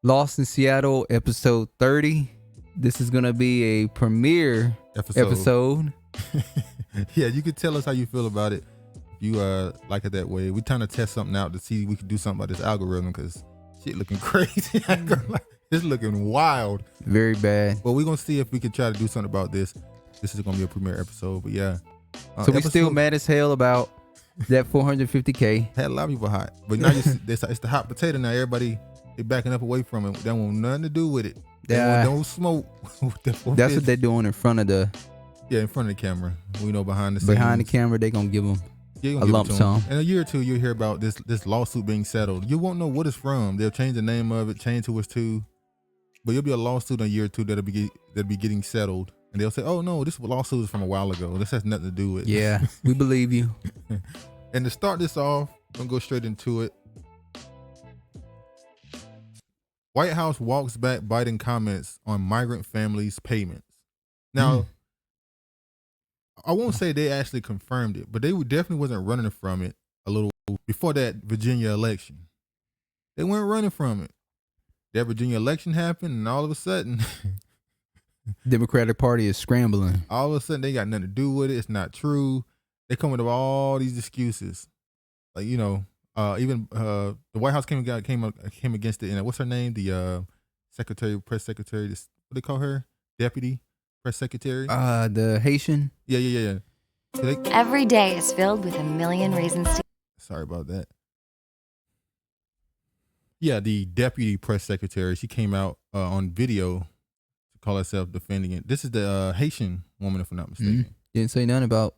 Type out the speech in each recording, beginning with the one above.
Lost in Seattle, episode 30. This is going to be a premiere episode. Yeah, you can tell us how you feel about it. You like it that way. We're trying to test something out to see if we can do something about this algorithm because shit looking crazy. It's looking wild. Very bad. But we're going to see if we can try to do something about this. This is going to be a premiere episode, but yeah. So we still mad as hell about that 450K. Had a lot of people hot. But now it's the hot potato now. Everybody, they backing up away from it. They want nothing to do with it. They want no smoke. That's what they're doing in front of the... Yeah, in front of the camera. We know behind the scenes. Behind the camera, they going to give them a lump sum. In a year or two, you'll hear about this lawsuit being settled. You won't know what it's from. They'll change the name of it, change who it's to. But you'll be a lawsuit in a year or two that'll be getting settled. And they'll say, oh, no, this lawsuit is from a while ago. This has nothing to do with it. Yeah, we believe you. And to start this off, I'm going to go straight into it. White House walks back Biden comments on migrant families' payments. Now, I won't say they actually confirmed it, but they definitely wasn't running from it a little before that Virginia election. They weren't running from it. That Virginia election happened, and all of a sudden... Democratic Party is scrambling. All of a sudden, they got nothing to do with it. It's not true. They come with all these excuses. Like, even the White House came against it. And what's her name? The press secretary. What do they call her? Deputy press secretary. The Haitian. Yeah. Every day is filled with a million reasons to. Sorry about that. Yeah, the deputy press secretary. She came out on video to call herself defending it. This is the Haitian woman, if I'm not mistaken. Didn't say nothing about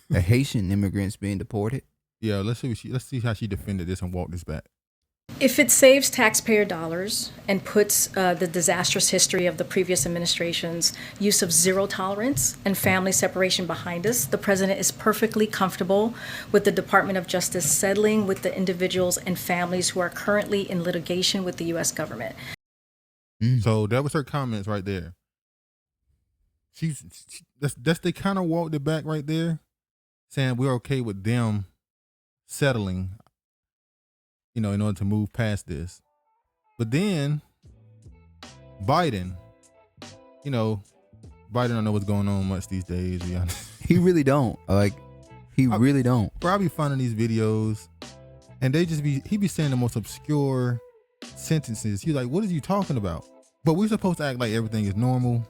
the Haitian immigrants being deported. Yeah, let's see how she defended this and walked this back. If it saves taxpayer dollars and puts the disastrous history of the previous administration's use of zero tolerance and family separation behind us, the president is perfectly comfortable with the Department of Justice settling with the individuals and families who are currently in litigation with the U.S. government. So that was her comments right there. They kind of walked it back right there, saying we're okay with them settling, in order to move past this. But then Biden, Biden don't know what's going on much these days. He really don't. Really don't. Bro, I be finding these videos and he be saying the most obscure sentences. He's like, what are you talking about? But we're supposed to act like everything is normal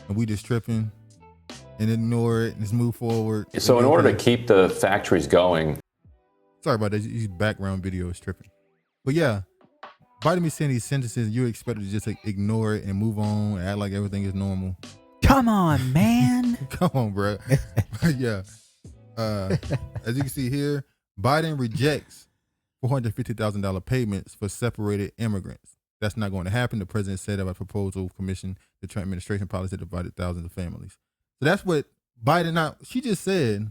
and we just tripping and ignore it and just move forward. So in order to keep the factories going. Sorry about that. These background video is tripping. But yeah, Biden be saying these sentences, you're expected to just ignore it and move on and act like everything is normal. Come on, man. Come on, bro. Yeah. As you can see here, Biden rejects $450,000 payments for separated immigrants. That's not going to happen. The president said about a proposal commission the Trump administration policy that divided thousands of families. So that's what Biden, she just said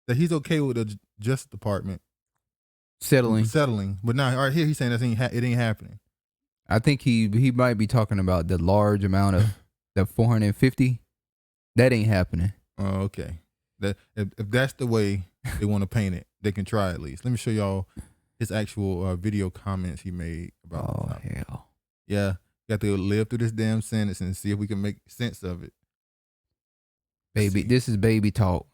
that he's okay with the Justice Department settling. But now, right here, he's saying that it ain't happening. I think he might be talking about the large amount of the 450. That ain't happening. Oh, okay. That if that's the way they want to paint it, they can try at least. Let me show y'all his actual video comments he made about. Oh hell. Yeah, got to live through this damn sentence and see if we can make sense of it. Baby, this is baby talk.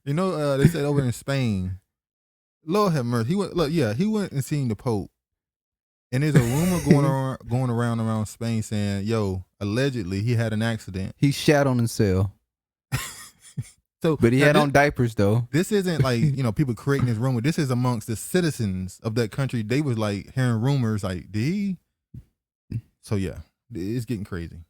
They said over in Spain, Lord have mercy. He went and seen the Pope. And there's a rumor going around Spain saying, allegedly he had an accident. He shat on himself. But he had on diapers though. This isn't like, people creating this rumor. This is amongst the citizens of that country. They was like hearing rumors like, did he? So yeah, it's getting crazy.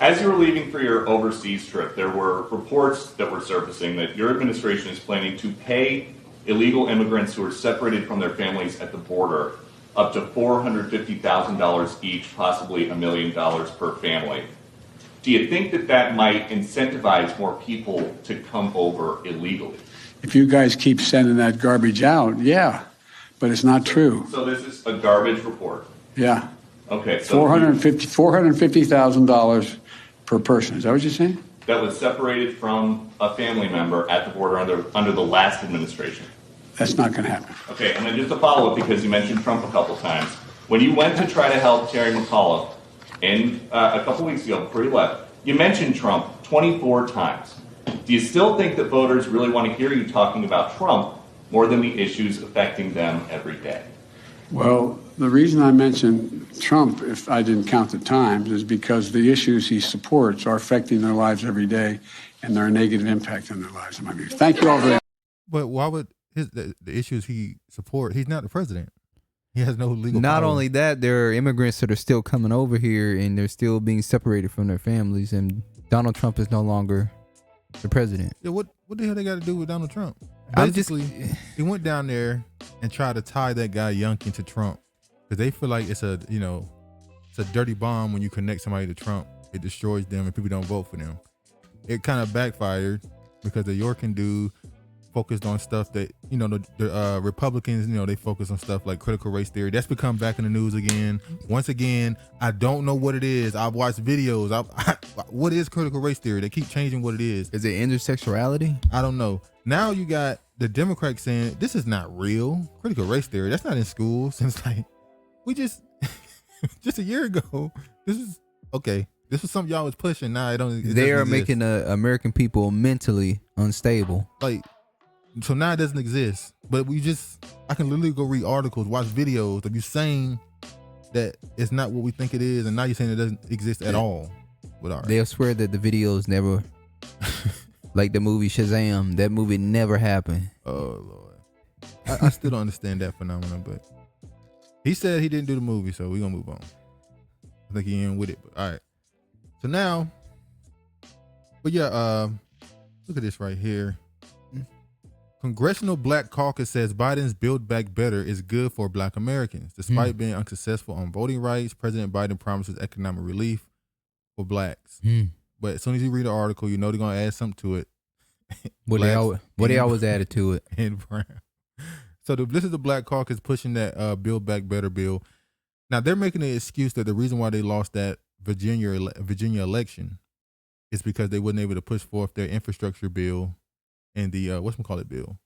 As you were leaving for your overseas trip, there were reports that were surfacing that your administration is planning to pay illegal immigrants who are separated from their families at the border up to $450,000 each, possibly $1 million per family. Do you think that might incentivize more people to come over illegally? If you guys keep sending that garbage out, yeah, but it's not true. So this is a garbage report? Yeah. Okay. So $450,000 per person. Is that what you're saying? That was separated from a family member at the border under the last administration. That's not going to happen. Okay, and then just a follow-up, because you mentioned Trump a couple times. When you went to try to help Terry McAuliffe a couple weeks ago before you left, you mentioned Trump 24 times. Do you still think that voters really want to hear you talking about Trump more than the issues affecting them every day? Well, the reason I mentioned Trump, if I didn't count the times, is because the issues he supports are affecting their lives every day, and they're a negative impact on their lives, in my view. Thank you all very much. But why would the issues he support? He's not the president. He has no legal Not power. only that, there are immigrants that are still coming over here and they're still being separated from their families, and Donald Trump is no longer the president. Yeah, what the hell they got to do with Donald Trump? I'm just- Basically, he went down there and tried to tie that guy Youngkin to Trump because they feel like it's a dirty bomb when you connect somebody to Trump. It destroys them and people don't vote for them. It kind of backfired because the Yorkin dude focused on stuff that, the Republicans, they focus on stuff like critical race theory. That's become back in the news again. Once again, I don't know what it is. I've watched videos. What is critical race theory? They keep changing what it is. Is it intersexuality? I don't know. Now you got the Democrats saying this is not real. Critical race theory, that's not in school. Since like we just a year ago, this is okay. This was something y'all was pushing. Now it They are doesn't exist. making American people mentally unstable. Like, so now it doesn't exist. But I can literally go read articles, watch videos of you saying that it's not what we think it is, and now you're saying it doesn't exist at all. But all right. They'll swear that the videos never, like the movie Shazam, that movie never happened. Oh Lord, I still don't understand that phenomenon. But he said he didn't do the movie, so we're gonna move on. I think he in with it. But all right. So now, but yeah, look at this right here. Congressional Black Caucus says Biden's Build Back Better is good for Black Americans. Despite being unsuccessful on voting rights, President Biden promises economic relief for Blacks. But as soon as you read the article, you know they're going to add something to it. What they always added to it. And brown. So this is the Black Caucus pushing that Build Back Better bill. Now, they're making the excuse that the reason why they lost that Virginia election is because they wasn't able to push forth their infrastructure bill and the whatchamacallit bill.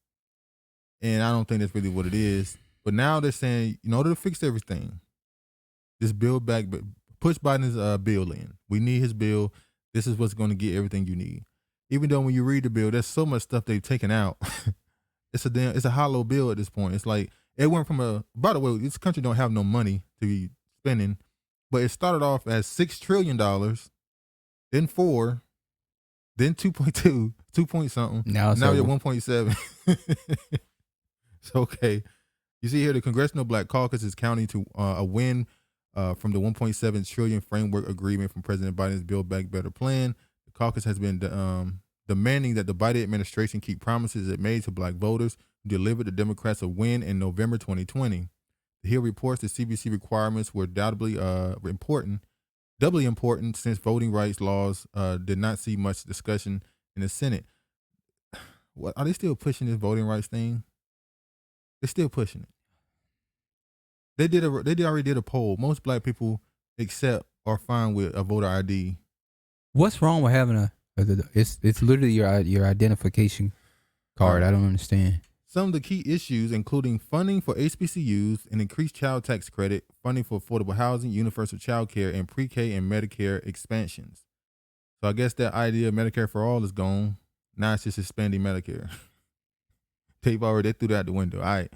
And I don't think that's really what it is. But now they're saying, in order to fix everything, this Build Back, push Biden's bill in. We need his bill. This is what's going to get everything you need. Even though when you read the bill, there's so much stuff they've taken out. It's a hollow bill at this point. It's like it went from by the way, this country don't have no money to be spending, but it started off as $6 trillion, then 4, then 2.2, 2 point something. Now you're 1.7. So okay. You see here the Congressional Black Caucus is counting to a win from the 1.7 trillion framework agreement from President Biden's Build Back Better plan. The caucus has been demanding that the Biden administration keep promises it made to Black voters who delivered the Democrats a win in November 2020. The Hill reports the CBC requirements were doubly important since voting rights laws did not see much discussion in the Senate. What are they still pushing this voting rights thing? They're still pushing it. They already did a poll. Most Black people accept or fine with a voter ID. What's wrong with having it's literally your identification card. I don't understand. Some of the key issues, including funding for HBCUs, an increased child tax credit, funding for affordable housing, universal child care, and pre-K and Medicare expansions. So I guess that idea of Medicare for all is gone. Now it's just expanding Medicare. They threw that out the window. All right.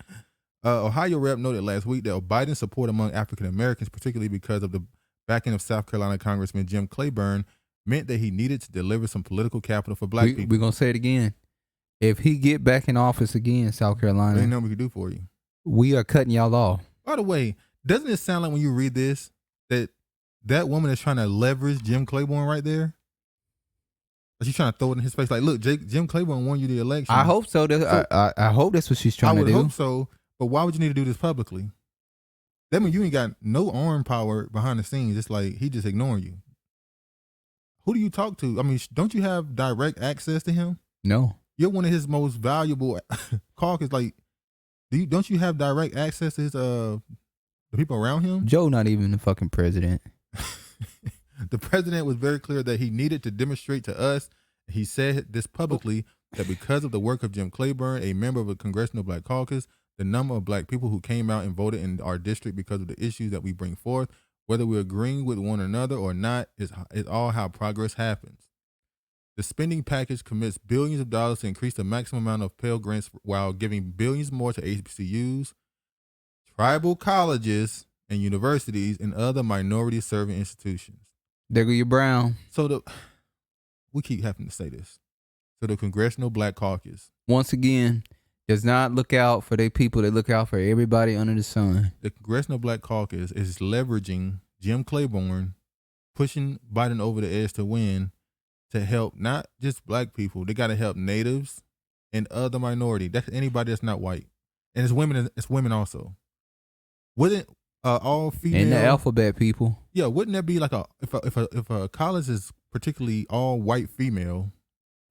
Ohio rep noted last week that Biden's support among African Americans, particularly because of the backing of South Carolina Congressman Jim Clyburn, meant that he needed to deliver some political capital for Black people. We're going to say it again. If he get back in office again, South Carolina, ain't nothing we can do for you. We are cutting y'all off. By the way, doesn't it sound like when you read this that woman is trying to leverage Jim Clyburn right there? She's trying to throw it in his face. Like, look, Jim Clyburn won you the election. I hope so. I hope that's what she's trying to do. I would hope so. But why would you need to do this publicly? That means you ain't got no arm power behind the scenes. It's like he just ignoring you. Who do you talk to? I mean, don't you have direct access to him? No. You're one of his most valuable caucus. Like, don't you have direct access to his the people around him? Joe not even the fucking president. The president was very clear that he needed to demonstrate to us, he said this publicly, that because of the work of Jim Clyburn, a member of the Congressional Black Caucus, the number of black people who came out and voted in our district because of the issues that we bring forth, whether we're agreeing with one another or not, is all how progress happens. The spending package commits billions of dollars to increase the maximum amount of Pell Grants while giving billions more to HBCUs, tribal colleges, and universities, and other minority-serving institutions. There go your Brown. So we keep having to say this. So the Congressional Black Caucus, once again, does not look out for their people. They look out for everybody under the sun. The Congressional Black Caucus is leveraging Jim Clyburn, pushing Biden over the edge to win, to help not just black people. They got to help natives and other minority. That's anybody that's not white, and it's women. It's women also. Wouldn't all female and the alphabet people? Yeah, wouldn't that be like if a college is particularly all white female?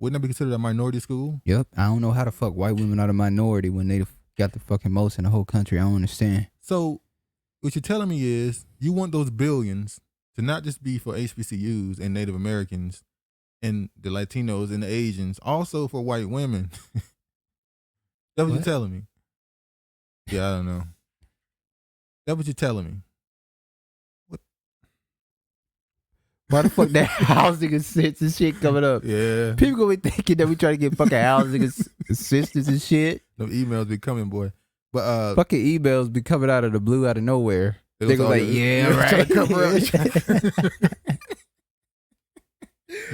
Wouldn't that be considered a minority school? Yep. I don't know how the fuck white women are the minority when they got the fucking most in the whole country. I don't understand. So what you're telling me is you want those billions to not just be for HBCUs and Native Americans and the Latinos and the Asians, also for white women. That's what you're telling me. Yeah, I don't know. That's what you're telling me. What? Why the fuck that housing assistance and shit coming up? Yeah. People gonna be thinking that we trying to get fucking housing assistance and shit. No emails be coming, boy. But fucking emails be coming out of the blue, out of nowhere. They go like, yeah, right.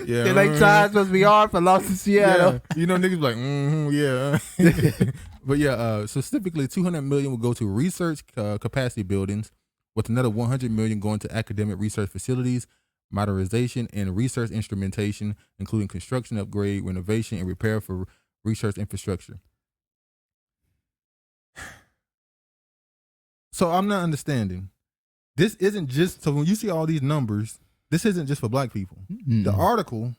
Yeah, they're like, times must be hard for Lost in Seattle. Yeah. You know, niggas be like, yeah. But yeah, specifically $200 million will go to research capacity buildings, with another $100 million going to academic research facilities, modernization, and research instrumentation, including construction, upgrade, renovation, and repair for research infrastructure. So I'm not understanding. This isn't just, so when you see all these numbers, this isn't just for black people. Mm-hmm. The article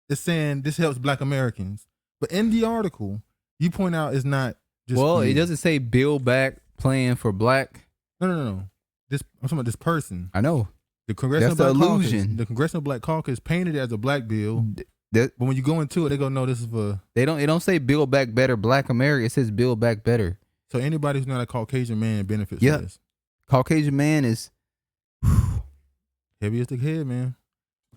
is saying this helps black Americans. But in the article, you point out it's not just. Well, it doesn't say Build Back plan for black. No. I'm talking about this person. I know. The Congressional That's Black the illusion. Caucus, the Congressional Black Caucus painted it as a black bill. But when you go into it, they go, no, this is for. It don't say Build Back Better Black America. It says Build Back Better. So anybody who's not a Caucasian man benefits from this. Caucasian man is heavy as the head, man.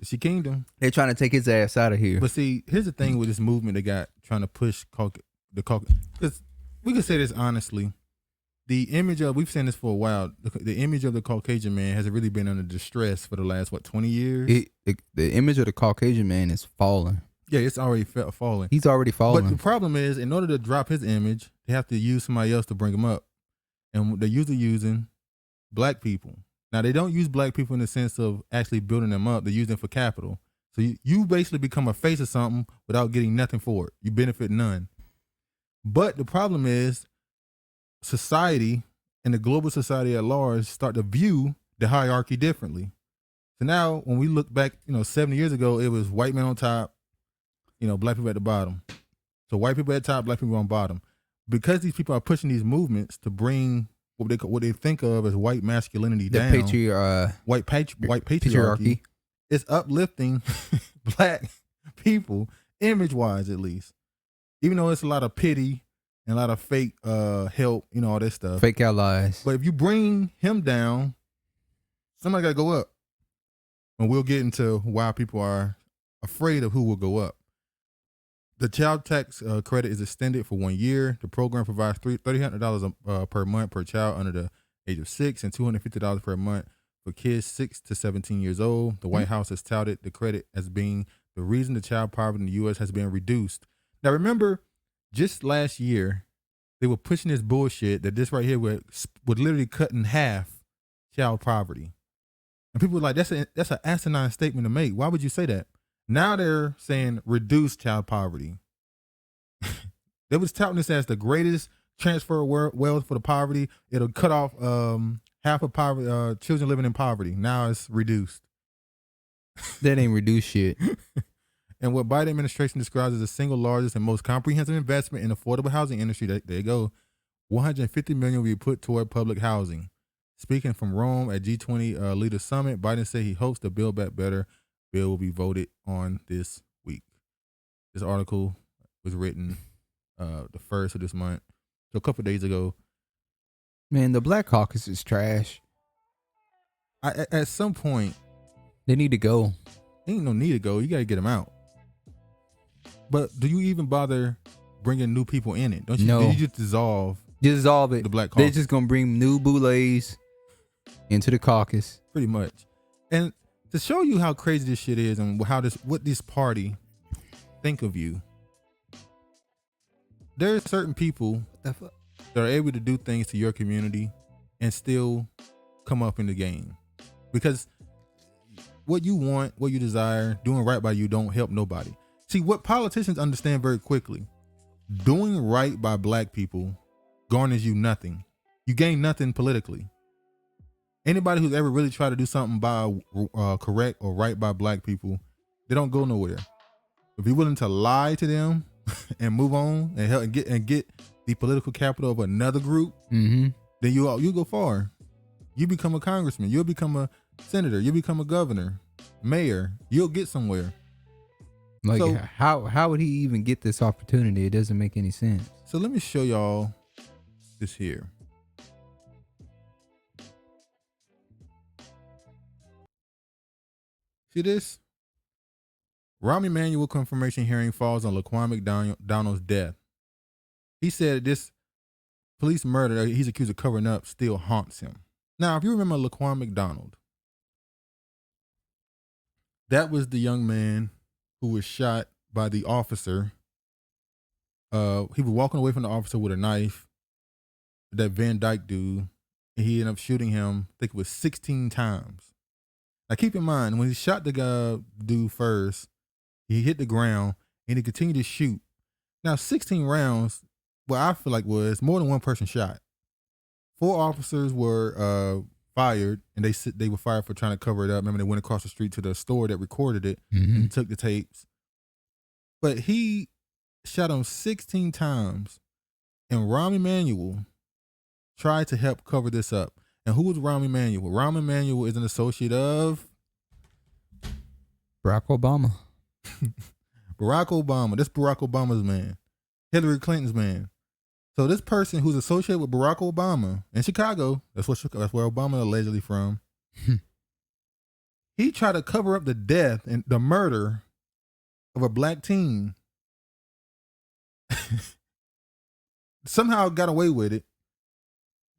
It's your kingdom. They're trying to take his ass out of here. But see, here's the thing with this movement they got trying to push the Caucus. Because we can say this honestly. The image of, we've seen this for a while, the image of the Caucasian man has really been under distress for the last, 20 years? The image of the Caucasian man is falling. Yeah, it's already falling. He's already falling. But the problem is, in order to drop his image, they have to use somebody else to bring him up. And they're usually using black people. Now, they don't use black people in the sense of actually building them up. They use them for capital. So you basically become a face of something without getting nothing for it. You benefit none. But the problem is society and the global society at large start to view the hierarchy differently. So now when we look back, 70 years ago, it was white men on top, black people at the bottom. So white people at the top, black people on bottom. Because these people are pushing these movements to bring what they think of as white masculinity down, white patriarchy, it's uplifting black people, image-wise at least. Even though it's a lot of pity and a lot of fake help, all that stuff. Fake allies. But if you bring him down, somebody got to go up. And we'll get into why people are afraid of who will go up. The child tax credit is extended for 1 year. The program provides $300 per month per child under the age of 6 and $250 per month for kids 6 to 17 years old. The White House has touted the credit as being the reason the child poverty in the U.S. has been reduced. Now, remember, just last year, they were pushing this bullshit that this right here would literally cut in half child poverty. And people were like, that's an asinine statement to make. Why would you say that? Now they're saying reduce child poverty. They was touting this as the greatest transfer of wealth for the poverty. It'll cut off half of poverty, children living in poverty. Now it's reduced. That ain't reduced shit. And what Biden administration describes as the single largest and most comprehensive investment in affordable housing industry, there you go, $150 million will be put toward public housing. Speaking from Rome at G20 Leader Summit, Biden said he hopes the Build Back Better bill will be voted on this week. This article was written the 1st of this month. So a couple of days ago. Man, the Black Caucus is trash. At some point, they need to go. Ain't no need to go. You got to get them out. But do you even bother bringing new people in it? Don't you? No. You just dissolve it. The Black Caucus. They're just gonna bring new boulets into the caucus, pretty much. And to show you how crazy this shit is and what this party think of you, there are certain people that are able to do things to your community and still come up in the game, because what you want, what you desire, doing right by you don't help nobody. See, what politicians understand very quickly, doing right by black people garners you nothing. You gain nothing politically. Anybody who's ever really tried to do something by correct or right by black people, they don't go nowhere. If you're willing to lie to them and move on and help and get the political capital of another group, then you go far. You become a congressman. You'll become a senator. You'll become a governor, mayor. You'll get somewhere. Like, so, how would he even get this opportunity? It doesn't make any sense. So let me show y'all this here. See this? Rahm Emanuel confirmation hearing falls on Laquan McDonald's death. He said this police murder that he's accused of covering up still haunts him. Now, if you remember Laquan McDonald, that was the young man who was shot by the officer. He was walking away from the officer with a knife, that Van Dyke dude, and he ended up shooting him, I think it was 16 times. Now, keep in mind, when he shot the dude first, he hit the ground and he continued to shoot. Now, 16 rounds, what I feel like was more than one person shot. 4 officers were fired, and they were fired for trying to cover it up. Remember, they went across the street to the store that recorded it and took the tapes. But he shot him 16 times, and Rahm Emanuel tried to help cover this up. And who was Rahm Emanuel? Rahm Emanuel is an associate of Barack Obama. Barack Obama. This Barack Obama's man. Hillary Clinton's man. So this person who's associated with Barack Obama in Chicago, that's where Obama allegedly from. He tried to cover up the death and the murder of a black teen. Somehow got away with it.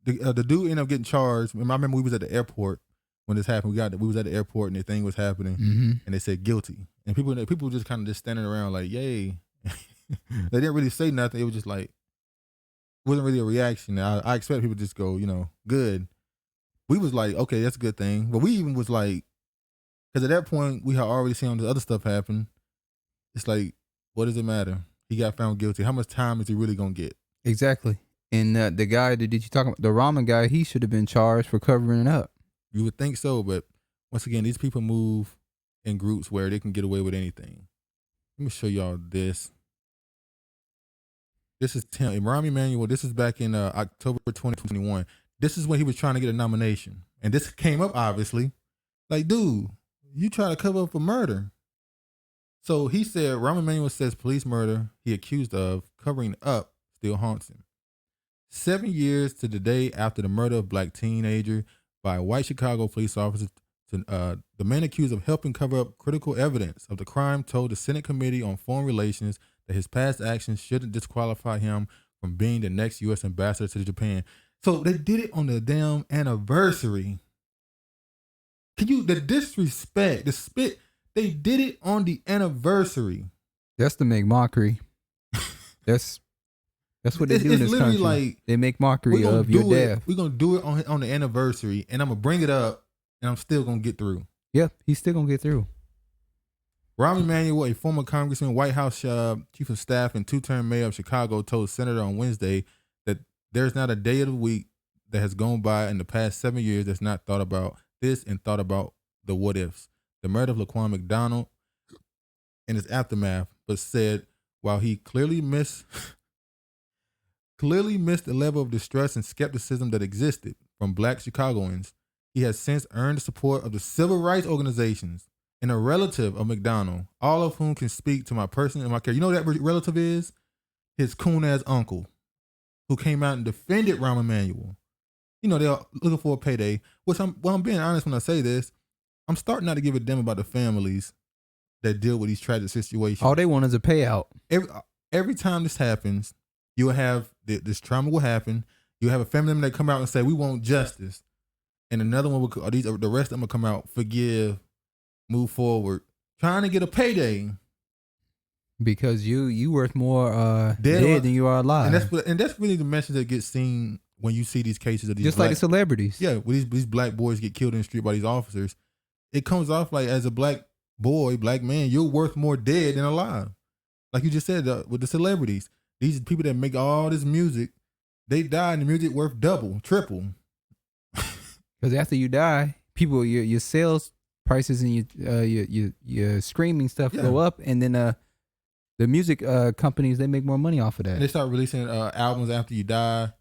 The dude ended up getting charged. I remember we was at the airport when this happened. We was at the airport and the thing was happening, and they said guilty. And people just kind of just standing around like, yay. They didn't really say nothing. It was just like, wasn't really a reaction. I expect people to just go, good. We was like, okay, that's a good thing. But we even was like, because at that point we had already seen all the other stuff happen. It's like, what does it matter? He got found guilty. How much time is he really gonna get? Exactly. And the guy that did you talk about, the ramen guy, he should have been charged for covering it up. You would think so, but once again, these people move in groups where they can get away with anything. Let me show y'all this. This is Tim. Rahm Emanuel, this is back in October 2021. This is when he was trying to get a nomination. And this came up, obviously. Like, dude, you try to cover up a murder. So he said, Rahm Emanuel says police murder he accused of covering up still haunts him. 7 years to the day after the murder of black teenager by a white Chicago police officer, the man accused of helping cover up critical evidence of the crime told the Senate Committee on Foreign Relations that his past actions shouldn't disqualify him from being the next U.S. ambassador to Japan. So they did it on the damn anniversary. The disrespect, the spit, they did it on the anniversary. That's to make mockery. That's what they do in this country. Like, they make mockery of your death. We're going to do it on the anniversary, and I'm going to bring it up, and I'm still going to get through. Yeah, he's still going to get through. Rahm Emanuel, a former congressman, White House chief of staff, and 2-term mayor of Chicago, told Senator on Wednesday that there's not a day of the week that has gone by in the past 7 years that's not thought about this and thought about the what ifs. The murder of Laquan McDonald and its aftermath, but said while he clearly missed the level of distress and skepticism that existed from black Chicagoans, he has since earned the support of the civil rights organizations and a relative of McDonald, all of whom can speak to my person and my care. You know who that relative is? His coon-ass uncle, who came out and defended Rahm Emanuel. You know, they're looking for a payday, which I'm being honest when I say this. I'm starting not to give a damn about the families that deal with these tragic situations. All they want is a payout. Every time this happens, you'll have this trauma will happen. You'll have a family member that come out and say, we want justice. And another one, the rest of them will come out, forgive, move forward, trying to get a payday. Because you worth more dead than you are alive. And that's really the message that gets seen when you see these cases of these just like the celebrities. Yeah, when these black boys get killed in the street by these officers, it comes off like, as a black boy, black man, you're worth more dead than alive. Like you just said, with the celebrities, these people that make all this music, they die and the music worth double, triple. Because after you die, people, your sales prices and your streaming stuff go up, and then the music companies, they make more money off of that. And they start releasing albums after you die.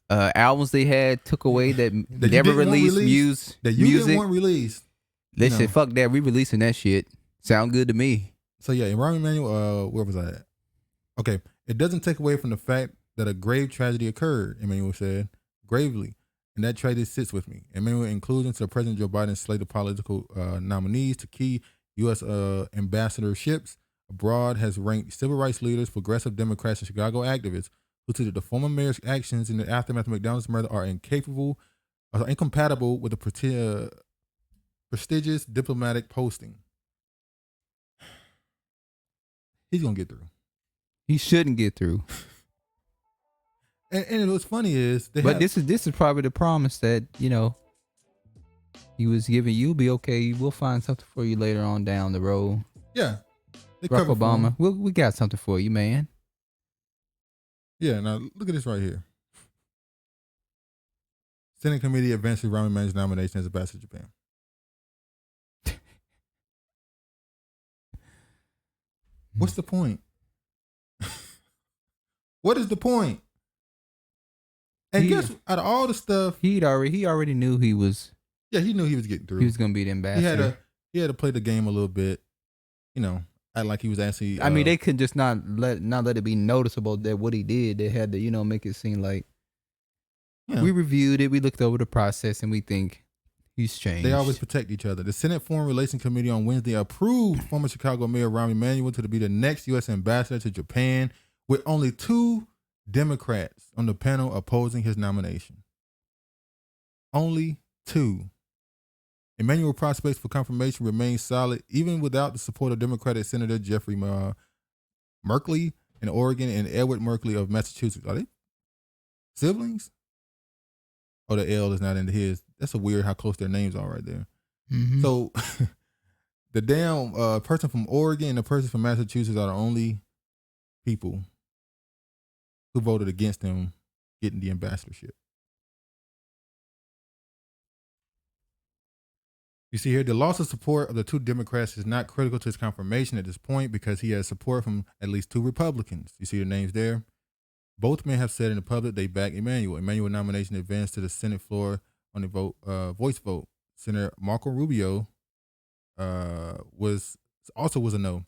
Albums they had took away that never released music. That you didn't want released. They said, fuck that, re-releasing that shit. Sound good to me. So yeah, in Rahm Emanuel, where was I at? Okay, it doesn't take away from the fact that a grave tragedy occurred, Emanuel said, gravely. And that tragedy sits with me. Emanuel inclusion to President Joe Biden's slate of political nominees to key U.S. Ambassadorships abroad has ranked civil rights leaders, progressive Democrats, and Chicago activists who stated the former mayor's actions in the aftermath of McDonald's murder are incompatible with the prestigious diplomatic posting. He's gonna get through. He shouldn't get through. And what's funny is, this is probably the promise that he was giving. You'll be okay. We'll find something for you later on down the road. Yeah, Barack Obama, we got something for you, man. Yeah. Now look at this right here. Senate committee advances Rahm Emanuel's nomination as ambassador to Japan. What's the point? What is the point? And guess, out of all the stuff, he already knew he was. Yeah, he knew he was getting through. He was gonna be the ambassador. He had to play the game a little bit, act like he was actually. I mean, they could just not let it be noticeable that what he did. They had to, make it seem like we reviewed it, we looked over the process, and we think he's changed. They always protect each other. The Senate Foreign Relations Committee on Wednesday approved former Chicago Mayor Rahm Emanuel to be the next U.S. ambassador to Japan, with only 2 Democrats on the panel opposing his nomination. Only 2. Emanuel prospects for confirmation remain solid even without the support of Democratic Senator Jeffrey Merkley in Oregon and Edward Merkley of Massachusetts. Are they siblings? Oh, the L is not into his. That's a weird how close their names are right there. Mm-hmm. So the damn person from Oregon and the person from Massachusetts are the only people who voted against him getting the ambassadorship. You see here, the loss of support of the 2 Democrats is not critical to his confirmation at this point because he has support from at least 2 Republicans. You see the names there? Both men have said in the public they back Emanuel. Emanuel nomination advanced to the Senate floor on the voice vote. Senator Marco Rubio was a no.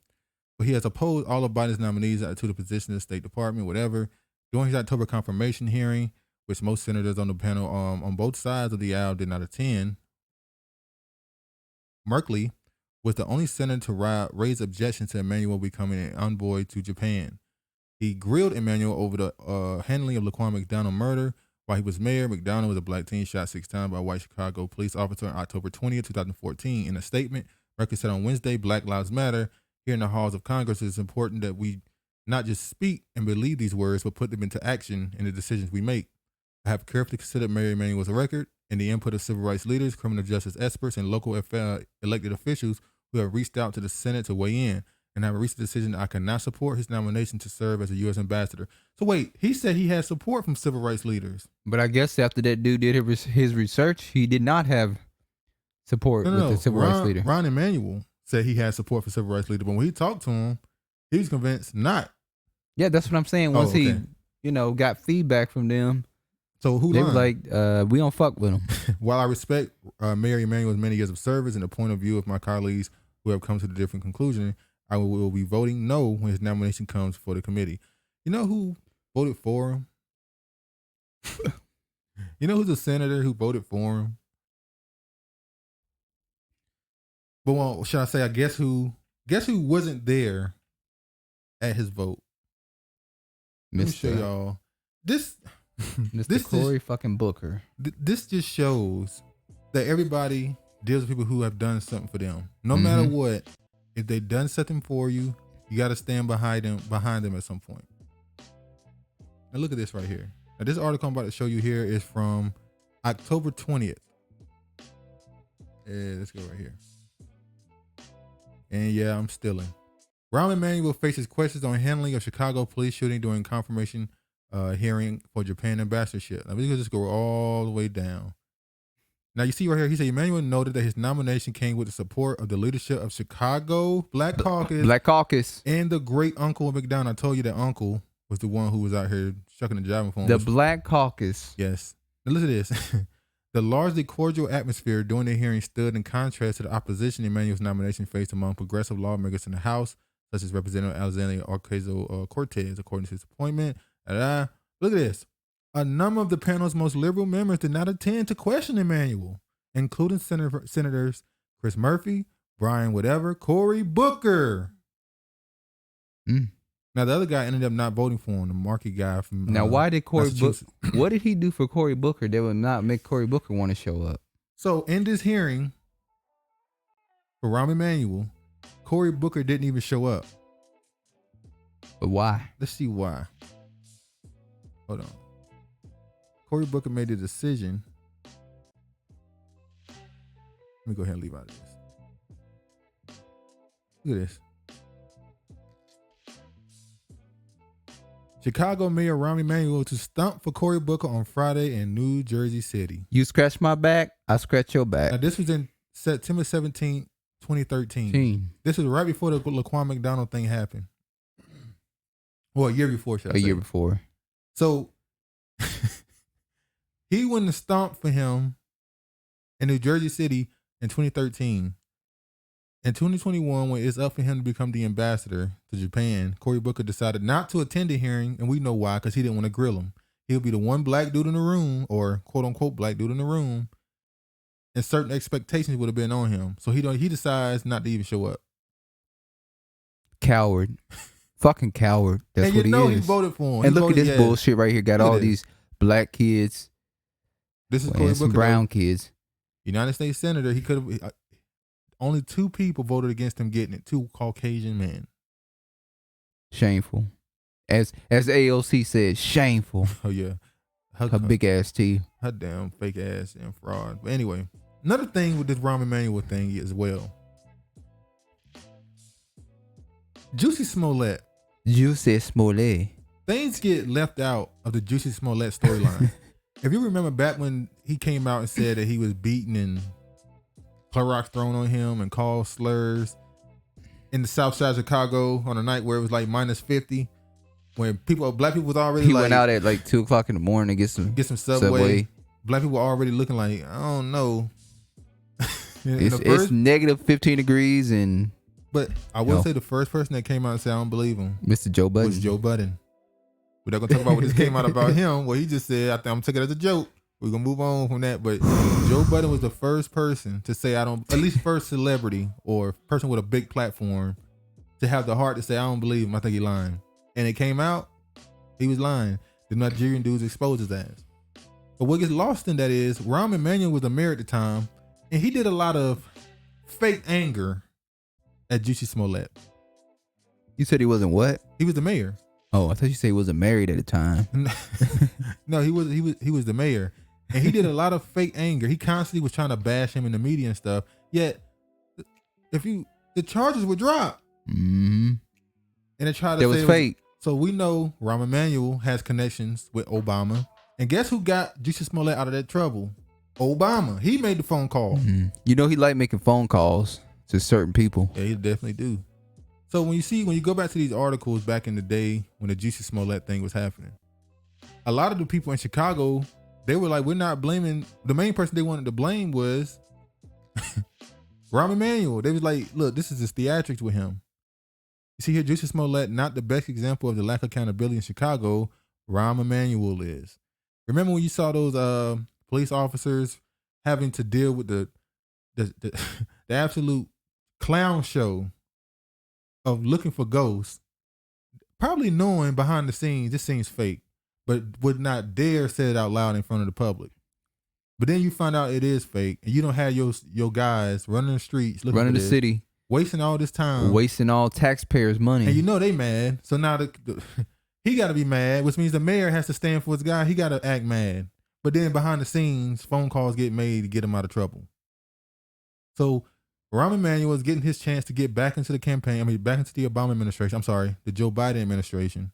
But he has opposed all of Biden's nominees to the position of the State Department, whatever. During his October confirmation hearing, which most senators on the panel on both sides of the aisle did not attend, Merkley was the only senator to raise objection to Emanuel becoming an envoy to Japan. He grilled Emanuel over the handling of Laquan McDonald murder. While he was mayor, McDonald was a black teen shot 6 times by a white Chicago police officer on October 20th, 2014. In a statement, Merkley said on Wednesday, Black Lives Matter. Here in the halls of Congress, it is important that we not just speak and believe these words, but put them into action in the decisions we make. I have carefully considered Mayor Emanuel's record and the input of civil rights leaders, criminal justice experts, and local elected officials who have reached out to the Senate to weigh in, and have reached a decision that I cannot support his nomination to serve as a U.S. ambassador. So wait, he said he had support from civil rights leaders. But I guess after that dude did his research, he did not have support with the civil rights leader. Rahm Emanuel said he had support for civil rights leader, but when he talked to him, he was convinced not. Yeah, that's what I'm saying. Once he got feedback from them, So who They lied? were like, we don't fuck with him. While I respect Mayor Emanuel's many years of service and the point of view of my colleagues who have come to the different conclusion, I will be voting no when his nomination comes for the committee. You know who voted for him? You know who's a senator who voted for him? But well, should I say, I guess who wasn't there at his vote? Let me show y'all. This Cory fucking Booker. This just shows that everybody deals with people who have done something for them. No matter what, if they've done something for you, you got to stand behind them at some point. Now look at this right here. Now this article I'm about to show you here is from October 20th. Let's go right here. And yeah, I'm stealing. Rahm Emanuel faces questions on handling of Chicago police shooting during confirmation hearing for Japan ambassadorship. Now we can just go all the way down. Now you see right here, he said Emanuel noted that his nomination came with the support of the leadership of Chicago Black Caucus, and the great uncle of McDonald. I told you that uncle was the one who was out here shucking the job phone. The Black Caucus. Yes. Now listen to this. The largely cordial atmosphere during the hearing stood in contrast to the opposition Emanuel's nomination faced among progressive lawmakers in the House, such as Representative Alexandria Ocasio-Cortez, according to his appointment. Look at this. A number of the panel's most liberal members did not attend to question Emanuel, including Senators Chris Murphy, Brian Whatever, Cory Booker. Now, the other guy ended up not voting for him, the marquee guy from Now, why did Cory Booker... What did he do for Cory Booker that would not make Cory Booker want to show up? So, in this hearing for Rahm Emanuel, Cory Booker didn't even show up. But why? Let's see why. Hold on. Cory Booker made the decision. Let me go ahead and leave out of this. Look at this. Chicago Mayor Rahm Emanuel to stump for Cory Booker on Friday in New Jersey City. You scratch my back, I scratch your back. Now, this was in September 17, 2013. This was right before the Laquan McDonald thing happened. Well, a year before, should I say. A year before. So, he wouldn't have stomped for him in New Jersey City in 2013. In 2021, when it's up for him to become the ambassador to Japan, Cory Booker decided not to attend the hearing, and we know why, because he didn't want to grill him. He'll be the one black dude in the room, or quote-unquote black dude in the room, and certain expectations would have been on him. So he decides not to even show up. Coward. Fucking coward. That's and what you know he he is. voted for him. And look at this bullshit right here. Got all these black kids. This is and some brown kids. United States Senator. He could have... only 2 people voted against him getting it. 2 Caucasian men. Shameful. As AOC said, shameful. Oh, yeah. Her big ass teeth. Her damn fake ass and fraud. But anyway, another thing with this Rahm Emanuel thing as well. Jussie Smollett. Things get left out of the Jussie Smollett storyline. If you remember back when he came out and said that he was beaten and Clorox thrown on him and called slurs in the South Side of Chicago on a night where it was like minus 50, when black people was already he went out at like 2:00 in the morning to get some Subway. Black people were already looking like, I don't know. It's negative 15 degrees and. But I will say the first person that came out and said I don't believe him, Mr. Joe Budden. was Joe Budden. We're not gonna talk about what this came out about him. Well, he just said, I think I'm taking it as a joke. We're gonna move on from that. But Joe Budden was the first person to say at least first celebrity or person with a big platform to have the heart to say I don't believe him. I think he's lying. And it came out, he was lying. The Nigerian dudes exposed his ass. But what gets lost in that is Rahm Emanuel was the mayor at the time, and he did a lot of fake anger at Jussie Smollett. You said he wasn't what? He was the mayor. Oh, I thought you said he wasn't married at the time. No, he was the mayor. And he did a lot of fake anger. He constantly was trying to bash him in the media and stuff. Yet the charges were dropped. Mm-hmm. And they tried to say it was fake. So we know Rahm Emanuel has connections with Obama. And guess who got Jussie Smollett out of that trouble? Obama. He made the phone call. Mm-hmm. You know he liked making phone calls to certain people. Yeah, he definitely do. So when you go back to these articles back in the day when the Jussie Smollett thing was happening, a lot of the people in Chicago they were like, we're not blaming. The main person they wanted to blame was Rahm Emanuel. They was like, look, this is just theatrics with him. You see here, Jussie Smollett, not the best example of the lack of accountability in Chicago. Rahm Emanuel is. Remember when you saw those police officers having to deal with the absolute clown show of looking for ghosts, probably knowing behind the scenes this seems fake, but would not dare say it out loud in front of the public. But then you find out it is fake, and you don't have your guys running the streets, running the city, wasting all this time, wasting all taxpayers' money, and you know they mad. So now he got to be mad, which means the mayor has to stand for his guy. He got to act mad. But then behind the scenes, phone calls get made to get him out of trouble. So Rahm Emanuel is getting his chance to get back into the campaign. I mean, back into the Obama administration. I'm sorry, the Joe Biden administration,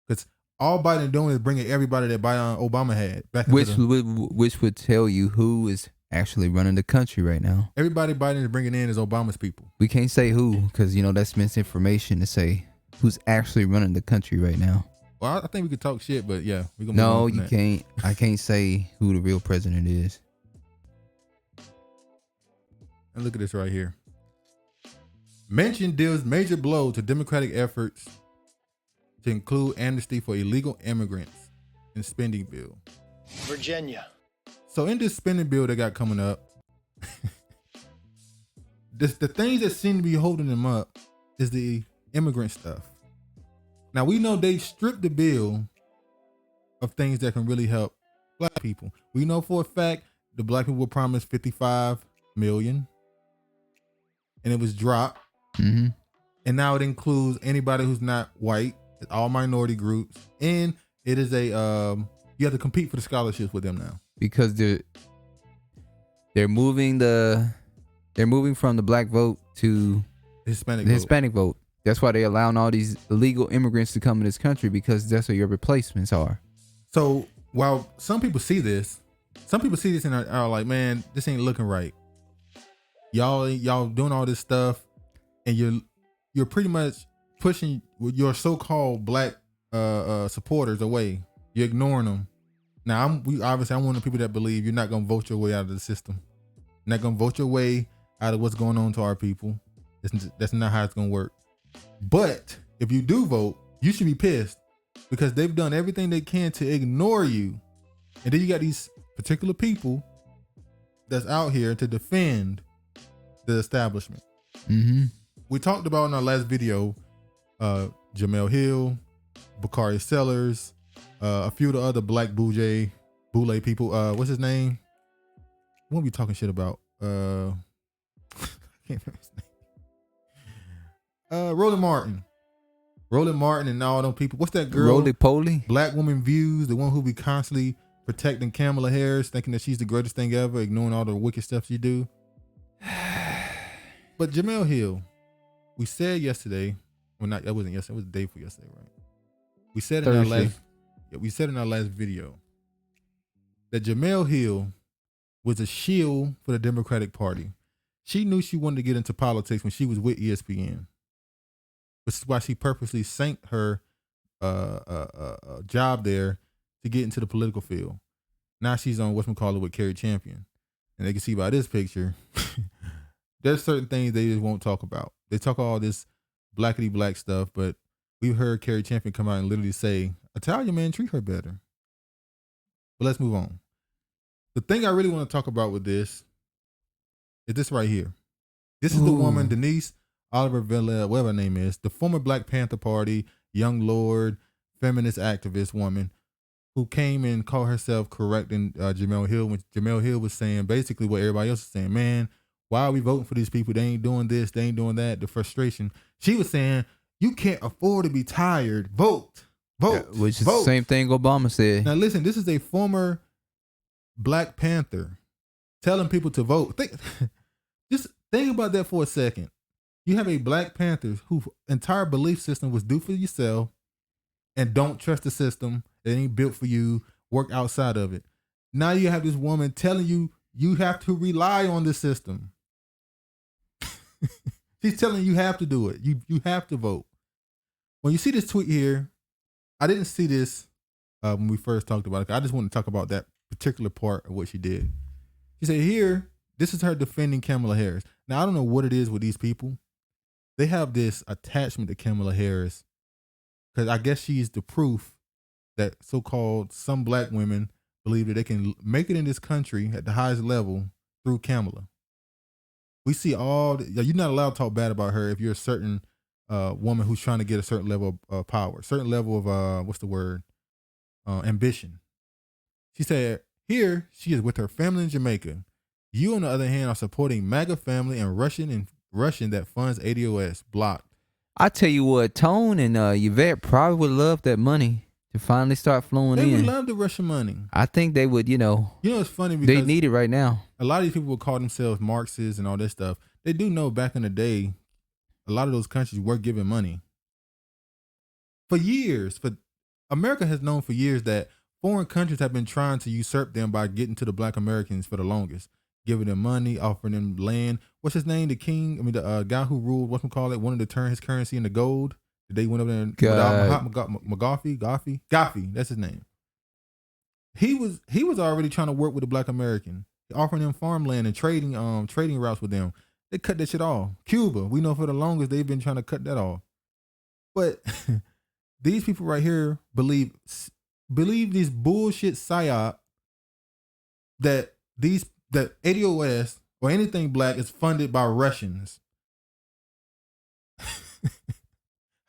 because all Biden doing is bringing everybody that Obama had back. Which would tell you who is actually running the country right now. Everybody Biden is bringing in is Obama's people. We can't say who, because that's misinformation to say who's actually running the country right now. Well, I think we could talk shit, but yeah, we're gonna. No, you can't. I can't say who the real president is. And look at this right here. Manchin deals major blow to Democratic efforts to include amnesty for illegal immigrants in spending bill. Virginia. So in this spending bill that got coming up, the things that seem to be holding them up is the immigrant stuff. Now we know they stripped the bill of things that can really help black people. We know for a fact the black people were promised 55 million, and it was dropped. Mm-hmm. And now it includes anybody who's not white. It's all minority groups, and it is a you have to compete for the scholarships with them now because they're moving from the black vote to the Hispanic the vote. Hispanic vote. That's why they're allowing all these illegal immigrants to come in this country, because that's what your replacements are. So while some people see this and are like, man, this ain't looking right. Y'all doing all this stuff, and you're pretty much pushing your so-called black supporters away. You're ignoring them. Now, I'm one of the people that believe you're not gonna vote your way out of the system. You're not gonna vote your way out of what's going on to our people. That's not how it's gonna work. But if you do vote, you should be pissed, because they've done everything they can to ignore you. And then you got these particular people that's out here to defend the establishment. Mm-hmm. We talked about in our last video, Jamel Hill, Bakari Sellers, a few of the other black boule people. What's his name? What are we talking shit about? I can't remember his name. Roland Martin and all them people. What's that girl? Roly Poly? Black Woman Views, the one who be constantly protecting Kamala Harris, thinking that she's the greatest thing ever, ignoring all the wicked stuff she do. But Jamel Hill, we said yesterday, well, not that wasn't yesterday, it was the day before yesterday, right? We said in our last video that Jamel Hill was a shield for the Democratic Party. She knew she wanted to get into politics when she was with ESPN. Which is why she purposely sank her job there to get into the political field. Now she's on whatchamacallit with Carrie Champion. And they can see by this picture, there's certain things they just won't talk about. They talk all this blackity black stuff, but we've heard Carrie Champion come out and literally say, Italian man, treat her better. But let's move on. The thing I really want to talk about with this is this right here. This is the woman, Denise Oliver Velez, whatever her name is, the former Black Panther Party, young lord, feminist activist woman, who came and called herself correcting Jamel Hill when Jamel Hill was saying basically what everybody else is saying. Man, why are we voting for these people? They ain't doing this, they ain't doing that. The frustration. She was saying, you can't afford to be tired. Vote. Yeah, which is the same thing Obama said. Now listen, this is a former Black Panther telling people to vote. Just think about that for a second. You have a Black Panther whose entire belief system was do for yourself and don't trust the system. It ain't built for you. Work outside of it. Now you have this woman telling you you have to rely on the system. She's telling you have to do it. You have to vote. When you see this tweet here, I didn't see this when we first talked about it. I just want to talk about that particular part of what she did. She said, here, this is her defending Kamala Harris. Now, I don't know what it is with these people. They have this attachment to Kamala Harris because I guess she's the proof that so-called some black women believe that they can make it in this country at the highest level through Kamala. We see you're not allowed to talk bad about her if you're a certain woman who's trying to get a certain level of power, certain level of, ambition. She said, here she is with her family in Jamaica. You, on the other hand, are supporting MAGA family and Russian that funds ADOS. Blocked. I tell you what, Tone and Yvette probably would love that money to finally start flowing They in. would love the Russian money. I think they would, It's funny because they need it right now. a lot of these people would call themselves Marxists and all that stuff. They do know back in the day, a lot of those countries were giving money. For years, America has known for years that foreign countries have been trying to usurp them by getting to the black Americans for the longest. Giving them money, offering them land. What's his name? The king? I mean, the guy who ruled, wanted to turn his currency into gold. They went over there and Goffy, that's his name. He was already trying to work with the black American, offering them farmland and trading routes with them. They cut that shit off. Cuba, we know for the longest they've been trying to cut that off. But these people right here believe these bullshit psyop that ADOS or anything black is funded by Russians.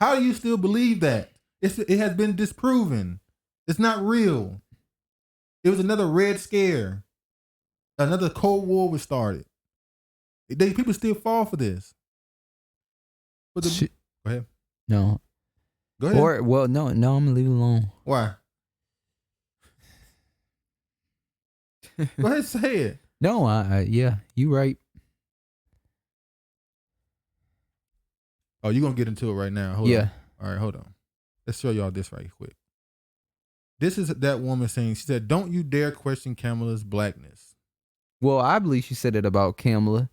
How do you still believe that? It has been disproven. It's not real. It was another Red Scare. Another Cold War was started. People still fall for this. But go ahead. No. Go ahead. No, I'm gonna leave it alone. Why? Go ahead, say it. No, yeah, you right. Oh, you're going to get into it right now. Hold on. All right, hold on. Let's show y'all this right quick. This is that woman saying, she said, don't you dare question Kamala's blackness. Well, I believe she said it about Kamala,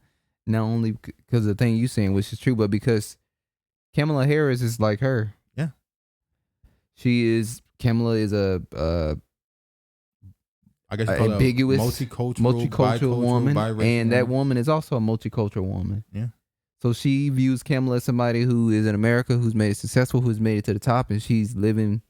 not only because of the thing you saying, which is true, but because Kamala Harris is like her. Yeah. Kamala is a I guess you call ambiguous, multicultural woman, and that woman is also a multicultural woman. Yeah. So she views Kamala as somebody who is in America, who's made it successful, who's made it to the top, and she's living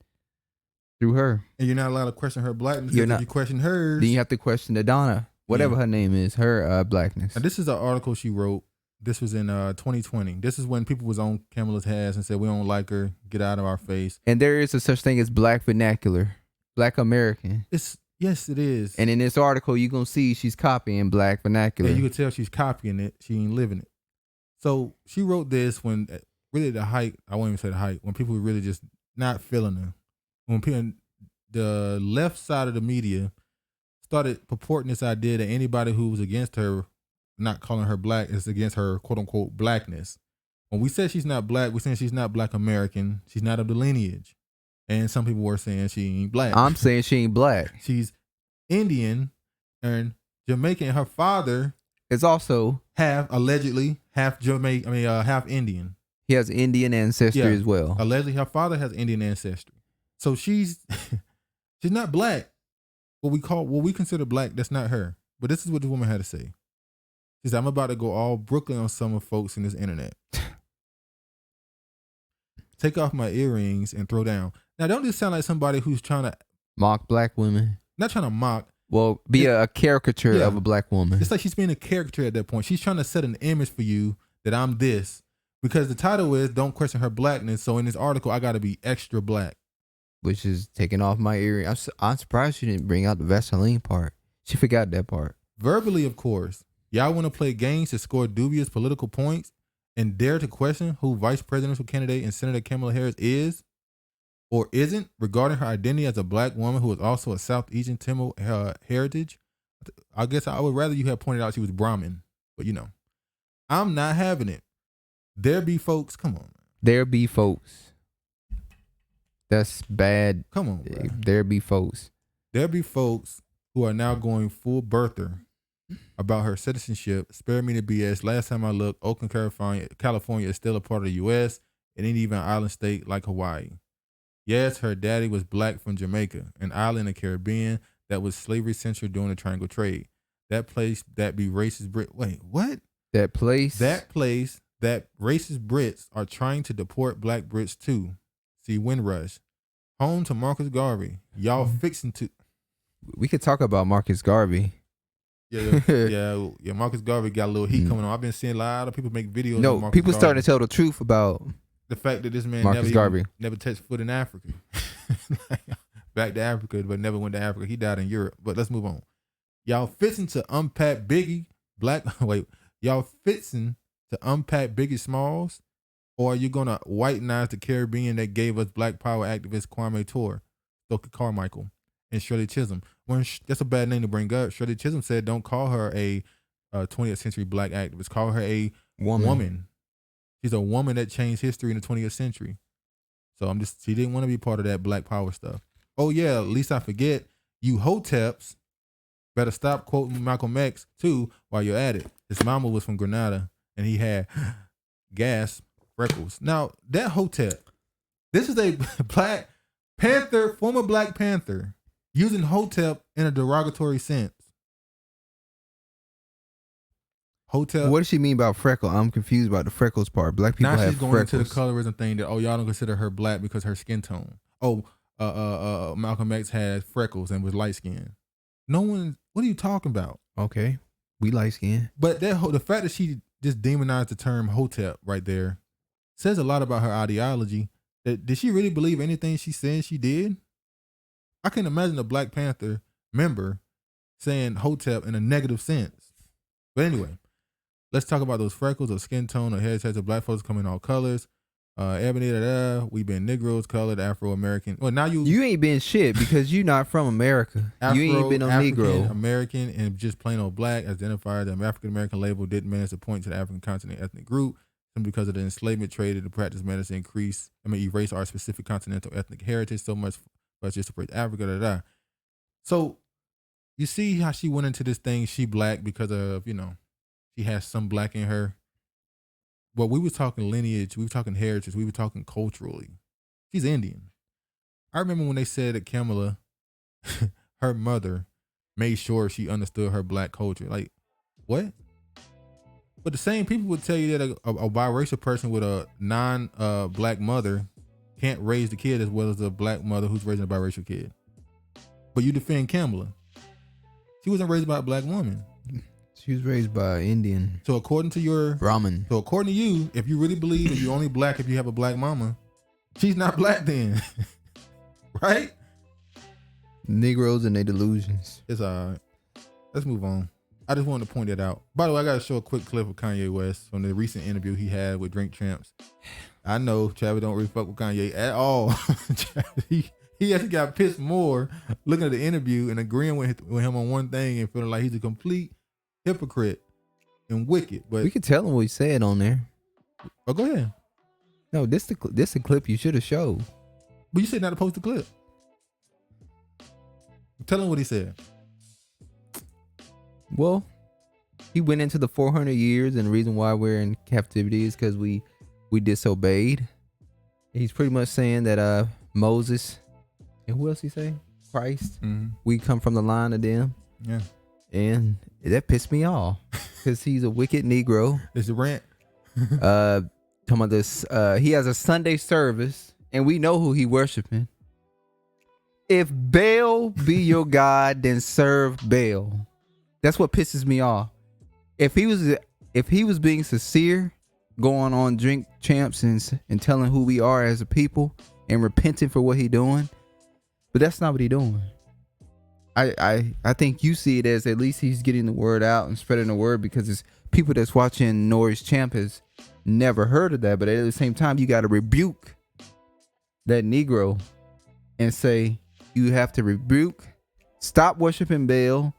through her. And you're not allowed to question her blackness. You're not. If you question hers, then you have to question the Donna, whatever her name is, her blackness. And this is an article she wrote. This was in 2020. This is when people was on Kamala's ass and said, we don't like her, get out of our face. And there is a such thing as black vernacular, black American. Yes, it is. And in this article, you're going to see she's copying black vernacular. Yeah, you can tell she's copying it. She ain't living it. So she wrote this when really the height, I won't even say the height, when people were really just not feeling her. When people, the left side of the media started purporting this idea that anybody who was against her, not calling her black, is against her quote unquote blackness. When we said she's not black, we're saying she's not black American. She's not of the lineage. And some people were saying she ain't black. I'm saying she ain't black. She's Indian and Jamaican. Her father is also allegedly half Jamaican. Half Indian. He has Indian ancestry as well. Allegedly, her father has Indian ancestry. So she's not black. What we consider black, that's not her. But this is what the woman had to say. She said, I'm about to go all Brooklyn on some of folks in this internet. Take off my earrings and throw down. Now, don't this sound like somebody who's trying to mock black women? Not trying to mock. Well, be a caricature of a black woman. It's like she's being a caricature at that point. She's trying to set an image for you that I'm this. Because the title is Don't Question Her Blackness. So in this article, I got to be extra black. Which is taking off my earrings. I'm surprised she didn't bring out the Vaseline part. She forgot that part. Verbally, of course. Y'all want to play games to score dubious political points and dare to question who vice presidential candidate and Senator Kamala Harris is or isn't regarding her identity as a black woman who is also a South Asian Tamil heritage. I guess I would rather you have pointed out she was Brahmin, but I'm not having it. There be folks, come on. There be folks. That's bad. Come on, bro. There be folks. There be folks who are now going full birther about her citizenship. Spare me the BS. Last time I looked, Oakland, California is still a part of the U.S. It ain't even an island state like Hawaii. Yes, her daddy was black from Jamaica, an island in the Caribbean. that was slavery central during the Triangle Trade. That place that be racist Brit. Wait, what? That place that racist Brits are trying to deport black Brits to. See Windrush. Home to Marcus Garvey. Y'all fixing to. We could talk about Marcus Garvey. Yeah. Marcus Garvey got a little heat coming on. I've been seeing a lot of people make videos. No, of Marcus people Garvey. starting to tell the truth about The fact that this man Marcus Garvey never touched foot in Africa. Back to Africa, but never went to Africa. He died in Europe. But let's move on. Y'all fixing to unpack Biggie Y'all fixing to unpack Biggie Smalls, or are you gonna whitenize the Caribbean that gave us Black Power activist Kwame Ture, Stokely Carmichael, and Shirley Chisholm? That's a bad name to bring up. Shirley Chisholm said, "Don't call her a 20th century black activist. Call her a woman. She's a woman that changed history in the 20th century." So she didn't want to be part of that Black Power stuff. Oh yeah, least I forget, you hoteps better stop quoting Malcolm X too while you're at it. His mama was from Grenada and he had gas freckles. Now that hotep, this is a Black Panther, former Black Panther, using hotep in a derogatory sense. Hotep. What does she mean about freckle? I'm confused about the freckles part. Black people now have she's going freckles. into the colorism thing that y'all don't consider her black because her skin tone. Malcolm X had freckles and was light skinned. No one. What are you talking about? Okay, we light skinned. But the fact that she just demonized the term hotep right there says a lot about her ideology. Did she really believe anything she said she did? I can imagine a Black Panther member saying hotep in a negative sense. But anyway, let's talk about those freckles or skin tone or hair types of black folks come in all colors. Ebony, we been Negroes, colored, Afro-American. Well, now you ain't been shit because you not from America. You ain't been no Negro. American and just plain old black, identified the African-American label didn't manage to point to the African continent ethnic group. And because of the enslavement trade and the practice medicine erase our specific continental ethnic heritage so much but just separate Africa, So you see how she went into this thing, she black because of, she has some black in her. But we were talking lineage, we were talking heritage, we were talking culturally. She's Indian. I remember when they said that Kamala, her mother, made sure she understood her black culture. Like, what? But the same people would tell you that a biracial person with a non-black mother can't raise the kid as well as a black mother who's raising a biracial kid. But you defend Kamala. She wasn't raised by a black woman. She was raised by Indian. So according to your ramen. So according to you, if you really believe that you're only black if you have a black mama, she's not black then. Right? Negroes and their delusions. It's all right. Let's move on. I just wanted to point that out. By the way, I got to show a quick clip of Kanye West from the recent interview he had with Drink Champs. I know Travis don't really fuck with Kanye at all. He actually got pissed more looking at the interview and agreeing with him on one thing and feeling like he's a complete hypocrite and wicked. But we could tell him what he said on there. Oh, go ahead. No, this the clip you should have showed. But you said not to post the clip. Tell him what he said. Well, he went into the 400 years, and the reason why we're in captivity is because we disobeyed. He's pretty much saying that Moses, and who else he say? Christ. Mm-hmm. We come from the line of them. Yeah. And that pissed me off because he's a wicked Negro. It's a rant. Talking about this, he has a Sunday service, and we know who he worshiping. If Baal be your God, then serve Baal. That's what pisses me off. If he was being sincere, going on Drink Champs and telling who we are as a people and repenting for what he doing, but that's not what he doing. I think you see it as at least he's getting the word out and spreading the word because it's people that's watching Norris Champ has never heard of that. But at the same time, you got to rebuke that Negro and say you have to rebuke, stop worshiping Baal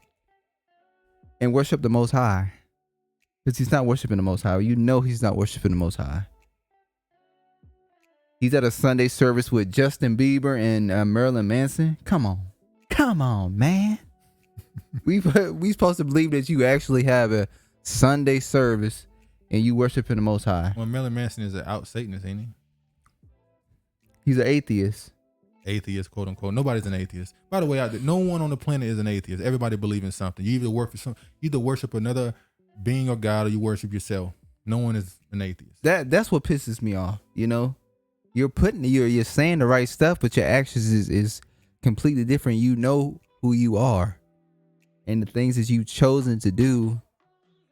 and worship the Most High. Because he's not worshiping the Most High. You know he's not worshiping the Most High. He's at a Sunday service with Justin Bieber and Marilyn Manson. Come on, man. we supposed to believe that you actually have a Sunday service and you worshiping the Most High. Well, Marilyn Manson is an out Satanist, ain't he? He's an atheist. atheist, quote unquote. Nobody's an atheist. By the way, no one on the planet is an atheist. Everybody believes in something. You either worship another being or God, or you worship yourself. No one is an atheist. That's what pisses me off. You know, you're saying the right stuff, but your actions is completely different. You know who you are, and the things that you've chosen to do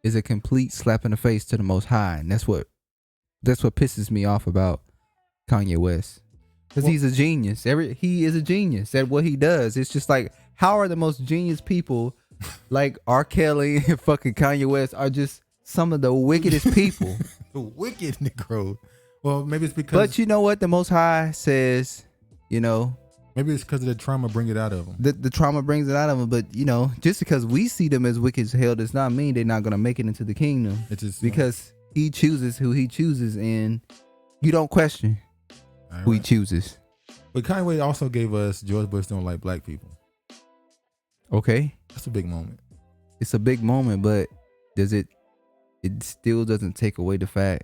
is a complete slap in the face to the Most High, and that's what pisses me off about Kanye West, because he's a genius. He is a genius at what he does. It's just like, how are the most genius people like R. Kelly and fucking Kanye West are just some of the wickedest people. The wicked Negro. Well, maybe it's because. But you know what? The Most High says, you know. Maybe it's because of the trauma bring it out of them. The trauma brings it out of them. But, you know, just because we see them as wicked as hell does not mean they're not going to make it into the kingdom. It's just because he chooses who he chooses, and you don't question who he chooses. But Kanye also gave us George Bush don't like black people. Okay. That's a big moment. It's a big moment, but it still doesn't take away the fact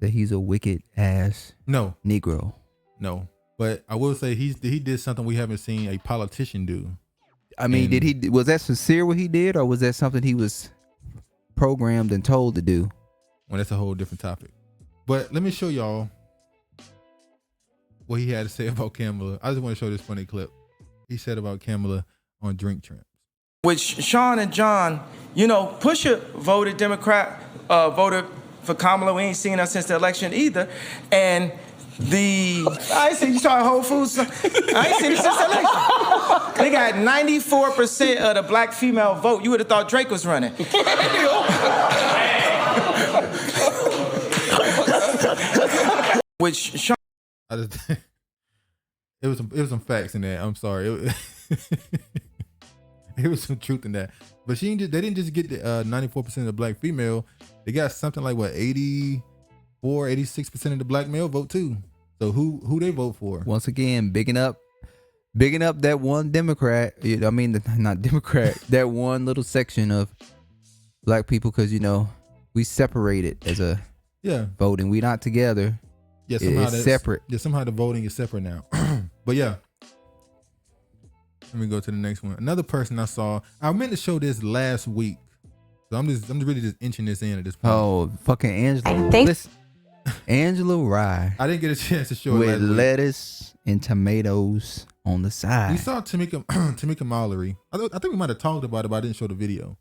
that he's a wicked ass Negro. No. But I will say he did something we haven't seen a politician do. I mean, was that sincere what he did, or was that something he was programmed and told to do? Well, that's a whole different topic. But let me show y'all what he had to say about Kamala. I just want to show this funny clip he said about Kamala on Drink Champs. Which Sean and John, you know, Pusha voted Democrat, voted for Kamala. We ain't seen her since the election either. And I ain't seen you saw Whole Foods. I ain't seen it since the election. They got 94% of the black female vote. You would have thought Drake was running. Which Sean. It was some facts in that. I'm sorry. There was some truth in that. But they didn't just get the 94% of the black female. They got something like 84, 86% of the black male vote too. So who they vote for? Once again, bigging up that one Democrat. I mean, not Democrat. That one little section of black people, because you know we separated as a voting. We not together. Yeah, somehow it's separate. Yeah, somehow the voting is separate now. But yeah. Let me go to the next one. Another person I saw. I meant to show this last week. So I'm really just inching this in at this point. Oh, fucking Angela. Listen, Angela Rye. I didn't get a chance to show it with lettuce and tomatoes on the side. We saw Tamika Mallory. I think we might have talked about it, but I didn't show the video.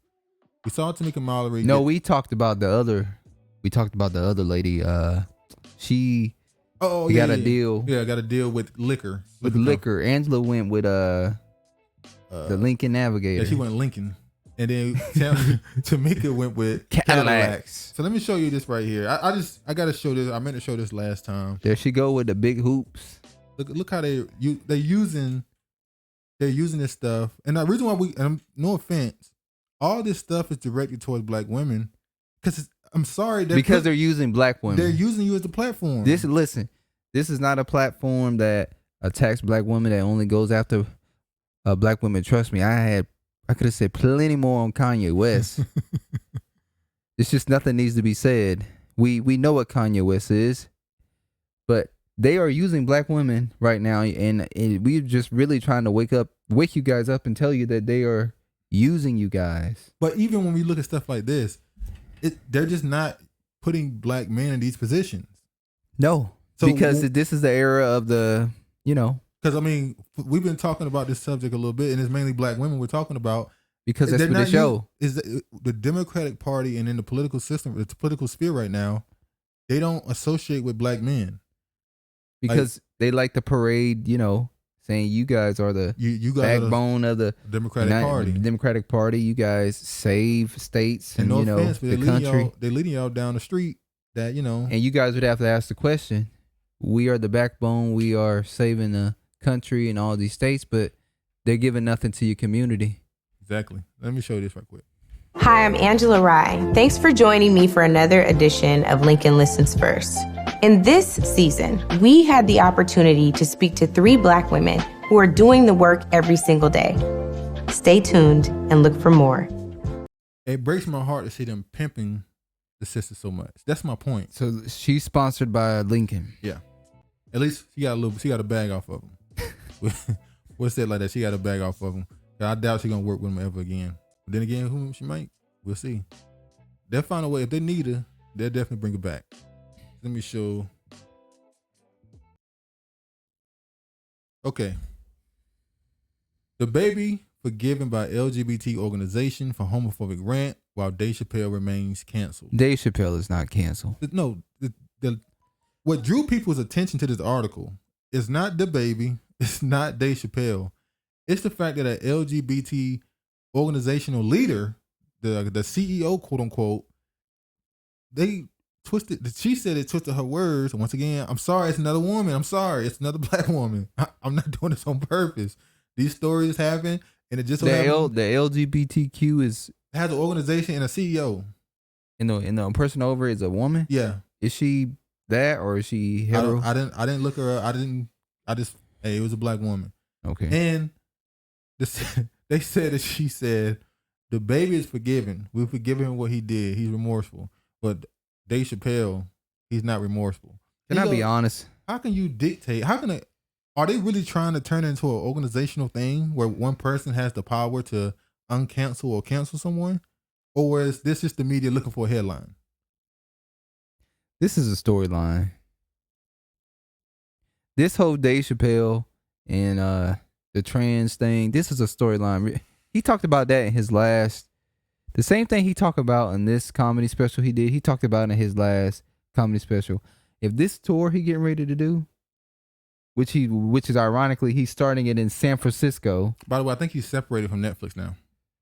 We saw Tamika Mallory. No, we talked about the other lady. She got a deal. Yeah, got a deal with liquor. With liquor. Angela went with the Lincoln Navigator. Yeah, she went Lincoln. And then Tamika went with Cadillacs. So let me show you this right here. I gotta show this. I meant to show this last time. There she go with the big hoops. Look how they're using this stuff. And the reason why no offense, all this stuff is directed towards black women. Because I'm sorry, they're using black women. They're using you as a platform. This is not a platform that attacks black women, that only goes after black women. Trust me, I could have said plenty more on Kanye West. It's just nothing needs to be said. We know what Kanye West is, but they are using black women right now, and we're just really trying to wake you guys up and tell you that they are using you guys. But even when we look at stuff like this, they're just not putting black men in these positions. No, because this is the era of the, you know. Because, I mean, we've been talking about this subject a little bit, and it's mainly black women we're talking about. Because that's what they show. Is the Democratic Party and in the political system, the political sphere right now, they don't associate with black men. Because they like to parade, you know, saying you guys are the backbone of the Democratic Party. You guys save states and no you know, offense, the country. They're leading y'all down the street that, you know. And you guys would have to ask the question, we are the backbone, we are saving the country and all these states, but they're giving nothing to your community. Exactly. Let me show you this right quick. Hi, I'm Angela Rye. Thanks for joining me for another edition of Lincoln Listens First. In this season, we had the opportunity to speak to 3 black women who are doing the work every single day. Stay tuned and look for more. It breaks my heart to see them pimping the sister so much. That's my point. So she's sponsored by Lincoln. Yeah. At least she got a bag off of him. We'll say it like that. She got a bag off of him. I doubt she's gonna work with him ever again. But then again, who she might, we'll see. They'll find a way. If they need her, they'll definitely bring her back. Let me show. Okay. DaBaby forgiven by LGBT organization for homophobic rant while Dave Chappelle remains canceled. Dave Chappelle is not canceled. No, what drew people's attention to this article is not DaBaby, it's not Dave Chappelle. It's the fact that an LGBT organizational leader, the CEO, quote unquote, she said it twisted her words. Once again, I'm sorry, it's another woman. I'm sorry, it's another black woman. I'm not doing this on purpose. These stories happen, and it just so happens the LGBTQ has an organization and a CEO. And the person over is a woman? Yeah. Is she that or is she hetero? I didn't look her up. It was a black woman. Okay. And they said that she said, DaBaby is forgiven. We've forgiven him what he did. He's remorseful. But Dave Chappelle, he's not remorseful. Can I be honest? How can you dictate? Are they really trying to turn it into an organizational thing where one person has the power to uncancel or cancel someone? Or is this just the media looking for a headline? This is a storyline. This whole Dave Chappelle and the trans thing, this is a storyline. He talked about that in his last, the same thing he talked about in this comedy special he did, he talked about in his last comedy special. If this tour he getting ready to do, which is ironically, he's starting it in San Francisco. By the way, I think he's separated from Netflix now.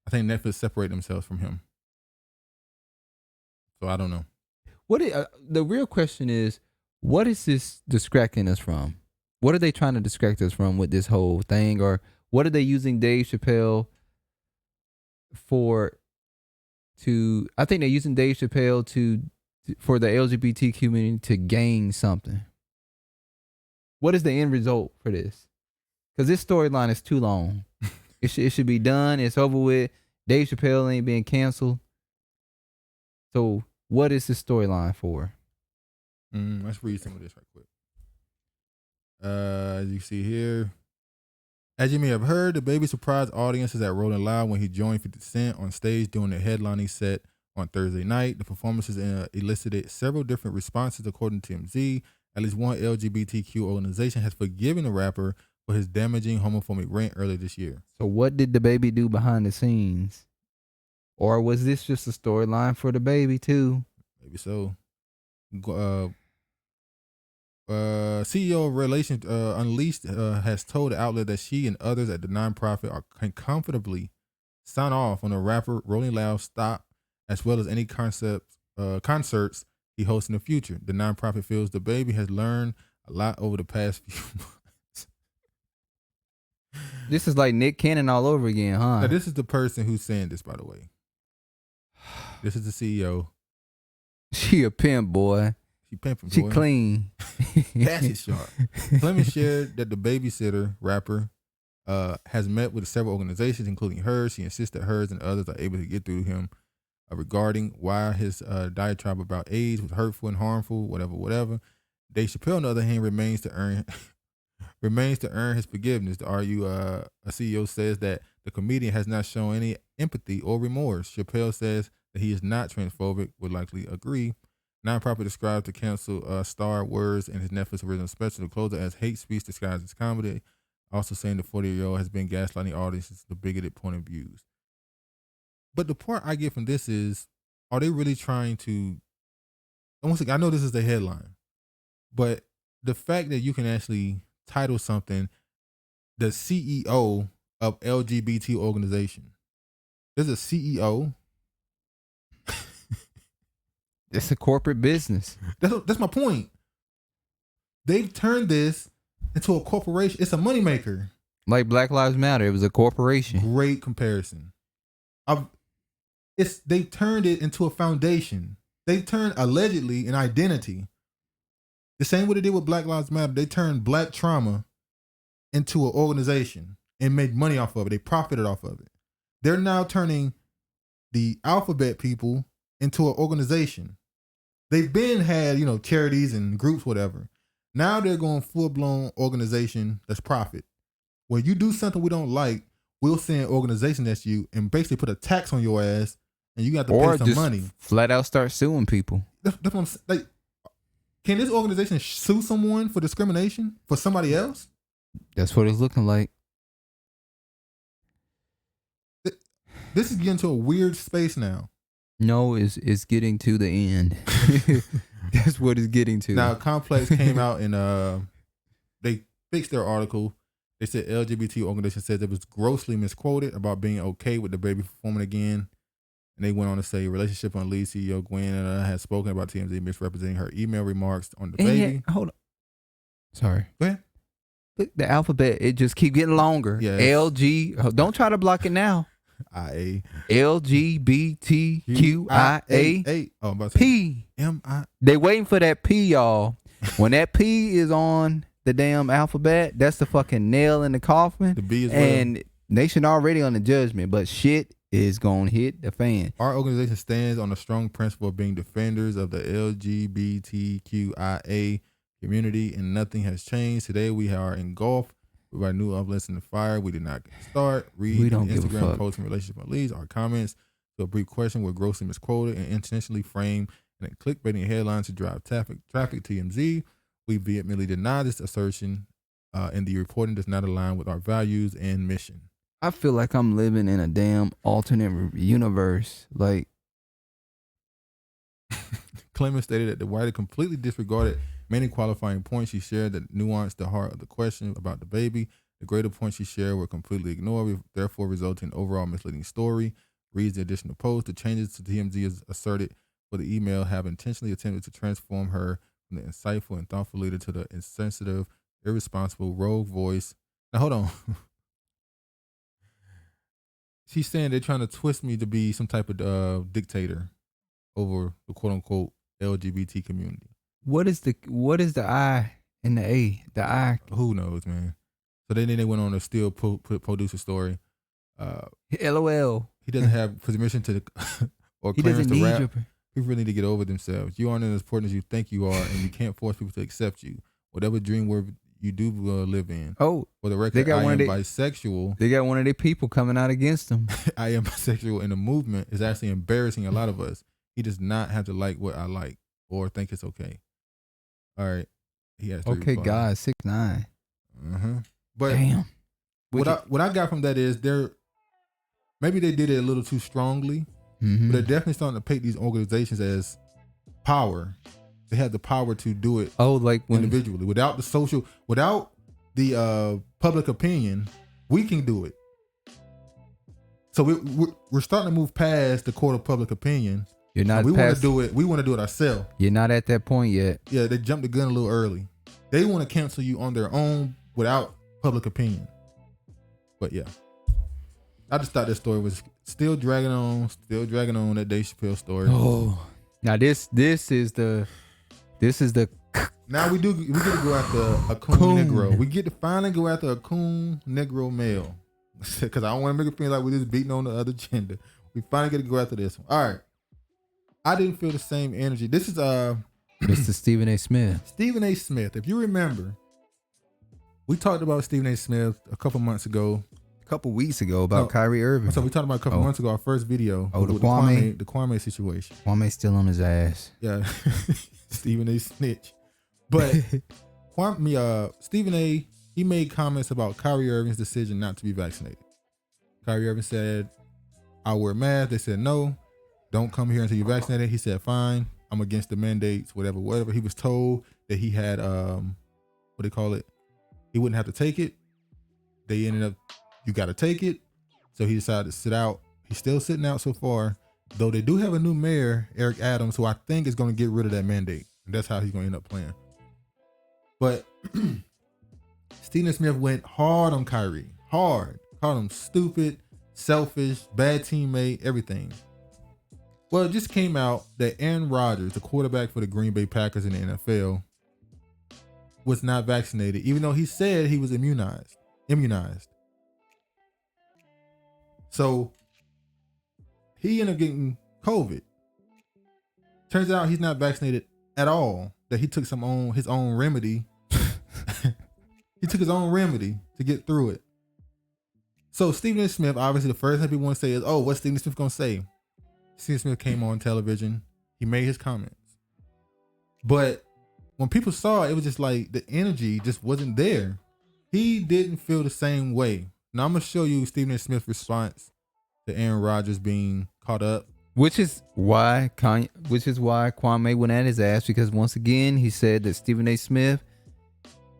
I think Netflix separated themselves from him. So I don't know. The real question is, what is this distracting us from? What are they trying to distract us from with this whole thing? Or what are they using Dave Chappelle for? I think they're using Dave Chappelle for the LGBT community to gain something. What is the end result for this? Because this storyline is too long. It should be done. It's over with. Dave Chappelle ain't being canceled. So what is this storyline for? Let's read some of this right quick. As you see here, as you may have heard, DaBaby surprised audiences at Rolling Loud when he joined 50 Cent on stage during the headlining set on Thursday night. The performances elicited several different responses, according to TMZ. At least one LGBTQ organization has forgiven the rapper for his damaging homophobic rant earlier this year. So what did DaBaby do behind the scenes? Or was this just a storyline for DaBaby too? Maybe so. CEO of Relations Unleashed has told the outlet that she and others at the nonprofit can comfortably sign off on the rapper Rolling Loud stop, as well as any concerts he hosts in the future. The nonprofit feels DaBaby has learned a lot over the past few months. This is like Nick Cannon all over again, huh? Now, this is the person who's saying this, by the way. This is the CEO. She a pimp, boy. She pimping, boy. She clean. That's it, sharp. Clemens shared that the babysitter rapper has met with several organizations, including hers. She insists that hers and others are able to get through him regarding why his diatribe about AIDS was hurtful and harmful, whatever. Dave Chappelle, on the other hand, remains to earn his forgiveness. The a CEO says that the comedian has not shown any empathy or remorse. Chappelle says that he is not transphobic, would likely agree. Nonprofit described the cancel star words in his Netflix original special, The Closer, as hate speech disguised as comedy, also saying the 40-year-old has been gaslighting audiences to bigoted point of views. But the part I get from this is, are they really trying to, once again, I know this is the headline, but the fact that you can actually title something the CEO of LGBT organization. There's a CEO. It's a corporate business. That's my point. They've turned this into a corporation. It's a moneymaker. Like Black Lives Matter. It was a corporation. Great comparison. They turned it into a foundation. They turned allegedly an identity. The same way they did with Black Lives Matter. They turned black trauma into an organization and made money off of it. They profited off of it. They're now turning the alphabet people into an organization. They've been had, charities and groups, whatever. Now they're going full-blown organization that's profit. When you do something we don't like, we'll send an organization that's you and basically put a tax on your ass, and you got to pay some money. Flat out start suing people. That's what I'm saying. Like, can this organization sue someone for discrimination for somebody else? That's what it's looking like. This is getting to a weird space now. No, it's getting to the end. That's what it's getting to. Now, Complex came out and they fixed their article. They said LGBT organization says it was grossly misquoted about being okay with DaBaby performing again. And they went on to say relationship on lead CEO Gwen has spoken about TMZ misrepresenting her email remarks on DaBaby. Hold on. Sorry. Go ahead. Look, the alphabet, it just keep getting longer. Yes. LG. Don't try to block it now. IA. LGBTQIA. Oh, I'm about to say P. MI. They waiting for that P, y'all. When that P is on the damn alphabet, that's the fucking nail in the coffin. The B is well. And nation already on the judgment, but shit is gonna hit the fan. Our organization stands on a strong principle of being defenders of the LGBTQIA community, and nothing has changed. Today we are engulfed with our new uplifts in the fire. We did not start. We don't give a Instagram fuck. posts and relationship leads. Our comments to a brief question were grossly misquoted and intentionally framed in a clickbaiting headline to drive traffic TMZ. We vehemently deny this assertion, and the reporting does not align with our values and mission. I feel like I'm living in a damn alternate universe. Like, Clemens stated that the writer completely disregarded many qualifying points she shared that nuanced the heart of the question about DaBaby. The greater points she shared were completely ignored, therefore resulting in overall misleading story. Reads the additional post. The changes to TMZ is asserted for the email have intentionally attempted to transform her from the insightful and thoughtful leader to the insensitive, irresponsible, rogue voice. Now, hold on. She's saying they're trying to twist me to be some type of dictator over the quote-unquote LGBT community. what is the I and the A? The I. Who knows, man? So then they went on to still produce a story. LOL. He doesn't have permission to or He clearance doesn't to need rap. your. People really need to get over themselves. You aren't as important as you think you are, and you can't force people to accept you. Whatever dream world you do live in. Oh, For the they record, got I one am of they- bisexual. They got one of their people coming out against them. I am bisexual, and the movement is actually embarrassing a lot of us. He does not have to like what I like or think it's okay. All right. He has to Okay, reply. God, 6'9". But Damn. what I got from that is maybe they did it a little too strongly, Mhm. but they're definitely starting to paint these organizations as power. They have the power to do it Oh, like when individually without the public opinion. We can do it. So we're starting to move past the court of public opinion. you're not We want past, to do it. We want to do it ourselves. You're not at that point yet. Yeah, they jumped the gun a little early. They want to cancel you on their own without public opinion. But yeah, I just thought this story was still dragging on that Dave Chappelle story. Oh, now this is the Now we get to go after a coon Negro. We get to finally go after a coon Negro male. Because I don't want to make it feel like we're just beating on the other gender. We finally get to go after this one. All right. I didn't feel the same energy. This is Mr. Stephen A. Smith. Stephen A. Smith. If you remember, we talked about Stephen A. Smith a couple months ago. A couple weeks ago about Kyrie Irving. So we talked about a couple months ago, our first video. Oh, the with Kwame. The Kwame situation. Kwame's still on his ass. Yeah. Stephen A. snitch. But Stephen A., he made comments about Kyrie Irving's decision not to be vaccinated. Kyrie Irving said, I'll wear a mask. They said, no, don't come here until you're vaccinated. He said, fine, I'm against the mandates, whatever. He was told that he had, he wouldn't have to take it. They ended up, you got to take it. So he decided to sit out. He's still sitting out so far, though they do have a new mayor, Eric Adams, who I think is going to get rid of that mandate. And that's how he's going to end up playing. But Stephen Smith went hard on Kyrie. Hard. Called him stupid, selfish, bad teammate, everything. Well, it just came out that Aaron Rodgers, the quarterback for the Green Bay Packers in the NFL, was not vaccinated, even though he said he was immunized. So he ended up getting COVID. Turns out he's not vaccinated at all. That he took his own remedy He took his own remedy to get through it. So Stephen A. Smith, obviously the first thing people want to say is, oh, what's Stephen A. Smith going to say? Stephen Smith came on television. He made his comments. But when people saw it, it was just like the energy just wasn't there. He didn't feel the same way. Now I'm going to show you Stephen A. Smith's response to Aaron Rodgers being caught up. Which is why Kwame went at his ass, because once again, he said that Stephen A. Smith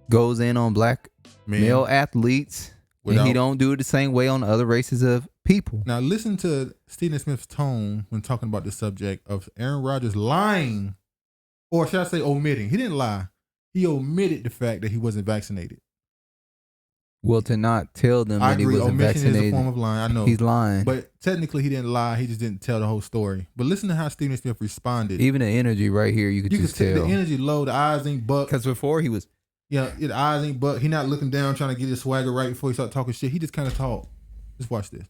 goes in on black male athletes and he don't do it the same way on other races of people. Now listen to Stephen A. Smith's tone when talking about the subject of Aaron Rodgers lying, or should I say omitting. He didn't lie. He omitted the fact that he wasn't vaccinated. Well, to not tell them that he wasn't vaccinated. Omission is a form of lying. I know. He's lying. But technically he didn't lie. He just didn't tell the whole story. But listen to how Stephen A. Smith responded. Even the energy right here, you could just tell. The energy low, the eyes ain't buck. Because before he was... Yeah, the eyes ain't buck. He not looking down trying to get his swagger right before he start talking shit. He just kind of talk. Just watch this.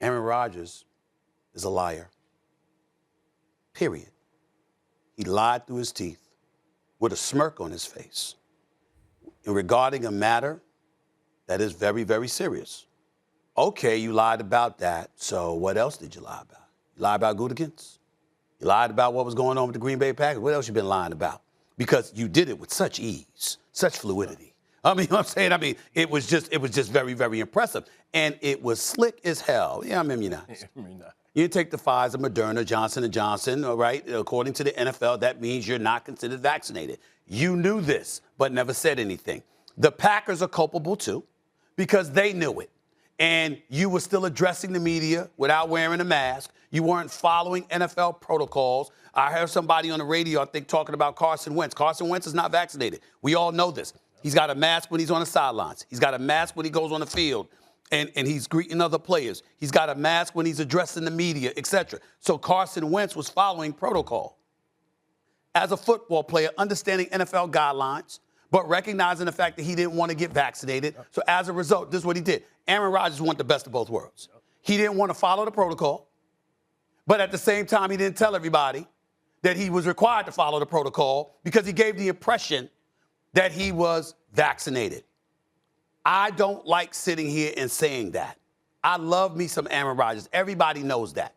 Aaron Rodgers is a liar. Period. He lied through his teeth with a smirk on his face in regarding a matter that is very, very serious. Okay, you lied about that, so what else did you lie about? You lied about Gutekunst? You lied about what was going on with the Green Bay Packers? What else you been lying about? Because you did it with such ease, such fluidity. I mean, you know what I'm saying? I mean, it was just very, very impressive. And it was slick as hell. Yeah, I'm immunized. You take the Pfizer, Moderna, Johnson & Johnson, all right? According to the NFL, that means you're not considered vaccinated. You knew this, but never said anything. The Packers are culpable, too, because they knew it. And you were still addressing the media without wearing a mask. You weren't following NFL protocols. I heard somebody on the radio, I think, talking about Carson Wentz. Carson Wentz is not vaccinated. We all know this. He's got a mask when he's on the sidelines. He's got a mask when he goes on the field and he's greeting other players. He's got a mask when he's addressing the media, etc. So Carson Wentz was following protocol. As a football player, understanding NFL guidelines, but recognizing the fact that he didn't want to get vaccinated. So as a result, this is what he did. Aaron Rodgers wanted the best of both worlds. He didn't want to follow the protocol, but at the same time, he didn't tell everybody that he was required to follow the protocol because he gave the impression that he was vaccinated. I don't like sitting here and saying that. I love me some Aaron Rodgers. Everybody knows that.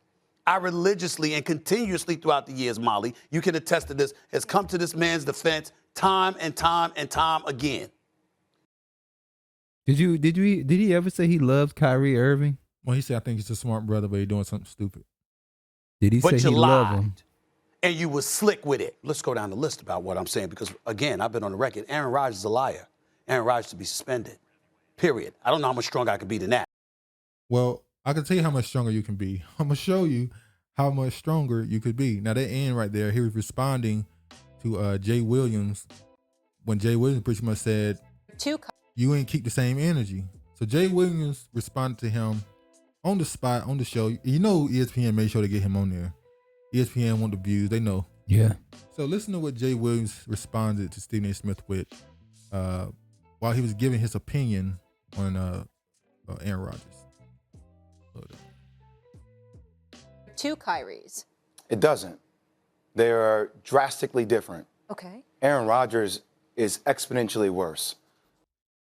I religiously and continuously throughout the years, Molly, you can attest to this, has come to this man's defense time and time and time again. Did he ever say he loved Kyrie Irving? Well, he said, I think he's a smart brother, but he's doing something stupid. Did he say he loved him? And you were slick with it. Let's go down the list about what I'm saying because, again, I've been on the record. Aaron Rodgers is a liar. Aaron Rodgers to be suspended. Period. I don't know how much stronger I can be than that. Well, I can tell you how much stronger you can be. I'm going to show you how much stronger you could be. Now, that end right there, he was responding to Jay Williams when Jay Williams pretty much said, you ain't keep the same energy. So Jay Williams responded to him on the spot, on the show. You know ESPN made sure to get him on there. ESPN want the views. They know. Yeah. So listen to what Jay Williams responded to Stephen A. Smith with while he was giving his opinion on Aaron Rodgers. Two Kyries. It doesn't. They are drastically different. Okay. Aaron Rodgers is exponentially worse.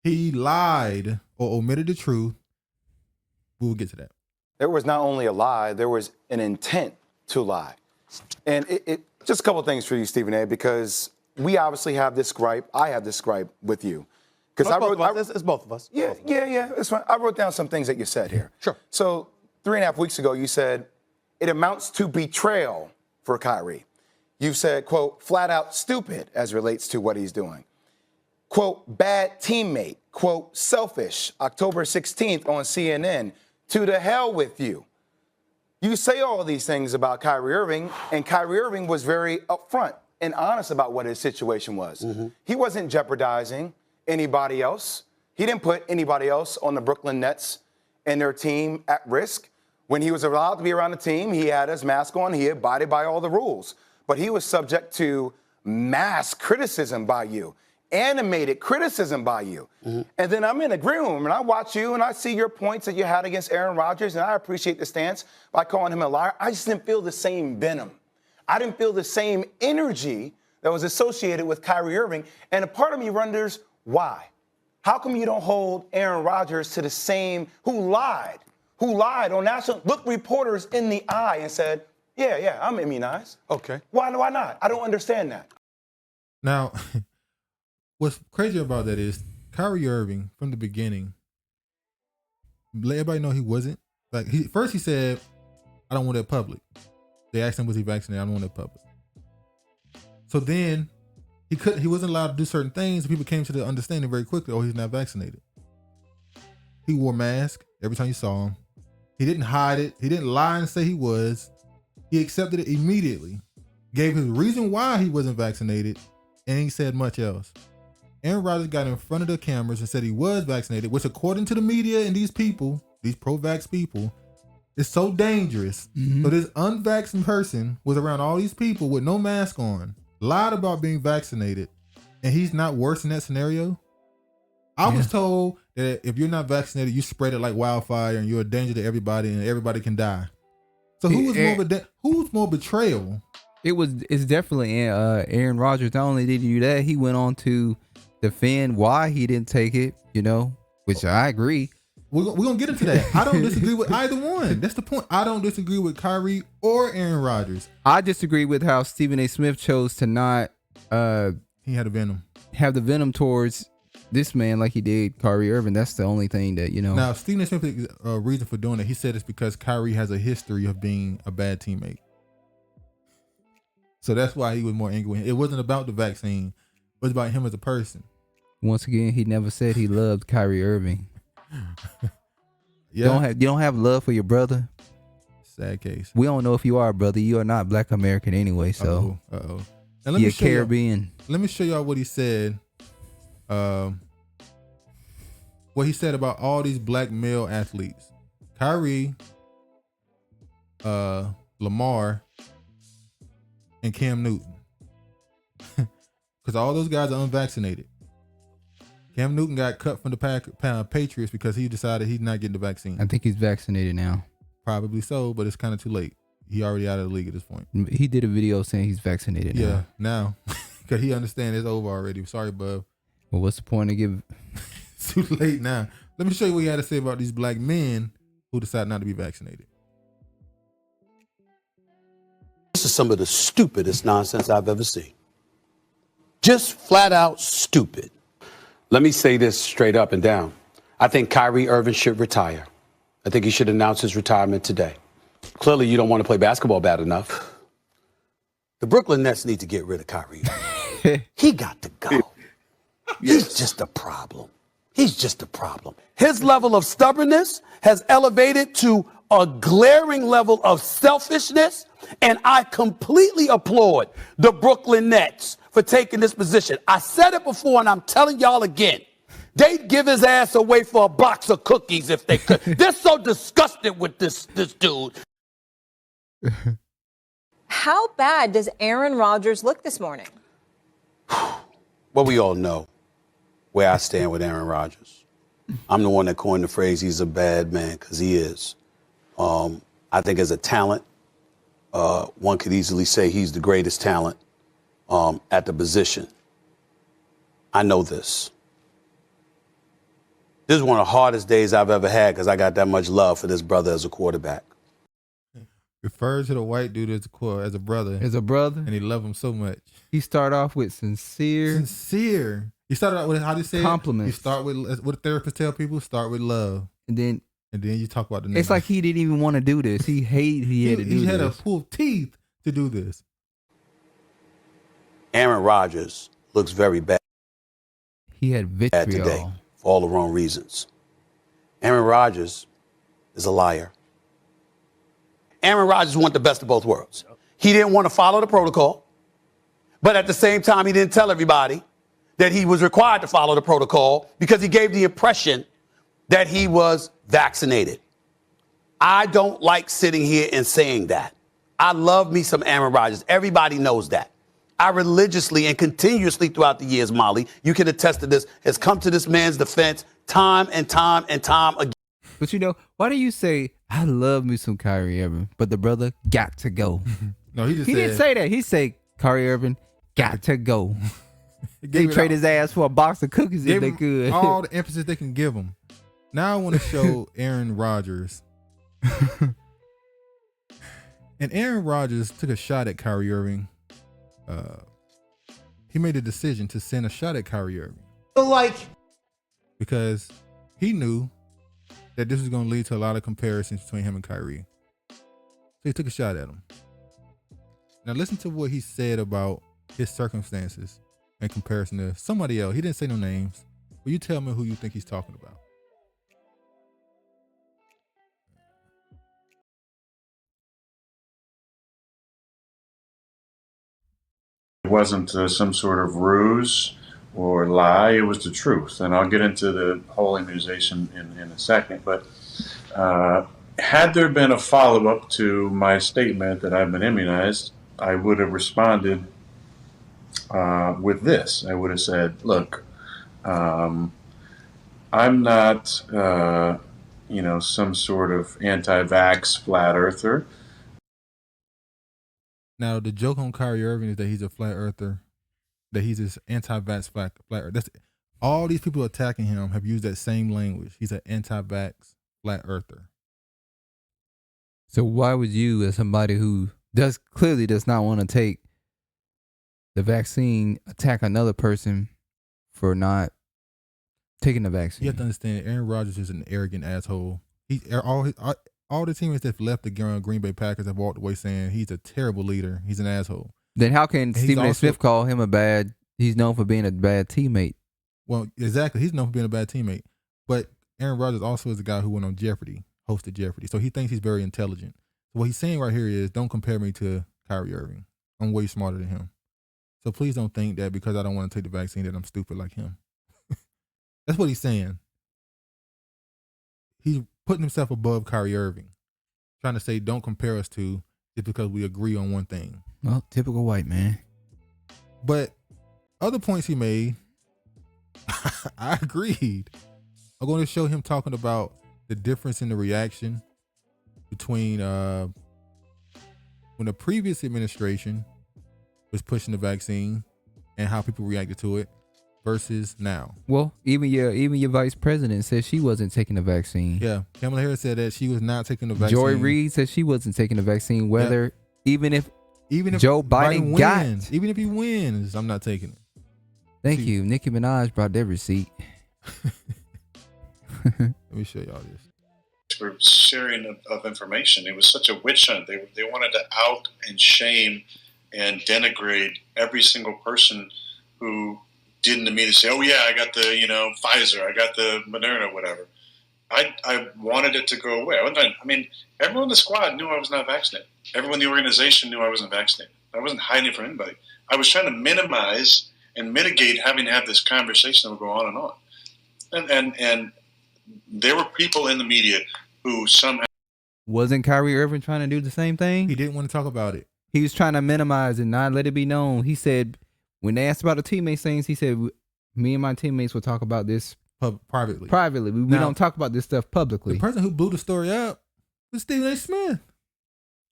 He lied or omitted the truth. We'll get to that. There was not only a lie, there was an intent to lie. And it just a couple of things for you, Stephen A., because we obviously have this gripe. I have this gripe with you. Because it's both of us. Yeah, it's fine. I wrote down some things that you said here. Sure. So 3.5 weeks ago, you said it amounts to betrayal for Kyrie. You said, quote, flat out stupid as relates to what he's doing. Quote, bad teammate. Quote, selfish. October 16th on CNN. To the hell with you. You say all these things about Kyrie Irving, and Kyrie Irving was very upfront and honest about what his situation was. Mm-hmm. He wasn't jeopardizing anybody else. He didn't put anybody else on the Brooklyn Nets and their team at risk. When he was allowed to be around the team, he had his mask on. He abided by all the rules. But he was subject to mass criticism by you, animated criticism by you. Mm-hmm. And then I'm in a green room, and I watch you, and I see your points that you had against Aaron Rodgers, and I appreciate the stance by calling him a liar. I just didn't feel the same venom. I didn't feel the same energy that was associated with Kyrie Irving. And a part of me wonders, why? How come you don't hold Aaron Rodgers to the same, who lied on national, looked reporters in the eye and said, yeah, I'm immunized. Okay. Why not? I don't understand that. Now, what's crazy about that is Kyrie Irving, from the beginning, let everybody know he wasn't. Like, first he said, I don't want that public. They asked him, was he vaccinated? I don't want that public. So then he wasn't allowed to do certain things. People came to the understanding very quickly, oh, he's not vaccinated. He wore a mask every time you saw him. He didn't hide it. He didn't lie and say he was. He accepted it immediately, gave his reason why he wasn't vaccinated, and he said much else. Aaron Rodgers got in front of the cameras and said he was vaccinated, which according to the media and these people, these pro-vax people, is so dangerous. Mm-hmm. So this unvaccinated person was around all these people with no mask on, lied about being vaccinated, and he's not worse in that scenario. I was told that if you're not vaccinated, you spread it like wildfire and you're a danger to everybody and everybody can die. So who's more betrayal? It's definitely Aaron Rodgers. Not only did he do that, he went on to defend why he didn't take it, which I agree. We're going to get into that. I don't disagree with either one. That's the point. I don't disagree with Kyrie or Aaron Rodgers. I disagree with how Stephen A. Smith chose to not he had a venom. Have the venom towards this man like he did Kyrie Irving. That's the only thing that, Now, Stephen A. Smith's reason for doing it, he said it's because Kyrie has a history of being a bad teammate. So that's why he was more angry with him. It wasn't about the vaccine. It was about him as a person. Once again, he never said he loved Kyrie Irving. Yeah. You don't have love for your brother? Sad case. We don't know if you are a brother. You are not Black American anyway, so. Uh-oh. And let me show Caribbean. Let me show y'all what he said. What he said about all these black male athletes. Kyrie, Lamar, and Cam Newton. Because all those guys are unvaccinated. Cam Newton got cut from the Patriots because he decided he's not getting the vaccine. I think he's vaccinated now. Probably so, but it's kind of too late. He already out of the league at this point. He did a video saying he's vaccinated now. Yeah, now. Because he understands it's over already. Sorry, bub. Well, what's the point of giving... It's too late now. Let me show you what he had to say about these black men who decide not to be vaccinated. This is some of the stupidest nonsense I've ever seen. Just flat out stupid. Let me say this straight up and down. I think Kyrie Irving should retire. I think he should announce his retirement today. Clearly, you don't want to play basketball bad enough. The Brooklyn Nets need to get rid of Kyrie. He got to go. He's just a problem. He's just a problem. His level of stubbornness has elevated to a glaring level of selfishness, and I completely applaud the Brooklyn Nets for taking this position. I said it before, and I'm telling y'all again. They'd give his ass away for a box of cookies if they could. They're so disgusted with this dude. How bad does Aaron Rodgers look this morning? Well, we all know where I stand with Aaron Rodgers. I'm the one that coined the phrase, he's a bad man, because he is. I think as a talent, one could easily say he's the greatest talent at the position. I know this. This is one of the hardest days I've ever had because I got that much love for this brother as a quarterback. Refers to the white dude as a brother. As a brother? And he loved him so much. He started off with sincere. He started out with, how do you say compliments. You start with, what therapists tell people, start with love. And then you talk about the It's like he didn't even want to do this. He hated he had to do this. He had to pull teeth to do this. Aaron Rodgers looks very bad. He had vitriol today for all the wrong reasons. Aaron Rodgers is a liar. Aaron Rodgers wanted the best of both worlds. He didn't want to follow the protocol, but at the same time, he didn't tell everybody that he was required to follow the protocol because he gave the impression that he was vaccinated. I don't like sitting here and saying that. I love me some Aaron Rodgers. Everybody knows that. I religiously and continuously throughout the years, Molly, you can attest to this, has come to this man's defense time and time and time again. But why do you say, I love me some Kyrie Irving, but the brother got to go? No, he didn't say that. He said, Kyrie Irving got to go. They trade his ass for a box of cookies if they could. All the emphasis they can give him. Now I want to show Aaron Rodgers. And Aaron Rodgers took a shot at Kyrie Irving. He made a decision to send a shot at Kyrie Irving. Because he knew that this was going to lead to a lot of comparisons between him and Kyrie. So he took a shot at him. Now listen to what he said about his circumstances in comparison to somebody else. He didn't say no names, but you tell me who you think he's talking about. It wasn't some sort of ruse or lie. It was the truth. And I'll get into the whole immunization in a second. But had there been a follow-up to my statement that I've been immunized, I would have responded with this. I would have said, look, I'm not, some sort of anti-vax flat earther. Now, the joke on Kyrie Irving is that he's a flat earther, that he's this anti-vax flat earther. All these people attacking him have used that same language. He's an anti-vax flat earther. So why would you, as somebody who clearly does not want to take the vaccine, attack another person for not taking the vaccine? You have to understand, Aaron Rodgers is an arrogant asshole. All the teammates that left the Green Bay Packers have walked away saying he's a terrible leader. He's an asshole. Then how can Stephen A. Smith call him he's known for being a bad teammate? Well, exactly. He's known for being a bad teammate. But Aaron Rodgers also is a guy who went on Jeopardy, hosted Jeopardy. So he thinks he's very intelligent. So what he's saying right here is, don't compare me to Kyrie Irving. I'm way smarter than him. So please don't think that because I don't want to take the vaccine that I'm stupid like him. That's what he's saying. He's putting himself above Kyrie Irving, trying to say don't compare us to just because we agree on one thing. Well, typical white man. But other points he made, I agreed. I'm going to show him talking about the difference in the reaction between when the previous administration was pushing the vaccine and how people reacted to it versus now. Well, even your vice president said she wasn't taking the vaccine. Yeah, Kamala Harris said that she was not taking the vaccine. Joy Reid said she wasn't taking the vaccine. Even if Joe Biden even if he wins, I'm not taking it. Thank you. Nicki Minaj brought that receipt. Let me show y'all this. For sharing of information, it was such a witch hunt. They wanted to out and shame and denigrate every single person who didn't immediately say, "Oh yeah, I got the Pfizer, I got the Moderna, whatever." I wanted it to go away. Everyone in the squad knew I was not vaccinated. Everyone in the organization knew I wasn't vaccinated. I wasn't hiding it from anybody. I was trying to minimize and mitigate having to have this conversation that would go on and on. And there were people in the media who somehow... Wasn't Kyrie Irving trying to do the same thing? He didn't want to talk about it. He was trying to minimize and not let it be known. He said, when they asked about the teammates things, he said, me and my teammates will talk about this privately. We don't talk about this stuff publicly. The person who blew the story up was Stephen A. Smith.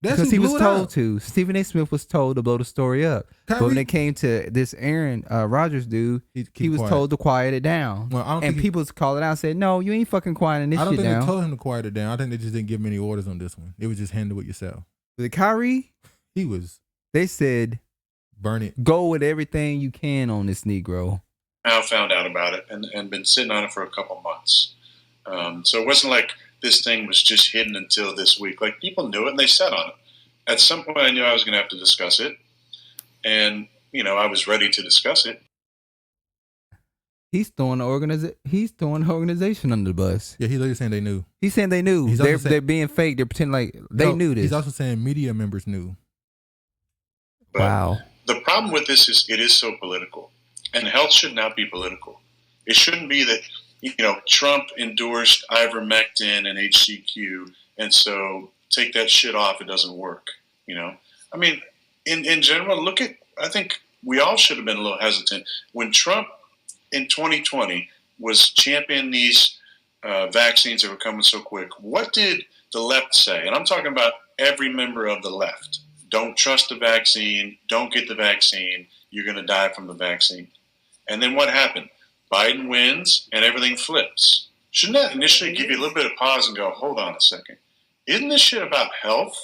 Because he was told to. Stephen A. Smith was told to blow the story up. But when it came to this Aaron Rodgers dude, he was told to quiet it down. Well, people called it out and said, no, you ain't fucking quieting this shit down. I don't think they told him to quiet it down. I think they just didn't give him any orders on this one. It was just handle it yourself. The Kyrie? They said, burn it. Go with everything you can on this Negro. Now found out about it and been sitting on it for a couple months. So it wasn't like this thing was just hidden until this week. Like, people knew it and they sat on it. At some point, I knew I was going to have to discuss it. And, I was ready to discuss it. He's throwing the organization under the bus. Yeah, he's literally saying they knew. He's saying they knew. They're being fake. They're pretending like they knew this. He's also saying media members knew. But wow. The problem with this is it is so political. And health should not be political. It shouldn't be that, Trump endorsed ivermectin and HCQ, and so take that shit off, it doesn't work, in general, I think we all should have been a little hesitant. When Trump in 2020 was championing these vaccines that were coming so quick, what did the left say? And I'm talking about every member of the left. Don't trust the vaccine. Don't get the vaccine. You're going to die from the vaccine. And then what happened? Biden wins and everything flips. Shouldn't that initially give you a little bit of pause and go, hold on a second. Isn't this shit about health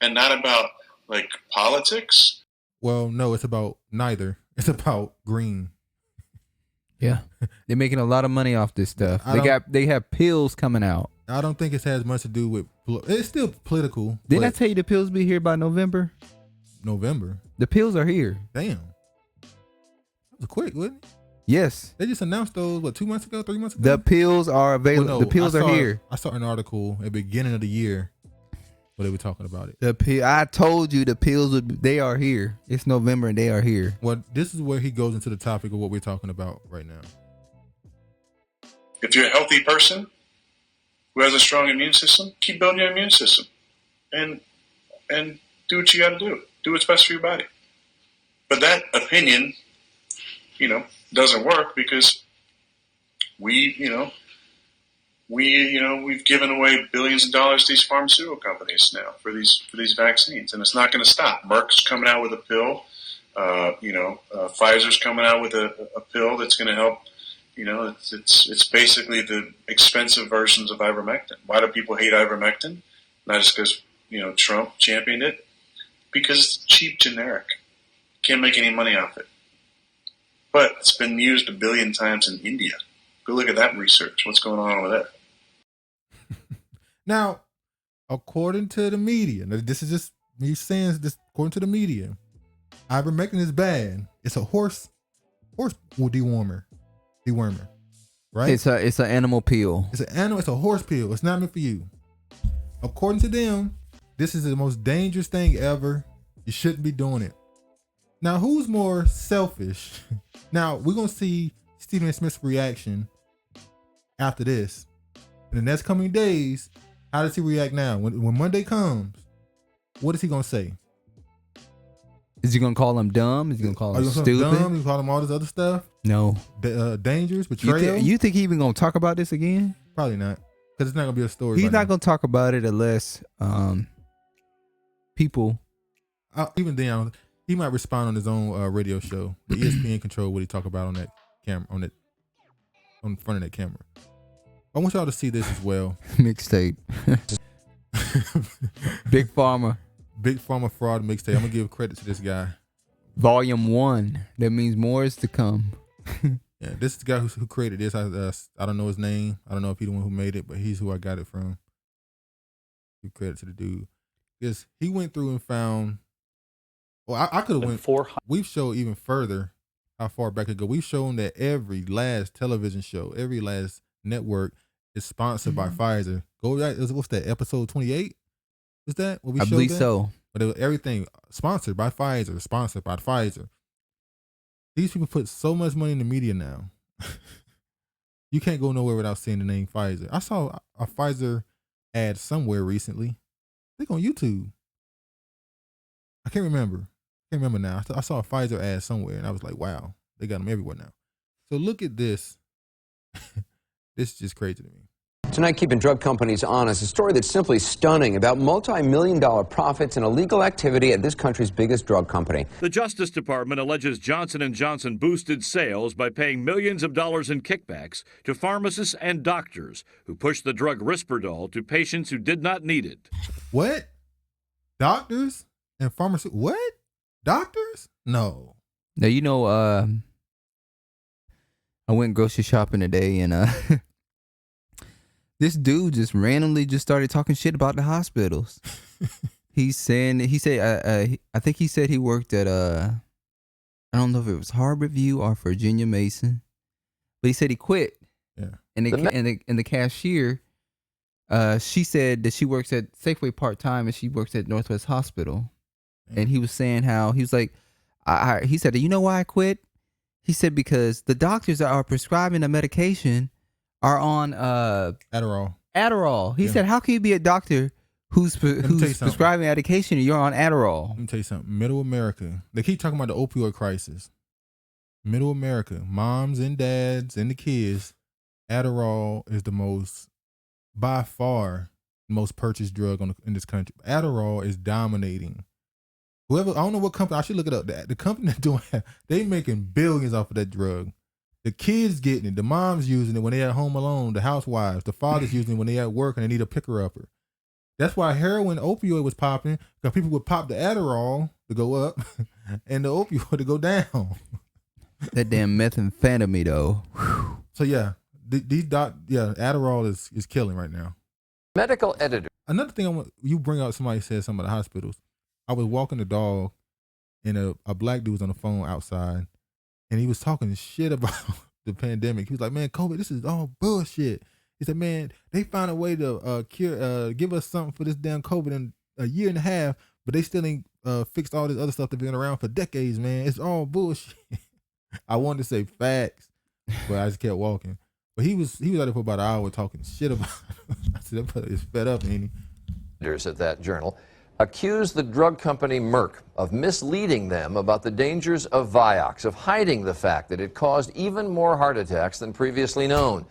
and not about like politics? Well, no, it's about neither. It's about green. Yeah, they're making a lot of money off this stuff. They have pills coming out. I don't think it has much to do with. It's still political. Didn't I tell you the pills be here by November? November. The pills are here. Damn, that was quick, wasn't it? Yes. They just announced those 2 months ago, 3 months ago. The pills are available. Well, no, the pills are here. I saw an article at the beginning of the year where they were talking about it. I told you the pills they are here. It's November and they are here. Well, this is where he goes into the topic of what we're talking about right now. If you're a healthy person who has a strong immune system, keep building your immune system and do what you got to do. Do what's best for your body. But that opinion, doesn't work because we've given away billions of dollars to these pharmaceutical companies now for these vaccines, and it's not going to stop. Merck's coming out with a pill. Pfizer's coming out with a pill that's going to help. It's basically the expensive versions of ivermectin. Why do people hate ivermectin? Not just because Trump championed it, because it's cheap, generic. Can't make any money off it. But it's been used 1 billion times in India. Go look at that research. What's going on over there? Now, according to the media, now this is just me saying this. According to the media, ivermectin is bad. It's a horse dewormer, right? It's an animal pill. It's an animal. It's a horse pill. It's not meant for you. According to them, this is the most dangerous thing ever. You shouldn't be doing it. Now, who's more selfish? Now, we're going to see Stephen A. Smith's reaction after this. In the next coming days, how does he react now? When Monday comes, what is he going to say? Is he going to call him dumb? Is he going to call him stupid? Dumb? He's going to call him all this other stuff? No. Dangerous, betrayal? You think he even going to talk about this again? Probably not. Because it's not going to be a story. He's not going to talk about it unless people... even then, he might respond on his own radio show. The ESPN control what he talk about on that camera, on front of that camera. I want y'all to see this as well. Mixtape. Big Pharma fraud mixtape. I'm gonna give credit to this guy. Volume 1. That means more is to come. Yeah, this is the guy who created this. I don't know his name. I don't know if he's the one who made it, but he's who I got it from. Give credit to the dude. Because he went through and found. Well, I could have went. We've showed even further how far back it go. We've shown that every last television show, every last network is sponsored by Pfizer. Go back. What's that? Episode 28. Is that what we showed? I believe that? so. But it was everything sponsored by Pfizer. Sponsored by Pfizer. These people put so much money in the media now. You can't go nowhere without seeing the name Pfizer. I saw a Pfizer ad somewhere recently. I think on YouTube. I can't remember now. I saw a Pfizer ad somewhere, and I was like, wow, they got them everywhere now. So look at this. This is just crazy to me. Tonight, keeping drug companies honest, a story that's simply stunning about multi-million-dollar profits and illegal activity at this country's biggest drug company. The Justice Department alleges Johnson & Johnson boosted sales by paying millions of dollars in kickbacks to pharmacists and doctors who pushed the drug Risperdal to patients who did not need it. What? Doctors and pharmacists? What? Doctors? No. Now, I went grocery shopping today and this dude just randomly just started talking shit about the hospitals. I think he said he worked at I don't know if it was Harborview or Virginia Mason, but he said he quit. Yeah. And the cashier, she said that she works at Safeway part-time and she works at Northwest Hospital. And he was saying how he was like, he said, you know why I quit? He said, because the doctors that are prescribing the medication are on Adderall. He said, how can you be a doctor who's prescribing medication and you're on Adderall? Let me tell you something. Middle America, they keep talking about the opioid crisis. Middle America, moms and dads and the kids, Adderall is the most, by far, most purchased drug in this country. Adderall is dominating Whoever, I don't know what company, I should look it up. The company that's doing that, they making billions off of that drug. The kids getting it, the moms using it when they at home alone, the housewives, the fathers using it when they at work and they need a picker-upper. That's why heroin opioid was popping, because people would pop the Adderall to go up and the opioid to go down. That damn methamphetamine though. So yeah, Adderall is killing right now. Medical editor. Another thing I want, you bring out, somebody said something about the hospitals. I was walking the dog and a black dude was on the phone outside and he was talking shit about the pandemic. He was like, man, COVID, this is all bullshit. He said, man, they found a way to give us something for this damn COVID in a year and a half, but they still ain't fixed all this other stuff that's been around for decades, man. It's all bullshit. I wanted to say facts, but I just kept walking. But he was out there for about an hour talking shit about it. I said, that brother is fed up, ain't he? At that journal accused the drug company Merck of misleading them about the dangers of Vioxx, of hiding the fact that it caused even more heart attacks than previously known.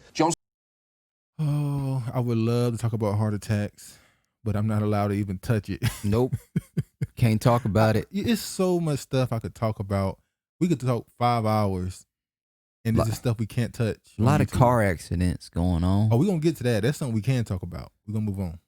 Oh, I would love to talk about heart attacks, but I'm not allowed to even touch it. Nope. Can't talk about it. It's so much stuff I could talk about. We could talk 5 hours, and there's just stuff we can't touch. A lot of car accidents going on. Oh, we're going to get to that. That's something we can talk about. We're going to move on.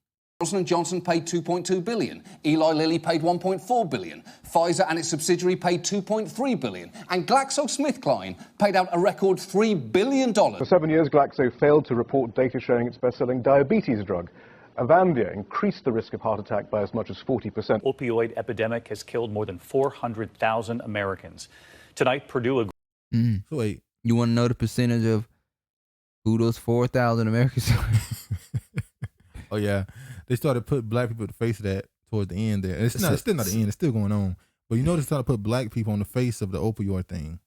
Johnson & Johnson paid $2.2 billion. Eli Lilly paid $1.4 billion. Pfizer and its subsidiary paid $2.3 billion. And GlaxoSmithKline paid out a record $3 billion. For 7 years, Glaxo failed to report data showing its best-selling diabetes drug. Avandia increased the risk of heart attack by as much as 40%. Opioid epidemic has killed more than 400,000 Americans. Tonight, Purdue So wait, you want to know the percentage of who those 4,000 Americans are? Oh yeah, they started putting black people to face of that towards the end there. And it's still not the end. It's still going on. But you know they started to put black people on the face of the opioid thing,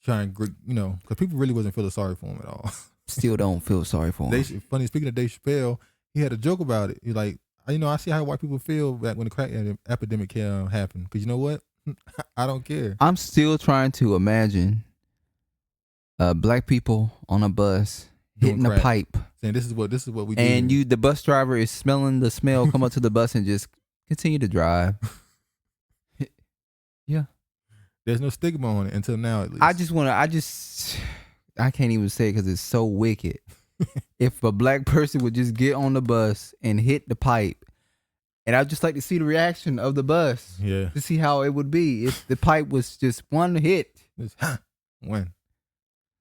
trying, because people really wasn't feeling sorry for him at all. Still don't feel sorry for him. Funny, speaking of Dave Chappelle, he had a joke about it. He's like, I see how white people feel back when the crack epidemic happened. Because you know what? I don't care. I'm still trying to imagine black people on a bus hitting a pipe. Saying this is what we do. And the bus driver is smelling the smell, come up to the bus and just continue to drive. Yeah. There's no stigma on it until now, at least. I can't even say it because it's so wicked. If a black person would just get on the bus and hit the pipe, and I'd just like to see the reaction of the bus. Yeah. To see how it would be if the pipe was just one hit. When?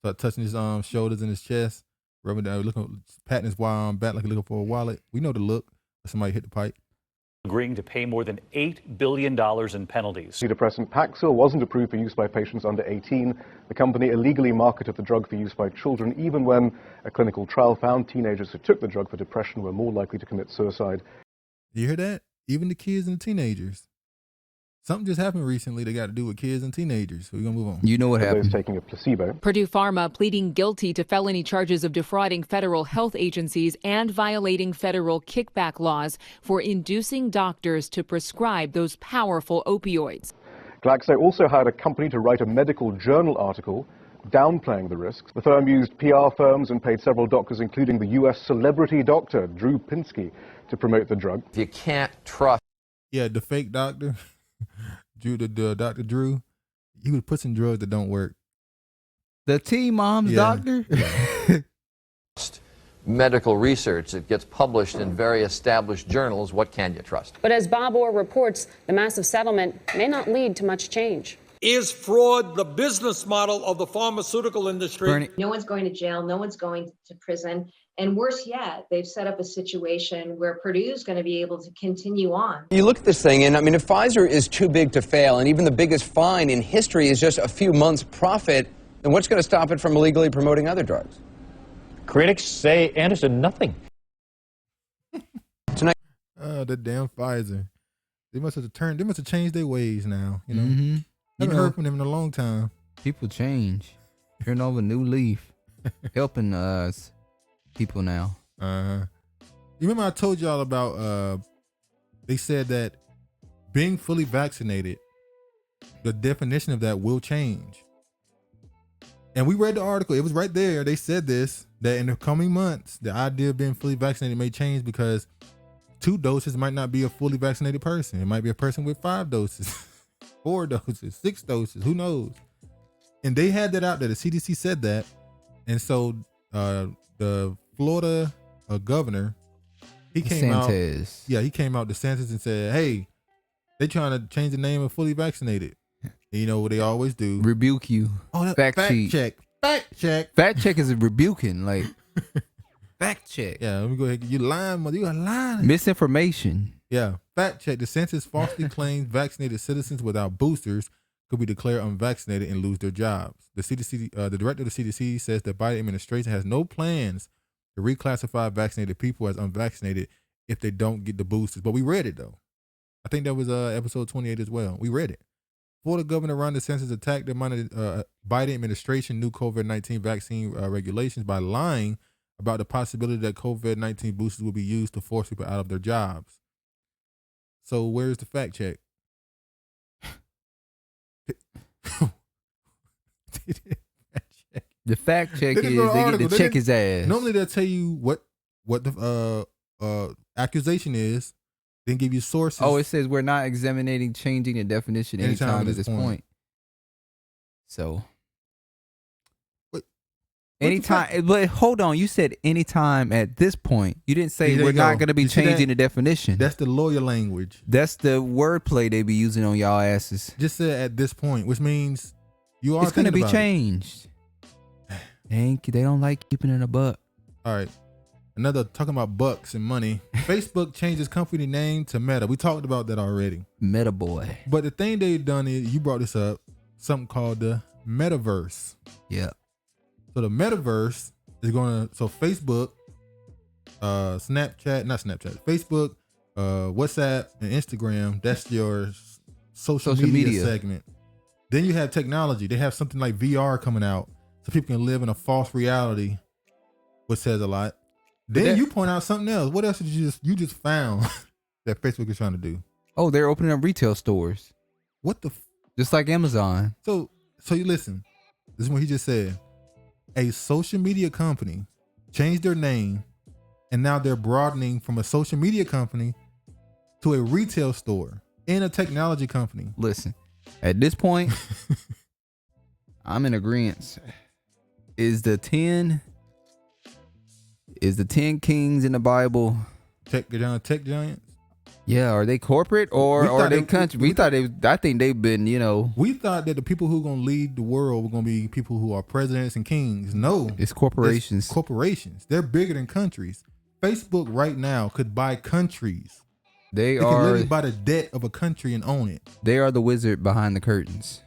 Start touching his shoulders and his chest, rubbing down, patting his back like looking for a wallet. We know the look. Somebody hit the pipe. agreeing to pay more than $8 billion in penalties. Antidepressant Paxil wasn't approved for use by patients under 18. The company illegally marketed the drug for use by children, even when a clinical trial found teenagers who took the drug for depression were more likely to commit suicide. You hear that? Even the kids and the teenagers. Something just happened recently that got to do with kids and teenagers. So we're going to move on. You know what happened. Those taking a placebo. Purdue Pharma pleading guilty to felony charges of defrauding federal health agencies and violating federal kickback laws for inducing doctors to prescribe those powerful opioids. Glaxo also hired a company to write a medical journal article downplaying the risks. The firm used PR firms and paid several doctors, including the U.S. celebrity doctor Drew Pinsky, to promote the drug. If you can't trust. Yeah, the fake doctor. Dr. Drew, he would put some drugs that don't work. The T-Mom's doctor? Medical research that gets published in very established journals, what can you trust? But as Bob Orr reports, the massive settlement may not lead to much change. Is fraud the business model of the pharmaceutical industry? Bernie. No one's going to jail. No one's going to prison. And worse yet, they've set up a situation where Purdue's going to be able to continue on. You look at this thing, and I mean, if Pfizer is too big to fail, and even the biggest fine in history is just a few months' profit, then what's going to stop it from illegally promoting other drugs? Critics say Anderson nothing. Tonight. Oh, the damn Pfizer. They must have turned. They must have changed their ways now. You know, Mm-hmm. haven't heard from them in a long time. People change. Turn over a new leaf. Helping us. People now. You remember I told y'all about they said that being fully vaccinated, the definition of that will change. And we read the article. It was right there. They said this, that in the coming months, the idea of being fully vaccinated may change because 2 doses might not be a fully vaccinated person. It might be a person with 5 doses, 4 doses, 6 doses. Who knows? And they had that out there. The CDC said that. And so the Florida governor, he came out. Yeah, he came out, DeSantis, and said, hey, they trying to change the name of fully vaccinated. And you know what they always do? Rebuke you. Oh, fact check. Fact check. Fact check is a rebuking. Like, fact check. Yeah, let me go ahead. You lying, mother. You are lying. Misinformation. Yeah. Fact check. DeSantis falsely claims vaccinated citizens without boosters could be declared unvaccinated and lose their jobs. The CDC, the director of the CDC says the Biden administration has no plans to reclassify vaccinated people as unvaccinated if they don't get the boosters. But we read it, though. I think that was episode 28 as well. We read it. Florida Governor Ron DeSantis attacked the Biden administration new COVID-19 vaccine regulations by lying about the possibility that COVID-19 boosters will be used to force people out of their jobs. So where's the fact check? The fact check is they get to check his ass. Normally they'll tell you what the accusation is, then give you sources. Oh, it says we're not examining changing the definition anytime at this point. So anytime, but hold on, you said anytime at this point. You didn't say we're not going to be changing the definition. That's the lawyer language. That's the wordplay they be using on y'all asses. Just said at this point, which means you are. It's going to be changed. They don't like keeping it a buck. All right. Another talking about bucks and money. Facebook changed its company name to Meta. We talked about that already. Meta boy. But the thing they've done is, you brought this up, something called the metaverse. Yeah. So the metaverse is going to, so Facebook, Facebook, WhatsApp, and Instagram, that's your social media segment. Then you have technology. They have something like VR coming out so people can live in a false reality, which says a lot. Then you point out something else. What else did you just found that Facebook is trying to do? Oh, they're opening up retail stores. What the? Just like Amazon. So you listen. This is what he just said. A social media company changed their name, and now they're broadening from a social media company to a retail store and a technology company. Listen, at this point, I'm in agreement. Is the 10 kings in the Bible tech giants? Yeah, are they corporate or are they country? I think they've been, We thought that the people who are going to lead the world were going to be people who are presidents and kings. No. It's corporations. It's corporations. They're bigger than countries. Facebook right now could buy countries. They could literally buy the debt of a country and own it. They are the wizard behind the curtains.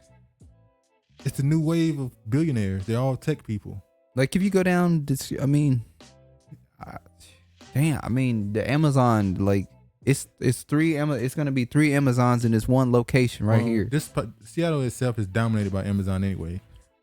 It's the new wave of billionaires. They're all tech people. Like if you go down, the Amazon, like it's going to be 3 Amazons in this one location right here. Seattle itself is dominated by Amazon anyway.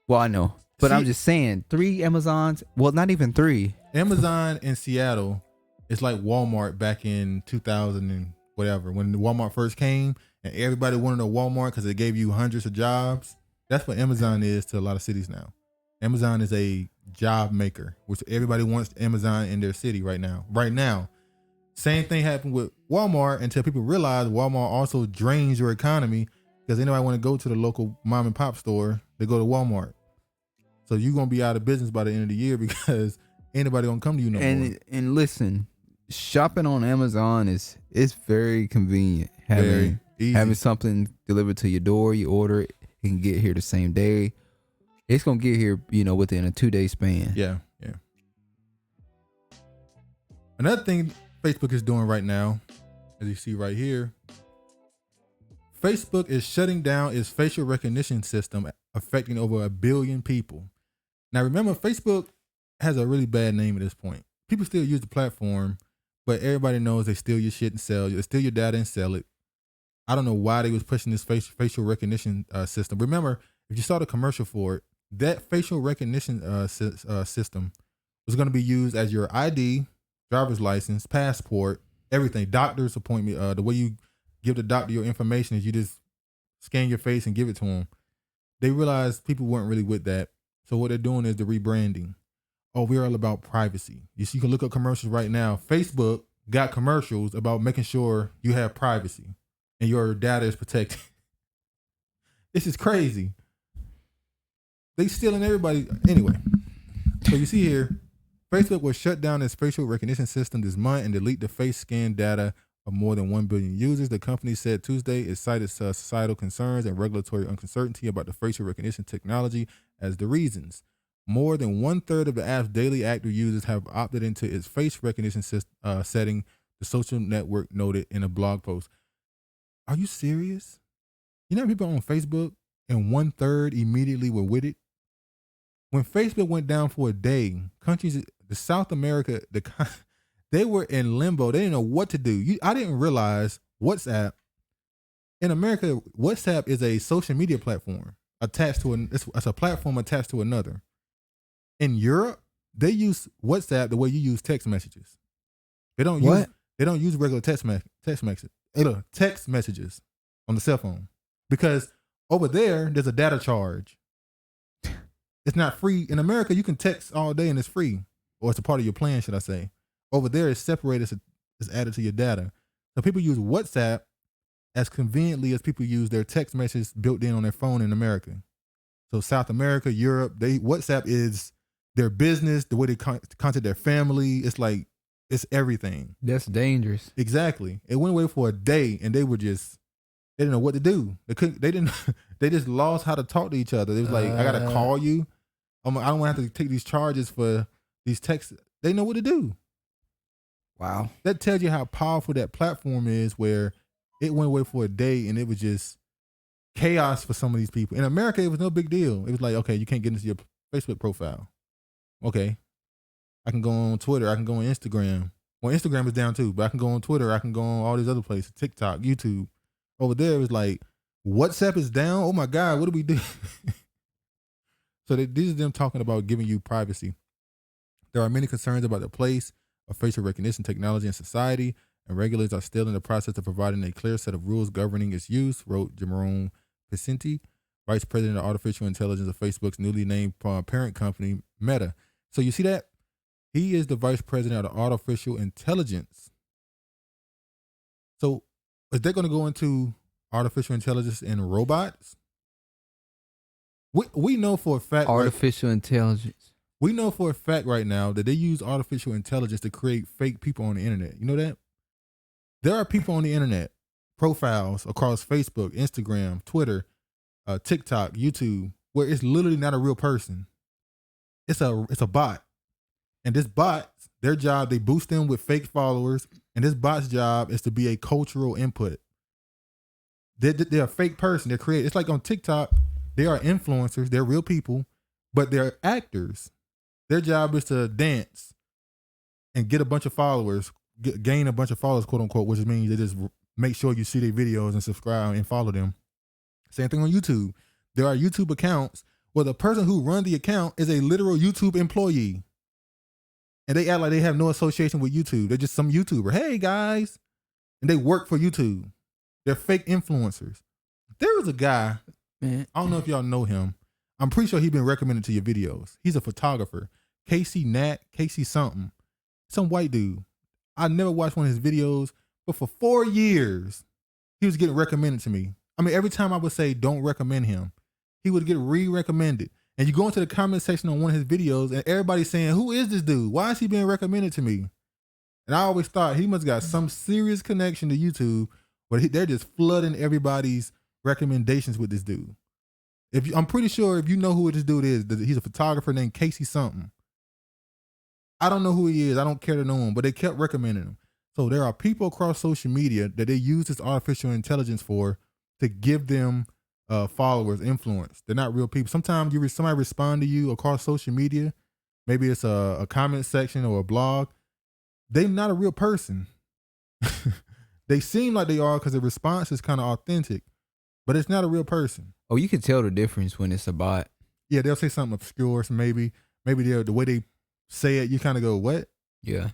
Well, I know, but I'm just saying 3 Amazons. Well, not even 3. Amazon in Seattle is like Walmart back in 2000 and whatever, when Walmart first came and everybody wanted a Walmart because it gave you hundreds of jobs. That's what Amazon is to a lot of cities now. Amazon is a job maker, which everybody wants Amazon in their city right now. Same thing happened with Walmart until people realize Walmart also drains your economy because anybody want to go to the local mom and pop store, they go to Walmart. So you're going to be out of business by the end of the year because anybody going to come to you no more. And listen, shopping on Amazon is very convenient. Having something delivered to your door, you order it, it can get here the same day. It's going to get here, within a 2-day span. Yeah. Another thing Facebook is doing right now, as you see right here, Facebook is shutting down its facial recognition system, affecting over 1 billion people. Now, remember, Facebook has a really bad name at this point. People still use the platform, but everybody knows they steal your shit and sell it. They steal your data and sell it. I don't know why they was pushing this facial recognition system. Remember, if you saw the commercial for it, that facial recognition system was going to be used as your ID, driver's license, passport, everything, doctor's appointment. The way you give the doctor your information is you just scan your face and give it to them. They realized people weren't really with that. So what they're doing is the rebranding. Oh, we're all about privacy. You can look up commercials right now. Facebook, got commercials about making sure you have privacy and your data is protected. This is crazy. They stealing everybody. Anyway, so you see here, Facebook will shut down its facial recognition system this month and delete the face scan data of more than 1 billion users. The company said Tuesday it cited societal concerns and regulatory uncertainty about the facial recognition technology as the reasons. More than 1/3 of the app's daily active users have opted into its face recognition setting, the social network noted in a blog post. Are you serious? You know people on Facebook and 1/3 immediately were with it? When Facebook went down for a day, countries, the South America, they were in limbo. They didn't know what to do. I didn't realize WhatsApp, in America, WhatsApp is a social media platform attached to it's a platform attached to another. In Europe, they use WhatsApp the way you use text messages. They don't use regular text messages on the cell phone, because over there's a data charge. It's not free. In America, you can text all day and it's free, or it's a part of your plan, should I say. Over there, it's separated, it's added to your data. So people use WhatsApp as conveniently as people use their text messages built in on their phone in America. So South America, Europe, WhatsApp is their business, the way they contact their family. It's like, it's everything. That's dangerous. Exactly. It went away for a day and they didn't know what to do. They just lost how to talk to each other. It was like, I gotta call you. I don't want to have to take these charges for these texts. They know what to do. Wow. That tells you how powerful that platform is, where it went away for a day and it was just chaos for some of these people. In America, it was no big deal. It was like, okay, you can't get into your Facebook profile. Okay. I can go on Twitter. I can go on Instagram. Well, Instagram is down too, but I can go on Twitter. I can go on all these other places, TikTok, YouTube. Over there, it was like, WhatsApp is down. Oh my God, what do we do? So these are them talking about giving you privacy. There are many concerns about the place of facial recognition technology in society, and regulators are still in the process of providing a clear set of rules governing its use, wrote Jerome Picenti, Vice President of Artificial Intelligence of Facebook's newly named parent company, Meta. So you see that? He is the Vice President of Artificial Intelligence. So is they going to go into artificial intelligence and robots? We know for a fact. Artificial intelligence. We know for a fact right now that they use artificial intelligence to create fake people on the internet. You know that? There are people on the internet, profiles across Facebook, Instagram, Twitter, TikTok, YouTube, where it's literally not a real person. It's a bot. And this bot, their job, they boost them with fake followers, and this bot's job is to be a cultural input. They're a fake person. They're created. It's like on TikTok, they are influencers. They're real people, but they're actors. Their job is to dance and get a bunch of followers, gain a bunch of followers, quote unquote, which means they just make sure you see their videos and subscribe and follow them. Same thing on YouTube. There are YouTube accounts where the person who runs the account is a literal YouTube employee. And they act like they have no association with YouTube. They're just some YouTuber. Hey, guys. And they work for YouTube. They're fake influencers. There was a guy, I don't know if y'all know him. I'm pretty sure he's been recommended to your videos. He's a photographer. Casey something. Some white dude. I never watched one of his videos, but for 4 years, he was getting recommended to me. I mean, every time I would say, don't recommend him, he would get re-recommended. And you go into the comment section on one of his videos and everybody's saying, who is this dude? Why is he being recommended to me? And I always thought he must got some serious connection to YouTube, but they're just flooding everybody's recommendations with this dude. I'm pretty sure if you know who this dude is, he's a photographer named Casey something. I don't know who he is. I don't care to know him, but they kept recommending him. So there are people across social media that they use this artificial intelligence for to give them followers, influence. They're not real people. Sometimes somebody respond to you across social media. Maybe it's a comment section or a blog. They're not a real person. They seem like they are because the response is kind of authentic, but it's not a real person. Oh, you can tell the difference when it's a bot. Yeah, they'll say something obscure. So maybe the way they say it, you kind of go, what? Yeah.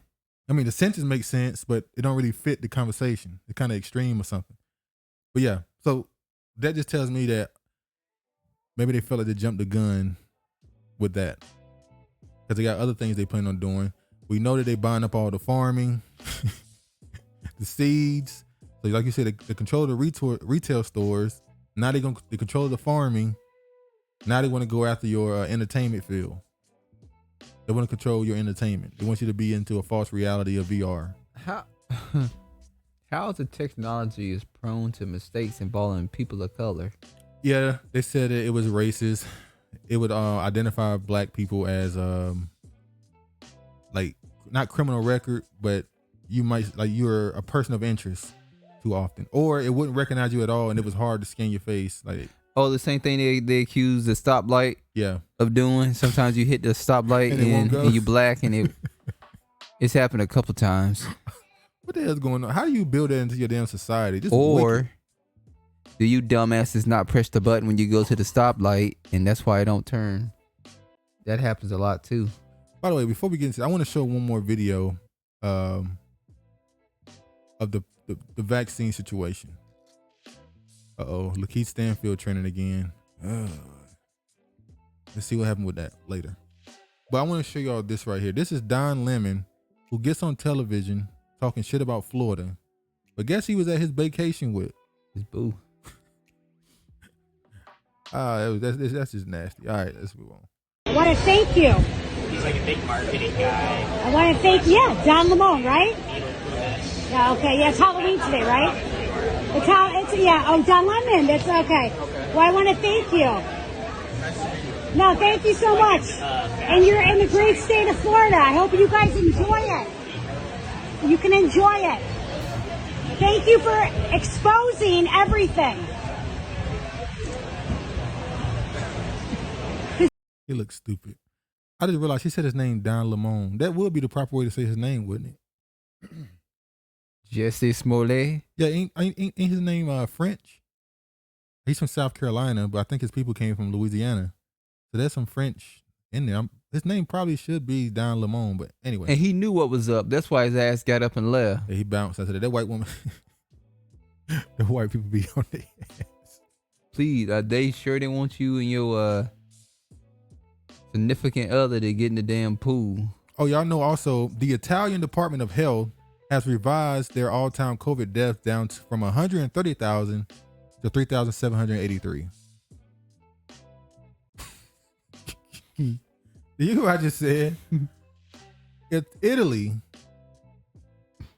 I mean, the sentence makes sense, but it don't really fit the conversation. It's kind of extreme or something. But yeah, so that just tells me that maybe they felt like they jumped the gun with that because they got other things they plan on doing. We know that they buying up all the farming. the seeds. So like you said, they control the retail stores. Now they control the farming. Now they want to go after your entertainment field. They want to control your entertainment. They want you to be into a false reality of VR. How the technology is prone to mistakes involving people of color? Yeah, they said it was racist. It would identify black people as like not criminal record, but you might like you're a person of interest too often, or it wouldn't recognize you at all, and it was hard to scan your face. Like the same thing they accuse the stoplight of doing. Sometimes you hit the stoplight and you black, and it's happened a couple times. What the hell's going on? How do you build that into your damn society? Or do you dumbasses not press the button when you go to the stoplight, and that's why it don't turn? That happens a lot too. By the way, before we get into it, I want to show one more video of the vaccine situation. Lakeith Stanfield trending again. Let's see what happened with that later. But I want to show y'all this right here. This is Don Lemon, who gets on television talking shit about Florida. But guess he was at his vacation with? His boo. That's just nasty. All right, let's move on. I want to thank you. He's like a big marketing guy. I want to thank, Don Lemon, right? Yeah, okay. Yeah, it's Halloween today, right? Don Lemon. That's okay. Well, I want to thank you. No, thank you so much. And you're in the great state of Florida. I hope you guys enjoy it. You can enjoy it. Thank you for exposing everything. He looks stupid. I just realized he said his name Don Lemon. That would be the proper way to say his name, wouldn't it? Jussie Smollett. Yeah, ain't his name French? He's from South Carolina, but I think his people came from Louisiana. So there's some French in there. His name probably should be Don Lemon, but anyway. And he knew what was up. That's why his ass got up and left. Yeah, he bounced after that. That white woman, the white people be on their ass. Please, they sure didn't want you and your significant other to get in the damn pool. Oh, y'all know also the Italian Department of Health has revised their all-time COVID deaths down from 130,000 to 3,783. You hear what I just said? Italy,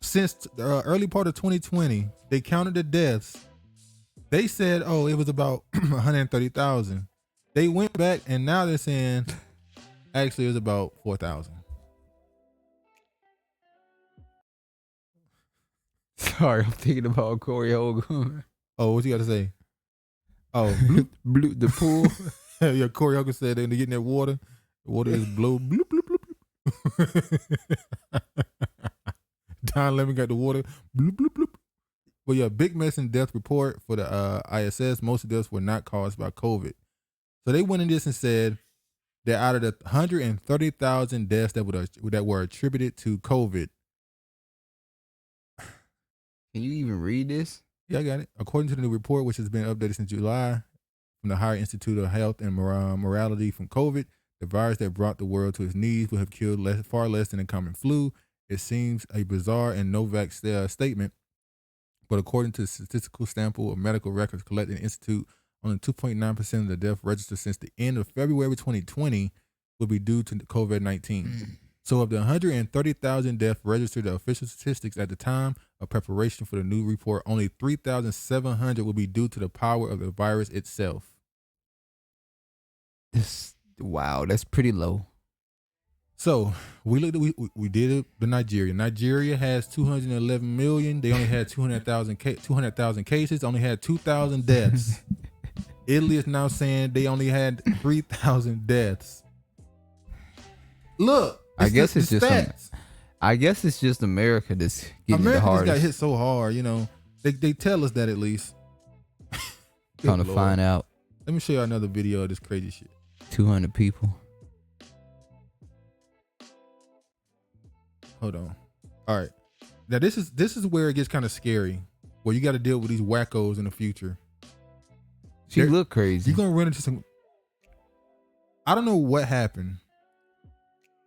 since the early part of 2020, they counted the deaths. They said, it was about 130,000. They went back and now they're saying, actually, it was about 4,000. Sorry, I'm thinking about Corey Hogan. Oh, what you got to say? Oh, bloop the pool. Yeah, Corey Hogan said they're getting that water. The water is blow, bloop, bloop, bloop. Don Lemon got the water. Bloop, bloop, bloop. Well, yeah, big mess in death report for the ISS. Most of deaths were not caused by COVID. So they went in this and said that out of the 130,000 deaths that were attributed to COVID. Can you even read this? Yeah, I got it. According to the new report, which has been updated since July from the Higher Institute of Health and Morality from COVID, the virus that brought the world to its knees would have killed far less than a common flu. It seems a bizarre and no-vax statement, but according to the statistical sample of medical records collected in the Institute, only 2.9% of the death registered since the end of February 2020 will be due to COVID-19. So of the 130,000 deaths registered, the official statistics at the time of preparation for the new report, only 3,700 will be due to the power of the virus itself. Wow, that's pretty low. So we looked at we did it to Nigeria. Nigeria has 211 million. They only had 200,000 cases, only had 2,000 deaths. Italy is now saying they only had 3,000 deaths. Look, I guess it's just America that's getting the hardest. America got hit so hard, you know. They tell us that at least. Trying to find out. Let me show you another video of this crazy shit. 200 people. Hold on. All right. Now this is where it gets kind of scary. Where you got to deal with these wackos in the future. She look crazy. You're gonna run into some. I don't know what happened.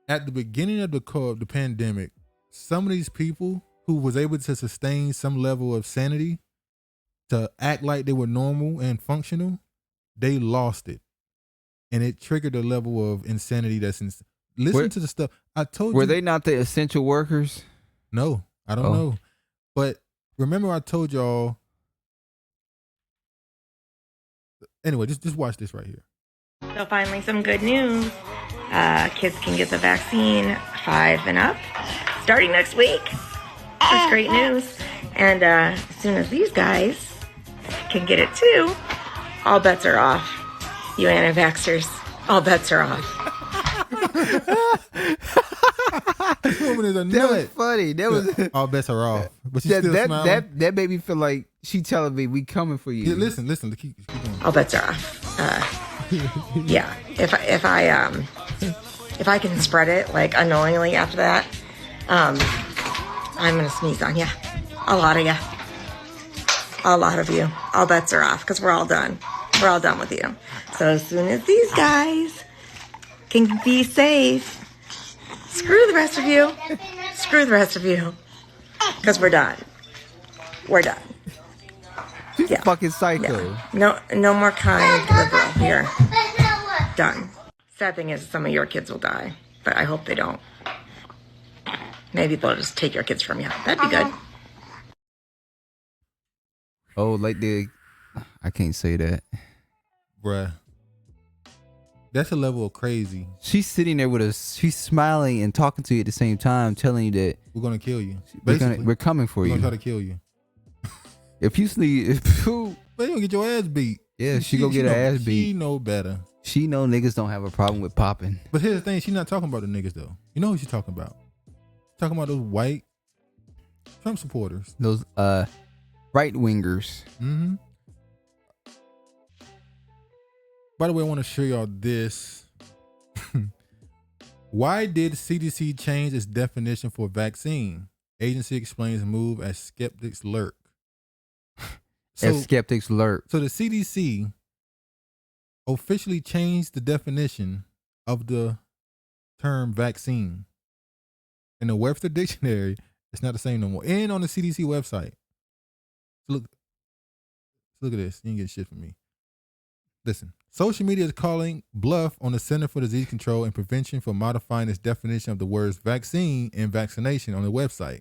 At the beginning of the pandemic, some of these people who was able to sustain some level of sanity to act like they were normal and functional, they lost it. And it triggered a level of insanity that's listen to the stuff. I told you. Were they not the essential workers? No, I don't know. But remember I told y'all. Anyway, just watch this right here. So finally some good news. Kids can get the vaccine 5 and up starting next week. That's great news. And as soon as these guys can get it too, all bets are off. You anti-vaxxers, all bets are off. This woman is a nut. That was funny. That was all bets are off. But she still smiling. That made me feel like she telling me we coming for you. Yeah, listen. Keep going. All bets are off. Yeah. If I can spread it like unknowingly after that, I'm gonna sneeze on you. A lot of you. A lot of you. All bets are off because we're all done. We're all done with you. So as soon as these guys can be safe, screw the rest of you. Screw the rest of you. Because we're done. We're done. She's fucking psycho. Yeah. No more kind liberal here. Done. Sad thing is some of your kids will die, but I hope they don't. Maybe they'll just take your kids from you. That'd be good. Oh, like I can't say that. Bruh. That's a level of crazy. She's sitting there with us. She's smiling and talking to you at the same time, telling you that we're gonna kill you. We're coming for you. We're gonna try to kill you. If you sneeze, but you gonna get your ass beat. Yeah, she gonna get her ass beat. She know better. She know niggas don't have a problem with popping. But here's the thing: she's not talking about the niggas though. You know who she's talking about? Talking about those white Trump supporters. Those right wingers. Mm-hmm. By the way, I want to show y'all this. Why did CDC change its definition for vaccine? Agency explains move as skeptics lurk. As skeptics lurk. So the CDC officially changed the definition of the term vaccine. In the Webster Dictionary, it's not the same no more. And on the CDC website. Look at this. You ain't getting shit from me. Listen. Social media is calling bluff on the Center for Disease Control and Prevention for modifying its definition of the words vaccine and vaccination on the website.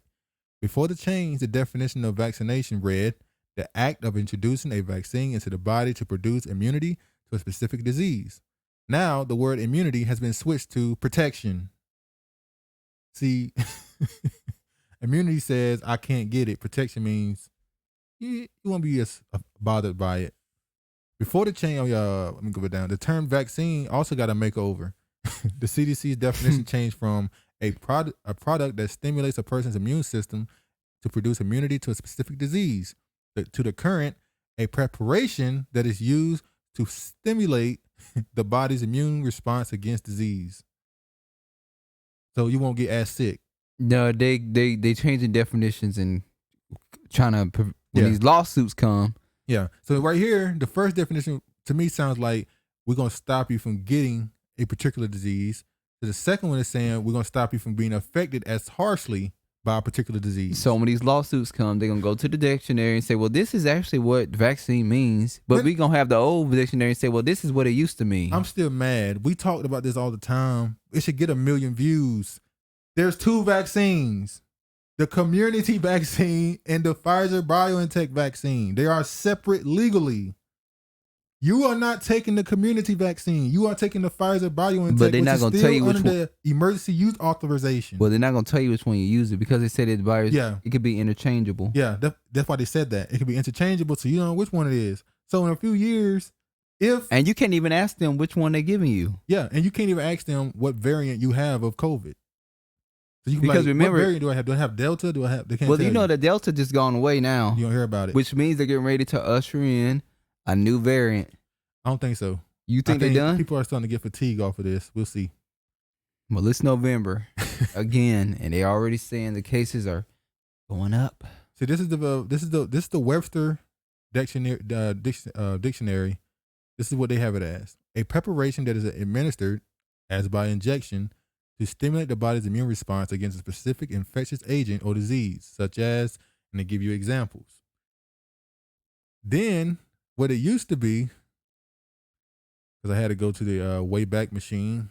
Before the change, the definition of vaccination read, the act of introducing a vaccine into the body to produce immunity to a specific disease. Now, the word immunity has been switched to protection. See, immunity says, I can't get it. Protection means you won't be as bothered by it. Before the change, let me go it down. The term vaccine also got a makeover. The CDC's definition changed from a product that stimulates a person's immune system to produce immunity to a specific disease, to the current, a preparation that is used to stimulate the body's immune response against disease. So you won't get as sick. No, they changing definitions and trying to when these lawsuits come. Yeah. So right here, the first definition to me sounds like we're going to stop you from getting a particular disease. So the second one is saying we're going to stop you from being affected as harshly by a particular disease. So when these lawsuits come, they're going to go to the dictionary and say, well, this is actually what vaccine means. But we're going to have the old dictionary and say, well, this is what it used to mean. I'm still mad. We talked about this all the time. It should get 1 million views. There's 2 vaccines. The community vaccine and the Pfizer-BioNTech vaccine. They are separate legally. You are not taking the community vaccine. You are taking the Pfizer-BioNTech, but they're not going to tell you which under one. The emergency use authorization. Well, they're not going to tell you which one you use it because they said it could be interchangeable. Yeah, that's why they said that. It could be interchangeable, so you don't know which one it is. So in a few years, and you can't even ask them which one they're giving you. Yeah, and you can't even ask them what variant you have of COVID. So you can because remember, what variant do I have? Do I have Delta? Do I have? They can't. Well, you know the Delta just gone away now. You don't hear about it, which means they're getting ready to usher in a new variant. I don't think so. You think they're done? People are starting to get fatigue off of this. We'll see. Well, it's November again, and they're already saying the cases are going up. See, this is the Webster dictionary. Dictionary. This is what they have it as: a preparation that is administered as by injection to stimulate the body's immune response against a specific infectious agent or disease, such as, and they give you examples. Then, what it used to be, because I had to go to the Wayback Machine.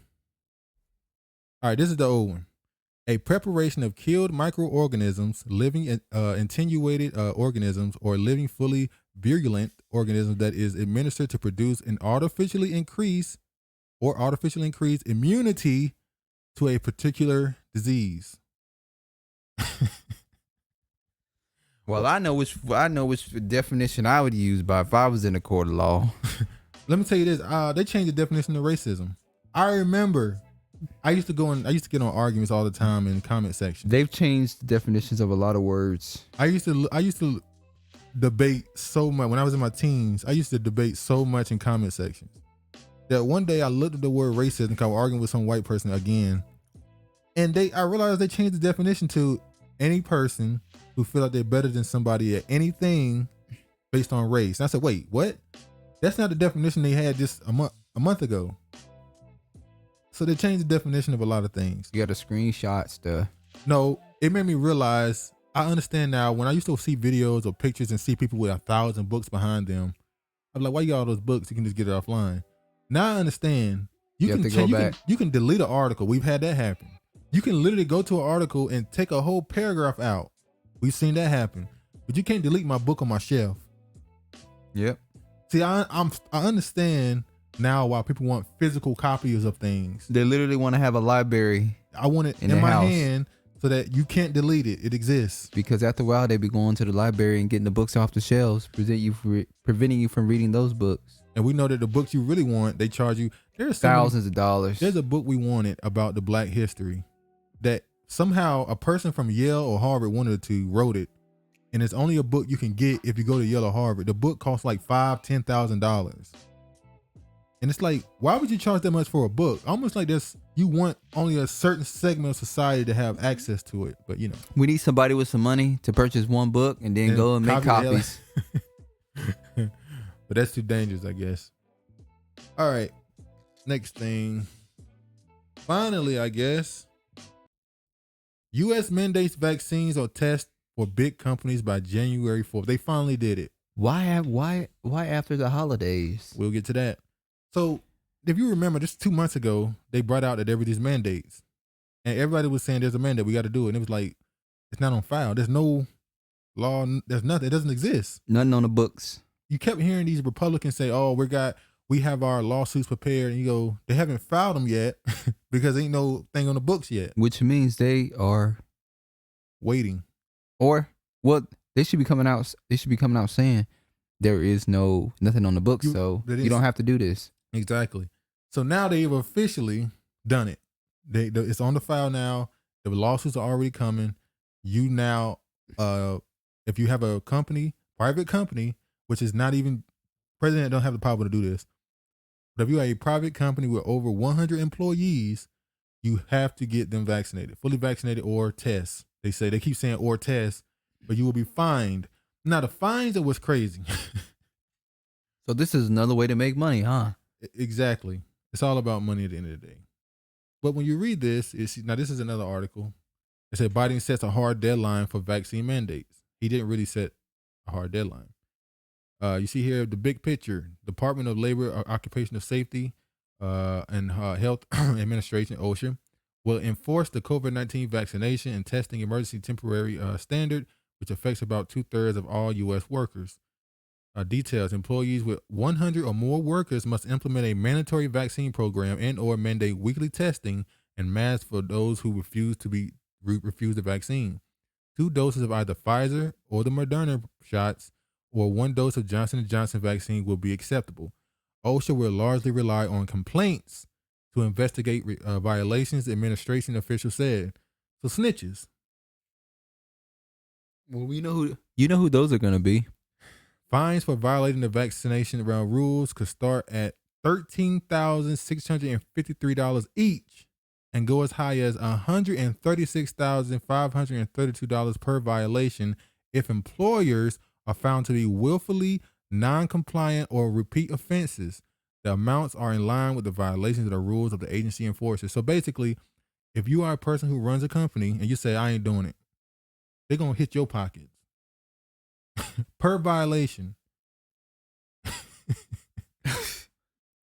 All right, this is the old one. A preparation of killed microorganisms, living attenuated organisms, or living fully virulent organisms that is administered to produce an artificially increased immunity to a particular disease. Well, I know which definition I would use if I was in a court of law. Let me tell you this. They changed the definition of racism. I remember I used to get on arguments all the time in comment sections. They've changed the definitions of a lot of words. I used to debate so much when I was in my teens. I used to debate so much in comment sections that one day I looked at the word racism because I was arguing with some white person again, and I realized they changed the definition to any person who feel like they're better than somebody at anything based on race. And I said, wait, what? That's not the definition they had just a month ago. So they changed the definition of a lot of things. You got to screenshot stuff. No, it made me realize, I understand now, when I used to see videos or pictures and see people with 1,000 books behind them, I'm like, why you got all those books? You can just get it offline. Now I understand. You can delete an article. We've had that happen. You can literally go to an article and take a whole paragraph out. We've seen that happen. But you can't delete my book on my shelf. Yep. See, I understand now why people want physical copies of things. They literally want to have a library. I want it in my hand so that you can't delete it. It exists. Because after a while, they be going to the library and getting the books off the shelves, preventing you from reading those books. And we know that the books you really want, they charge you thousands of dollars. There's a book we wanted about the Black history that somehow a person from Yale or Harvard, one of the two, wrote it. And it's only a book you can get if you go to Yale or Harvard. The book costs like $5,000-$10,000. And it's like, why would you charge that much for a book? Almost like this, you want only a certain segment of society to have access to it. But you know, we need somebody with some money to purchase one book and then go and make copies. But that's too dangerous, I guess. All right, next thing. Finally, I guess, U.S. mandates vaccines or tests for big companies by January 4th. They finally did it. Why after the holidays? We'll get to that. So if you remember, just 2 months ago, they brought out that there were these mandates. And everybody was saying there's a mandate, we got to do it. And it was like, it's not on file. There's no law. There's nothing. It doesn't exist. Nothing on the books. You kept hearing these Republicans say, oh, we have our lawsuits prepared. And you go, they haven't filed them yet because ain't no thing on the books yet. Which means they are waiting. Or, well, they should be coming out. They should be coming out saying there is nothing on the books, so you don't have to do this. Exactly. So now they've officially done it. It's on the file now. The lawsuits are already coming. You now, if you have a company, private company, which is not even, president don't have the power to do this. But if you are a private company with over 100 employees, you have to get them vaccinated, fully vaccinated or test. They keep saying or test, but you will be fined. Now the fines are what's crazy. So this is another way to make money, huh? Exactly. It's all about money at the end of the day. But when you read this, now this is another article. It said Biden sets a hard deadline for vaccine mandates. He didn't really set a hard deadline. You see here the big picture. Department of Labor, Occupational Safety, and Health Administration, OSHA, will enforce the COVID-19 vaccination and testing emergency temporary standard, which affects about 2/3 of all U.S. workers. Details: employees with 100 or more workers must implement a mandatory vaccine program and or mandate weekly testing and masks for those who refuse the vaccine. 2 doses of either Pfizer or the Moderna shots or 1 dose of Johnson & Johnson vaccine will be acceptable. OSHA will largely rely on complaints to investigate violations, the administration official said. So snitches. Well, we know who those are going to be. Fines for violating the vaccination around rules could start at $13,653 each and go as high as $136,532 per violation if employers are found to be willfully non-compliant or repeat offenses. The amounts are in line with the violations of the rules of the agency enforcers. So basically, if you are a person who runs a company and you say, I ain't doing it, they're going to hit your pockets per violation.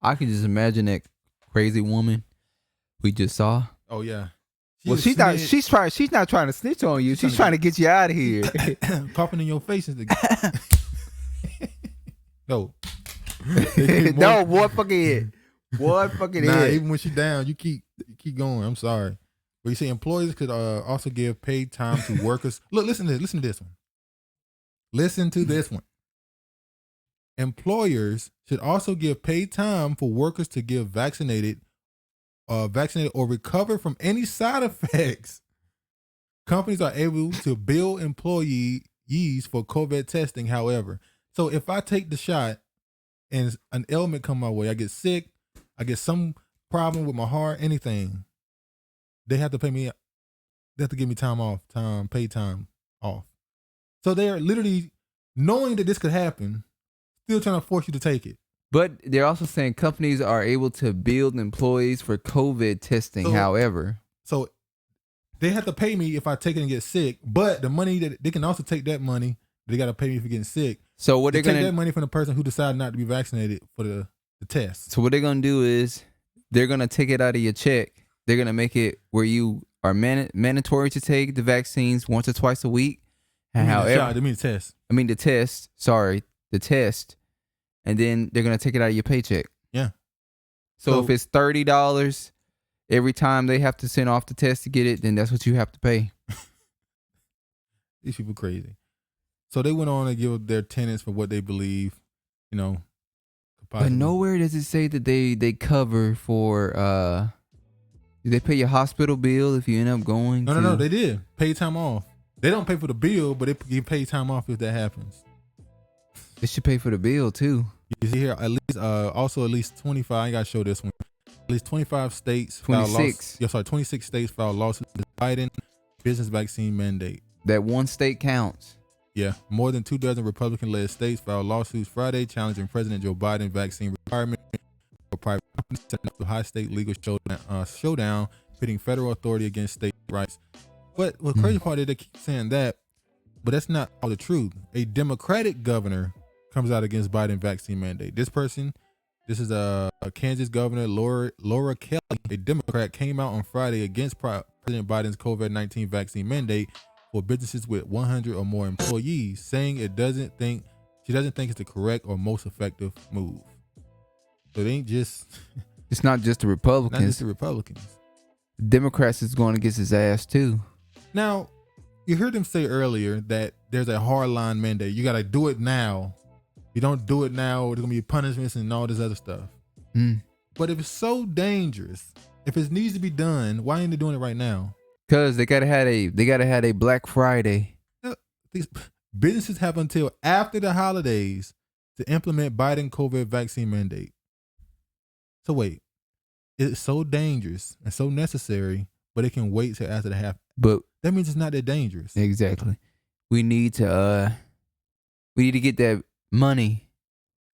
I can just imagine that crazy woman we just saw. Oh, yeah. Well, she's not trying to snitch on you. She's trying to get you out of here. Coughing in your face is the no. No, boy, fucking it. Boy, fucking nah, it. even when she's down, you keep going. I'm sorry. But you see, employers could also give paid time to workers. Look, listen to this one. Listen to this one. Employers should also give paid time for workers to get vaccinated or recover from any side effects. Companies are able to bill employees for COVID testing, however. So if I take the shot and an ailment come my way, I get sick, I get some problem with my heart, anything, they have to pay me, they have to give me paid time off. So they're literally knowing that this could happen, still trying to force you to take it. But they're also saying companies are able to bill employees for COVID testing, however. So they have to pay me if I take it and get sick, but the money that they can also take that money, they got to pay me for getting sick. So what they they're take gonna that money from the person who decided not to be vaccinated for the test. So what they're gonna do is they're gonna take it out of your check. They're gonna make it where you are mandatory to take the vaccines once or twice a week. And the test. And then they're gonna take it out of your paycheck. Yeah. So if it's $30 every time they have to send off the test to get it, then that's what you have to pay. These people crazy. So they went on to give their tenants for what they believe, But nowhere does it say that they cover for do they pay your hospital bill if you end up going? No, they did. Paid time off. They don't pay for the bill, but they give paid time off if that happens. They should pay for the bill too. You see here, at least 25. I ain't gotta show this one. At least 25 states 26. 26 states filed lawsuits Biden business vaccine mandate. That one state counts. Yeah, more than 24 Republican-led states filed lawsuits Friday challenging President Joe Biden vaccine requirement for private companies, setting up a high state legal showdown pitting federal authority against state rights. But the crazy part is they keep saying that, but that's not all the truth. A Democratic governor comes out against Biden vaccine mandate. This is a Kansas governor, Laura Kelly, a Democrat, came out on Friday against President Biden's COVID-19 vaccine mandate for businesses with 100 or more employees, saying she doesn't think it's the correct or most effective move. So it ain't just. It's not just the Republicans. Not just the Republicans. Democrats is going against his ass too. Now, you heard them say earlier that there's a hardline mandate. You got to do it now. If you don't do it now, there's going to be punishments and all this other stuff. But if it's so dangerous, if it needs to be done, why ain't they doing it right now? Because they gotta have a Black Friday. These businesses have until after the holidays to implement Biden COVID vaccine mandate. So wait, it's so dangerous and so necessary, but it can wait till after the half. But that means it's not that dangerous. Exactly. We need to get that money,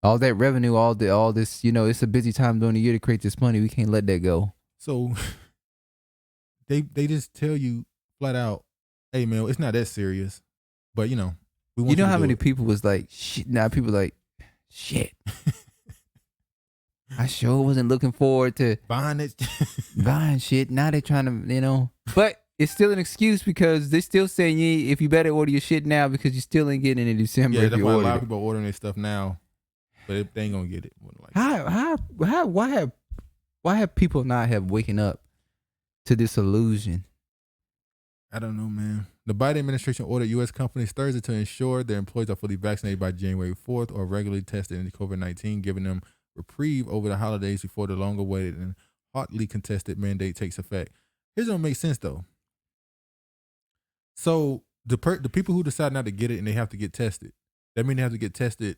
all that revenue, all this. It's a busy time during the year to create this money. We can't let that go. So they just tell you flat out, hey man, it's not that serious. But we want you know how many it. people was like, shit. Now people like, shit. I sure wasn't looking forward to buying it, buying shit. Now they're trying to, but it's still an excuse because they're still saying, if you better order your shit now because you still ain't getting it in December. Yeah, if that's you why a ordered lot it. of people are ordering their stuff now, but they ain't gonna get it. Why have people not have waken up to this illusion? I don't know, man. The Biden administration ordered U.S. companies Thursday to ensure their employees are fully vaccinated by January 4th or regularly tested into COVID-19, giving them reprieve over the holidays before the long-awaited and hotly contested mandate takes effect. Here's what makes sense, though. So the people who decide not to get it and they have to get tested, that means they have to get tested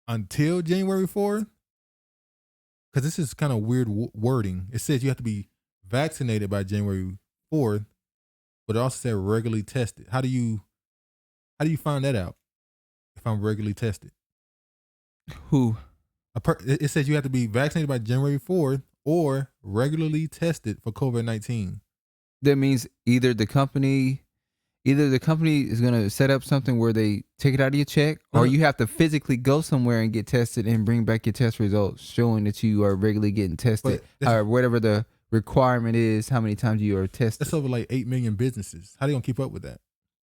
until January 4th? Because this is kind of weird wording. It says you have to be vaccinated by January 4th, but it also said regularly tested. How do you find that out if I'm regularly tested? Who? It says you have to be vaccinated by January 4th or regularly tested for COVID-19. That means either the company is gonna set up something where they take it out of your check, or you have to physically go somewhere and get tested and bring back your test results showing that you are regularly getting tested, or whatever the requirement is, how many times you are tested. That's over like 8 million businesses. How they gonna keep up with that?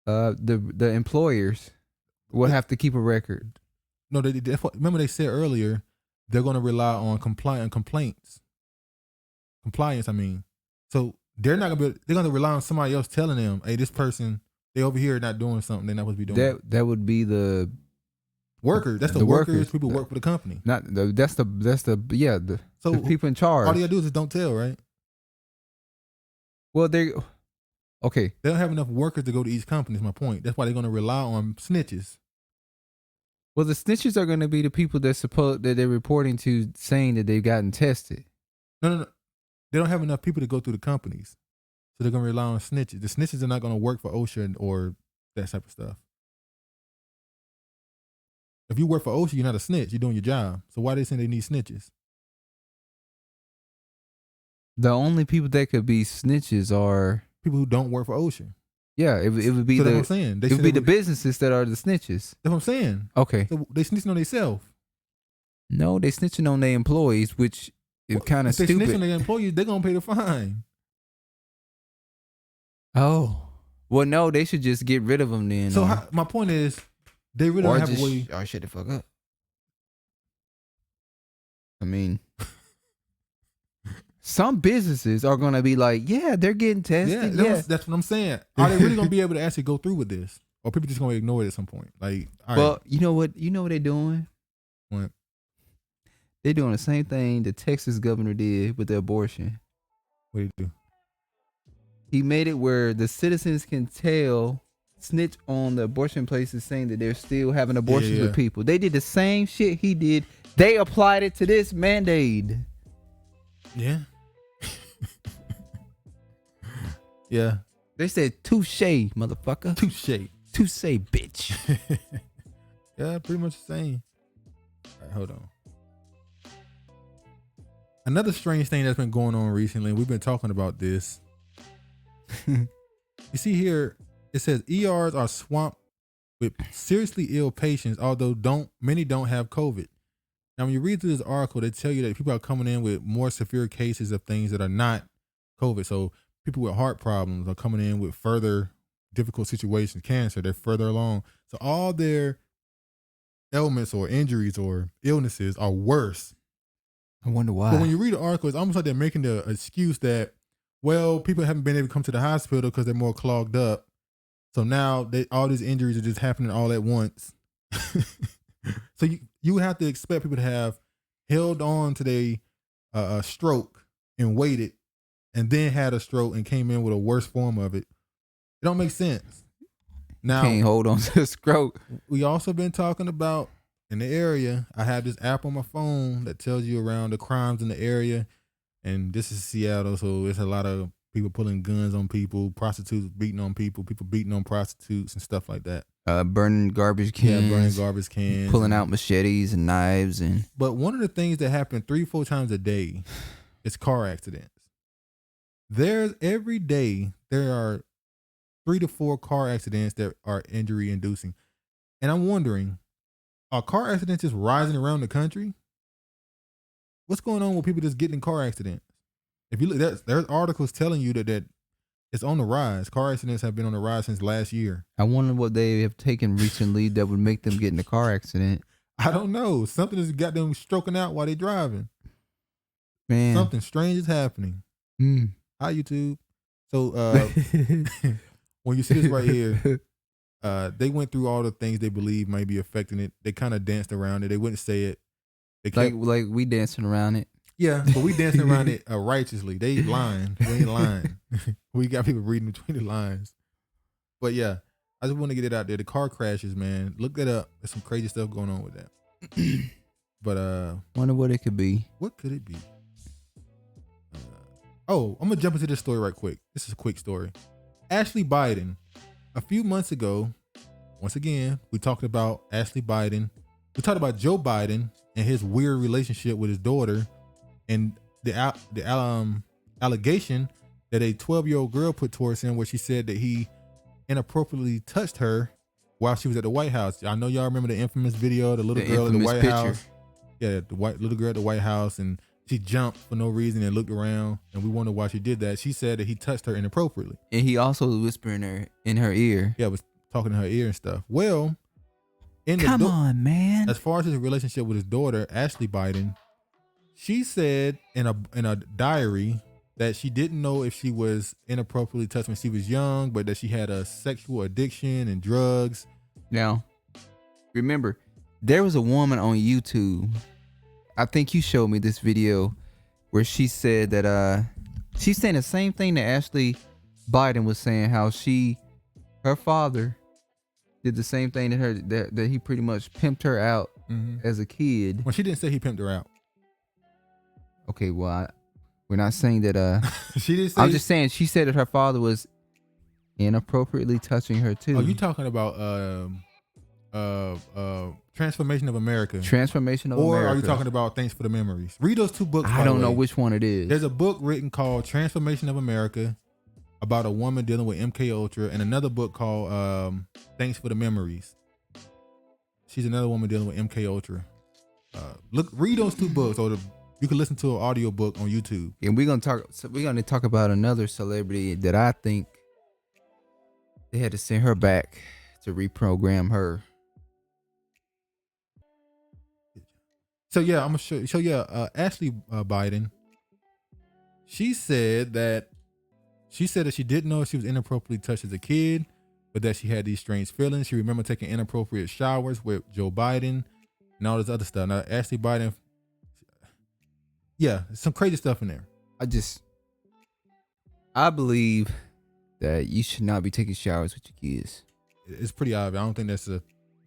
The employers will have to keep a record. No, remember they said earlier they're gonna rely on compliance. I mean, so they're not gonna be. They're gonna rely on somebody else telling them, "Hey, this person, they over here not doing something they're not supposed to be doing." That would be the workers. That's the workers. People work for the company. That's the people in charge. All they gotta do is just don't tell, right? Well, okay. They don't have enough workers to go to each company. Is my point. That's why they're gonna rely on snitches. Well, the snitches are gonna be the people that they're reporting to, saying that they've gotten tested. No. They don't have enough people to go through the companies. So they're going to rely on snitches. The snitches are not going to work for OSHA or that type of stuff. If you work for OSHA, you're not a snitch. You're doing your job. So why are they saying they need snitches? The only people that could be snitches are people who don't work for OSHA. Yeah, it would be so that's what I'm saying. It would be the businesses that are the snitches. That's what I'm saying. Okay. So they snitching on themselves. No, they snitching on their employees, which is kind of stupid. If they snitching on their employees, they're going to pay the fine. Oh. Well, no, they should just get rid of them then. So my point is, they really don't have a way. Or shut the fuck up. I mean, some businesses are going to be like, yeah, they're getting tested. Yeah, that's what I'm saying. Are they really going to be able to actually go through with this? Or people just going to ignore it at some point? Like, all well, right. you know what they're doing? What? They're doing the same thing the Texas governor did with the abortion. What did he do? He made it where the citizens can snitch on the abortion places, saying that they're still having abortions with people. They did the same shit he did. They applied it to this mandate. Yeah. Yeah. They said touche, motherfucker. Touche, bitch. Yeah, pretty much the same. All right, hold on. Another strange thing that's been going on recently, we've been talking about this. You see here, it says ERs are swamped with seriously ill patients, although many don't have COVID. Now, when you read through this article, they tell you that people are coming in with more severe cases of things that are not COVID. So people with heart problems are coming in with further difficult situations, cancer, they're further along. So all their ailments or injuries or illnesses are worse. I wonder why. But when you read the article, it's almost like they're making the excuse that, well, people haven't been able to come to the hospital because they're more clogged up. So now all these injuries are just happening all at once. So you have to expect people to have held on to their stroke and waited and then had a stroke and came in with a worse form of it. It don't make sense. Now, can't hold on to a stroke. We also been talking about in the area. I have this app on my phone that tells you around the crimes in the area. And this is Seattle, so there's a lot of people pulling guns on people, prostitutes beating on people beating on prostitutes and stuff like that. Burning garbage cans. Yeah, burning garbage cans. Pulling out machetes and knives. But one of the things that happen 3-4 times a day is car accidents. Every day there are 3 to 4 car accidents that are injury inducing. And I'm wondering, are car accidents just rising around the country? What's going on with people just getting in car accidents? If you look, there's articles telling you that it's on the rise. Car accidents have been on the rise since last year. I wonder what they have taken recently that would make them get in a car accident. I don't know. Something has got them stroking out while they're driving. Man. Something strange is happening. Hi, YouTube. So when you see this right here, they went through all the things they believe might be affecting it. They kind of danced around it. They wouldn't say it. Like we dancing around it. Yeah, but we dancing around it righteously. They lying. We ain't lying. We got people reading between the lines. But yeah, I just want to get it out there. The car crashes, man. Look that up. There's some crazy stuff going on with that. But wonder what it could be. What could it be? I'm gonna jump into this story right quick. This is a quick story. Ashley Biden. A few months ago, once again, we talked about Ashley Biden. We talked about Joe Biden and his weird relationship with his daughter, and the allegation that a 12-year-old girl put towards him, where she said that he inappropriately touched her while she was at the White House. I know y'all remember the infamous video, the little girl at the White House. Yeah, the little girl at the White House, and she jumped for no reason and looked around, and we wondered why she did that. She said that he touched her inappropriately. And he also was whispering in her ear. Yeah, was talking in her ear and stuff. Well, Come on, man. As far as his relationship with his daughter, Ashley Biden, she said in a diary that she didn't know if she was inappropriately touched when she was young, but that she had a sexual addiction and drugs. Now, remember, there was a woman on YouTube. I think you showed me this video where she said that she's saying the same thing that Ashley Biden was saying, how her father did the same thing to her, that he pretty much pimped her out as a kid. Well, she didn't say he pimped her out. Okay, well, we're not saying that. She didn't say. I'm just saying she said that her father was inappropriately touching her too. Oh, you talking about Transformation of America? Transformation of America. Or are you talking about Thanks for the Memories? Read those two books. I don't know which one it is. There's a book written called Transformation of America about a woman dealing with MK Ultra, and another book called Thanks for the Memories. She's another woman dealing with MK Ultra. Read those two books, or you can listen to an audio book on YouTube. And we're gonna talk about another celebrity that I think they had to send her back to reprogram her. So yeah, I'm gonna show. So yeah, Ashley Biden. She said that she didn't know if she was inappropriately touched as a kid, but that she had these strange feelings. She remembered taking inappropriate showers with Joe Biden and all this other stuff. Now, Ashley Biden, yeah, some crazy stuff in there. I believe that you should not be taking showers with your kids. It's pretty obvious. I don't think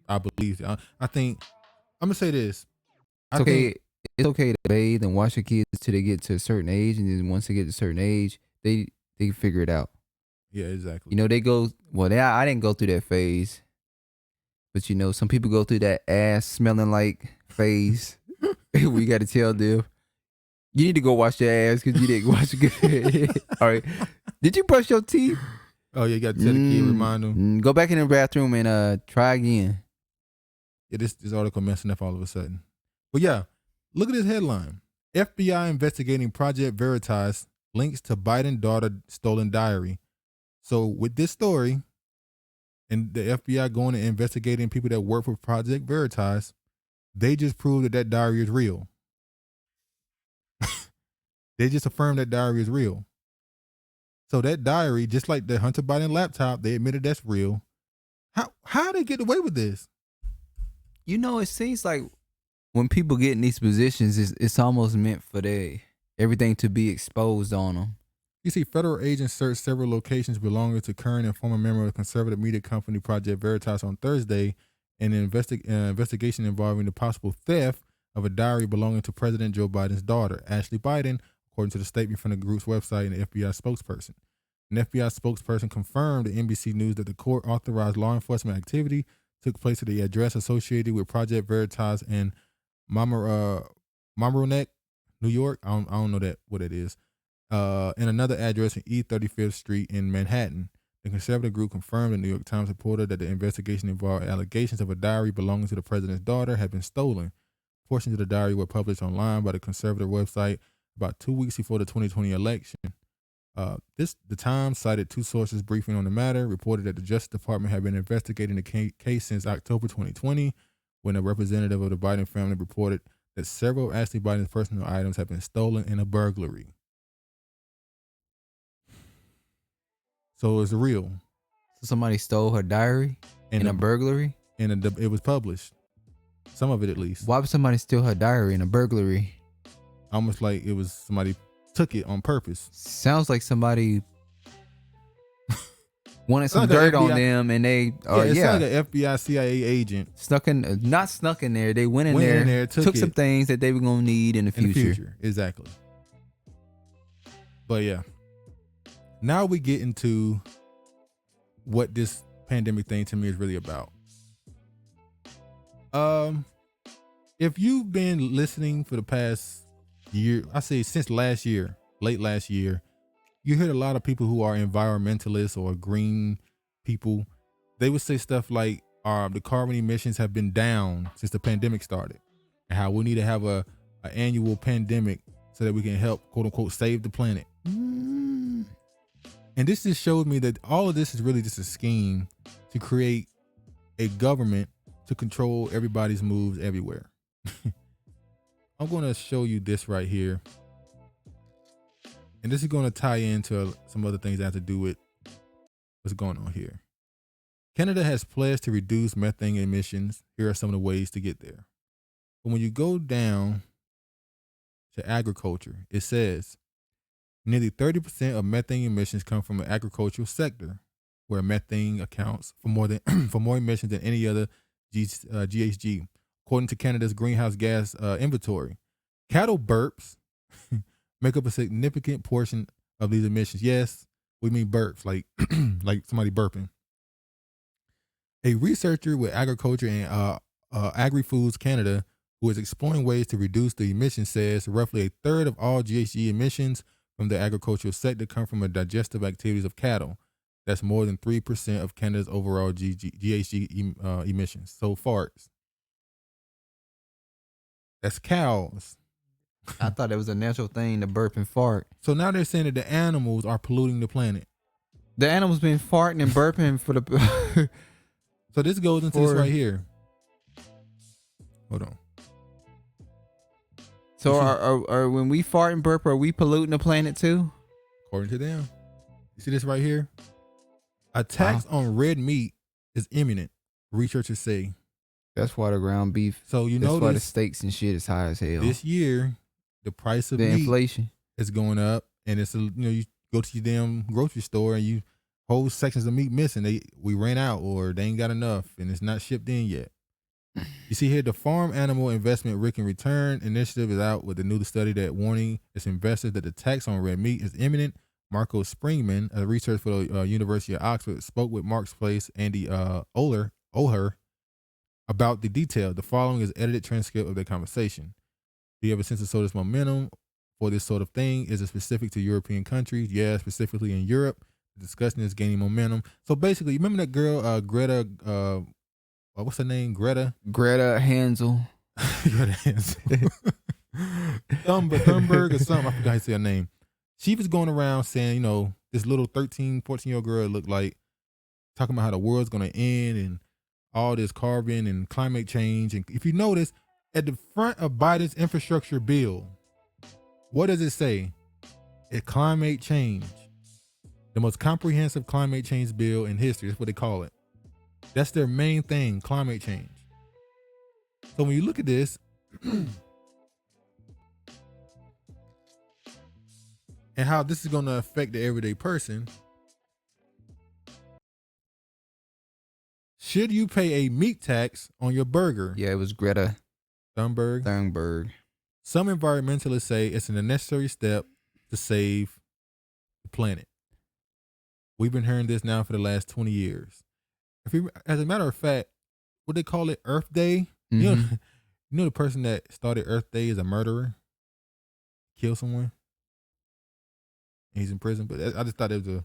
I believe. I think, I'm gonna say this. It's okay to bathe and wash your kids till they get to a certain age, and then once they get to a certain age, they can figure it out. Yeah, exactly. You know, I didn't go through that phase, but you know, some people go through that ass smelling like phase. We got to tell them, you need to go wash your ass because you didn't wash it good. All right. Did you brush your teeth? Oh, yeah, you got to tell the kid, remind them. Go back in the bathroom and try again. Yeah, this article messing up all of a sudden. But yeah, look at this headline. FBI investigating Project Veritas links to Biden daughter stolen diary. So with this story and the FBI going and investigating people that work for Project Veritas, they just proved that diary is real. They just affirmed that diary is real. So that diary, just like the Hunter Biden laptop, they admitted that's real. How they get away with this? You know, it seems like when people get in these positions, it's almost meant for everything to be exposed on them. You see, federal agents searched several locations belonging to current and former member of the conservative media company Project Veritas on Thursday in an investigation involving the possible theft of a diary belonging to President Joe Biden's daughter, Ashley Biden, according to the statement from the group's website and the FBI spokesperson. An FBI spokesperson confirmed to NBC News that the court authorized law enforcement activity took place at the address associated with Project Veritas in Mamaroneck, New York. I don't know what it is. And another address in East 35th Street in Manhattan. The conservative group confirmed in New York Times reported that the investigation involved allegations of a diary belonging to the president's daughter had been stolen. Portions of the diary were published online by the conservative website about 2 weeks before the 2020 election. The Times cited two sources briefing on the matter, reported that the Justice Department had been investigating the case since October 2020, when a representative of the Biden family reported that several of Ashley Biden's personal items had been stolen in a burglary. So it's real. So somebody stole her diary in a burglary? And it was published. Some of it, at least. Why would somebody steal her diary in a burglary? Almost like it was somebody took it on purpose. Sounds like somebody wanted some dirt on them, and they it's like an FBI CIA agent not snuck in there. They went in there, took some things that they were gonna need in the future. Exactly. But yeah, now we get into what this pandemic thing to me is really about. If you've been listening for the past year, I say since last year, late last year, you hear a lot of people who are environmentalists or green people. They would say stuff like, the carbon emissions have been down since the pandemic started, and how we need to have an annual pandemic so that we can help, quote unquote, save the planet. And this just showed me that all of this is really just a scheme to create a government to control everybody's moves everywhere. I'm going to show you this right here. And this is going to tie into some other things that have to do with what's going on here. Canada has pledged to reduce methane emissions. Here are some of the ways to get there. But when you go down to agriculture, it says nearly 30% of methane emissions come from the agricultural sector, where methane accounts for more emissions than any other GHG, according to Canada's greenhouse gas inventory. Cattle burps make up a significant portion of these emissions. Yes, we mean burps, like like somebody burping. A researcher with Agriculture and Agri-Foods Canada, who is exploring ways to reduce the emissions, says roughly a third of all GHG emissions from the agricultural sector come from the digestive activities of cattle. That's more than 3% of Canada's overall GHG emissions. So farts. That's cows. I thought it was a natural thing to burp and fart. So now they're saying that the animals are polluting the planet. The animals been farting and burping for the... So this goes into this right here. Hold on. So are when we fart and burp, are we polluting the planet too? According to them. You see this right here? A tax on red meat is imminent, researchers say. That's why the ground beef. So you that's know why the steaks and shit is high as hell. This year, the price of the meat inflation is going up, and it's you go to your damn grocery store and you whole sections of meat missing. We ran out, or they ain't got enough, and it's not shipped in yet. You see here, the Farm Animal Investment Risk and Return Initiative is out with a new study that warning its investors that the tax on red meat is imminent. Marco Springman, a researcher for the University of Oxford, spoke with Mark's Place Andy Oher about the detail. The following is edited transcript of their conversation. Do you have a sense of this momentum for this sort of thing? Is it specific to European countries? Yeah, specifically in Europe. The discussion is gaining momentum. So basically, you remember that girl, Greta, what's her name? Greta Hansel. Greta Hansel. Thunberg or something. I forgot how to say her name. She was going around saying, this little 13, 14-year-old girl looked like, talking about how the world's going to end and all this carbon and climate change. And if you notice, at the front of Biden's infrastructure bill, what does it say? It's climate change. The most comprehensive climate change bill in history. That's what they call it. That's their main thing, climate change. So when you look at this, and how this is going to affect the everyday person, should you pay a meat tax on your burger? Yeah, it was Greta Thunberg. Some environmentalists say it's a necessary step to save the planet. We've been hearing this now for the last 20 years. As a matter of fact, what they call it, Earth Day? Mm-hmm. You know the person that started Earth Day is a murderer? Killed someone? And he's in prison. But I just thought it was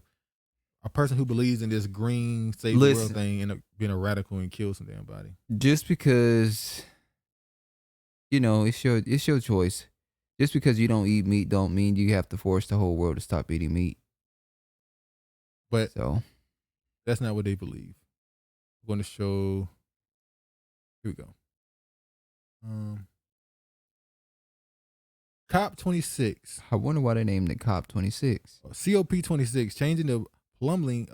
a person who believes in this green save the world thing end up being a radical and kill some damn body. Just because, it's your choice. Just because you don't eat meat don't mean you have to force the whole world to stop eating meat. But that's not what they believe. I'm going to show. Here we go. COP26. I wonder why they named it COP26. COP26, changing the plumbing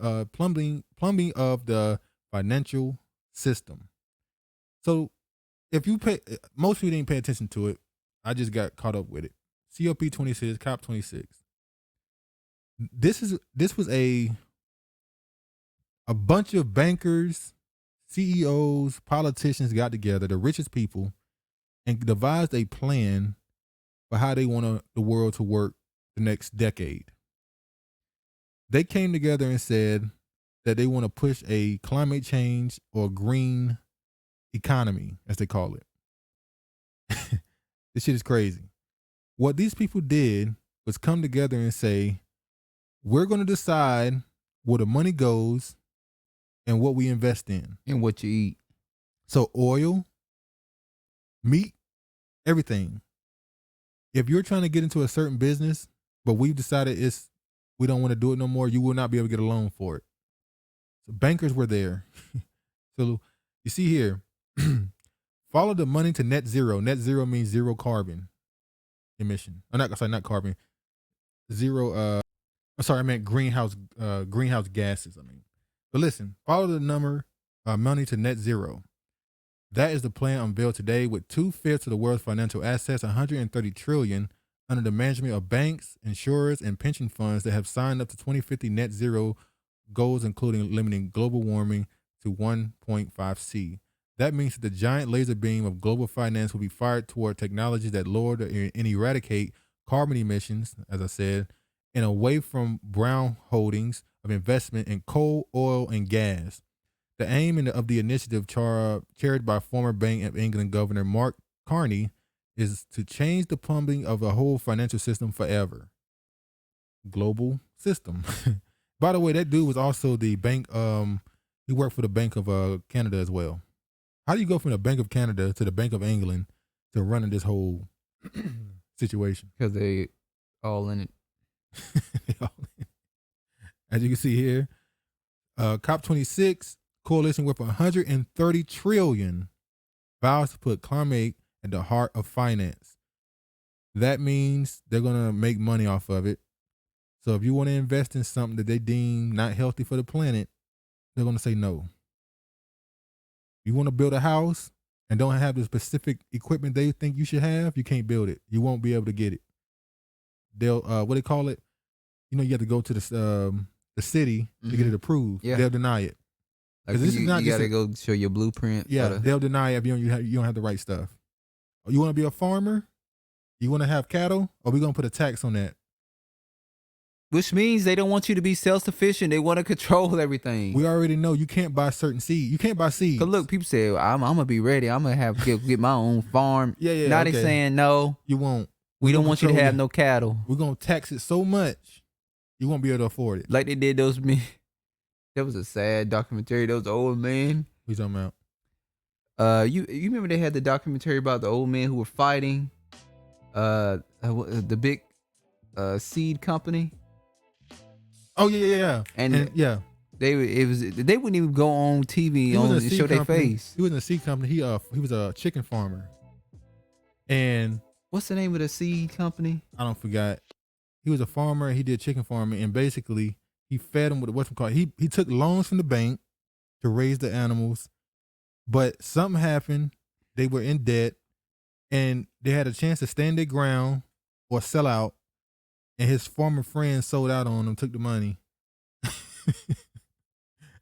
of the financial system. So if you most people didn't pay attention to it. I just got caught up with it. COP26, COP26. This was a bunch of bankers, CEOs, politicians got together, the richest people, and devised a plan for how they want the world to work the next decade. They came together and said that they want to push a climate change or green economy, as they call it. This shit is crazy. What these people did was come together and say, we're going to decide where the money goes and what we invest in. And what you eat. So oil, meat, everything. If you're trying to get into a certain business, but we've decided we don't want to do it no more, you will not be able to get a loan for it. So bankers were there. So you see here, follow the money to net zero. Net zero means zero carbon emission. Not carbon. Zero. I meant greenhouse gases. But listen, follow the number money to net zero. That is the plan unveiled today with 2/5 of the world's financial assets, 130 trillion, under the management of banks, insurers, and pension funds that have signed up to 2050 net zero goals, including limiting global warming to 1.5 That means that the giant laser beam of global finance will be fired toward technologies that lower and eradicate carbon emissions, as I said, and away from brown holdings of investment in coal, oil, and gas. The aim of the initiative, chaired by former Bank of England Governor Mark Carney, is to change the plumbing of the whole financial system forever. Global system. By the way, that dude was also the bank. He worked for the Bank of Canada as well. How do you go from the Bank of Canada to the Bank of England to running this whole situation? Because they all in it. As you can see here, COP26 coalition with 130 trillion vows to put climate at the heart of finance. That means they're going to make money off of it. So if you want to invest in something that they deem not healthy for the planet, they're going to say no. You want to build a house and don't have the specific equipment they think you should have, you can't build it. You won't be able to get it. They'll what they call it? You know, you have to go to the city to get it approved. Yeah. They'll deny it. Like This is not you just gotta go show your blueprint. Yeah, for the- they'll deny it if you don't have the right stuff. You want to be a farmer? You want to have cattle? Or we gonna put a tax on that? Which means they don't want you to be self-sufficient. They want to control everything. We already know you can't buy certain seeds. You can't buy seeds. Cause look, people say I'm gonna be ready. I'm gonna have to get my own farm. Yeah. Now okay. they saying no. You won't. We don't gonna want you to control have it. no cattle. We're gonna tax it so much you won't be able to afford it. Like they did those men. That was a sad documentary. Those old men. What you talking about? You remember they had the documentary about the old men who were fighting, the big, seed company. Oh yeah. And yeah, they wouldn't even go on TV was in a to seed show their company. face. He was in a seed company. He was a chicken farmer. And What's the name of the seed company? I don't forgot. He was a farmer. He did chicken farming, and basically he fed them with what's called. He took loans from the bank to raise the animals, but something happened. They were in debt, and they had a chance to stand their ground or sell out. And his former friends sold out on him, took the money,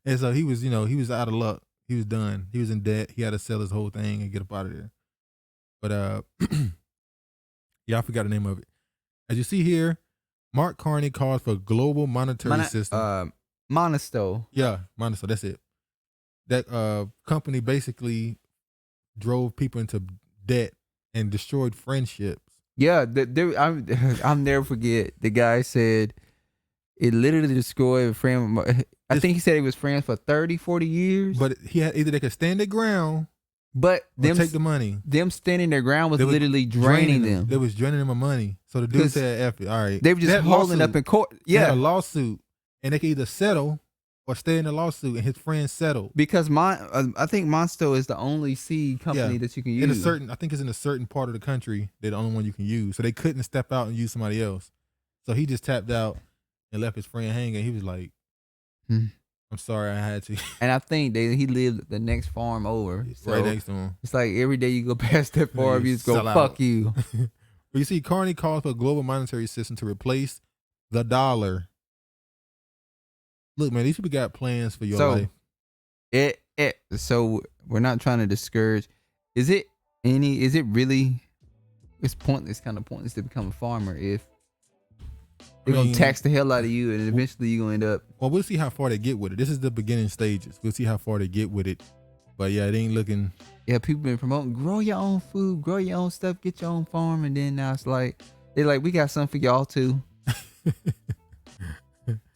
and so he was out of luck. He was done. He was in debt. He had to sell his whole thing and get up out of there. But yeah, I forgot the name of it. As you see here, Mark Carney calls for a global monetary system. Monasto. Yeah, Monasto. That's it. That company basically drove people into debt and destroyed friendships. Yeah, I'll never forget. The guy said it literally destroyed a friend. I think he said he was friends for 30, 40 years. But he had either they could stand their ground, but or take the money. Them standing their ground was literally draining them. They was draining them of money. So the dude said, "F it, all right." They were just holding up in court. They had a lawsuit, and they could either settle or stay in the lawsuit. And his friends settled because I think Monsto is the only seed company that you can use. I think it's in a certain part of the country. They're the only one you can use. So they couldn't step out and use somebody else. So he just tapped out and left his friend hanging. He was like, "I'm sorry, I had to." And I think he lived the next farm over, so right next to him. It's like every day you go past that farm, you just go, "Fuck you." But you see, Carney calls for a global monetary system to replace the dollar. Look, man, these people got plans for your life. So we're not trying to discourage. Is it really? It's pointless, kind of pointless to become a farmer if they're gonna tax the hell out of you, and eventually you're gonna end up. Well, we'll see how far they get with it. This is the beginning stages. We'll see how far they get with it. But yeah, it ain't looking. Yeah, people been promoting grow your own food, grow your own stuff, get your own farm, and then now it's like they're like, we got something for y'all too.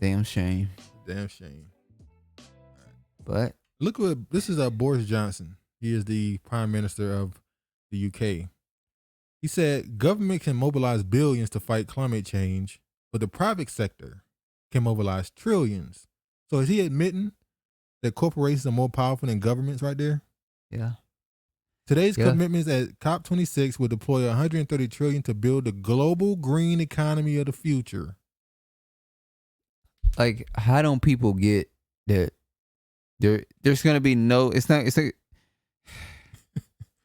Damn shame. Damn shame. But look what this is. Boris Johnson. He is the Prime Minister of the UK. He said government can mobilize billions to fight climate change, but the private sector can mobilize trillions. So is he admitting that corporations are more powerful than governments right there? Yeah. Today's commitments at COP26 will deploy 130 trillion to build the global green economy of the future. Like, how don't people get that there's going to be no, it's going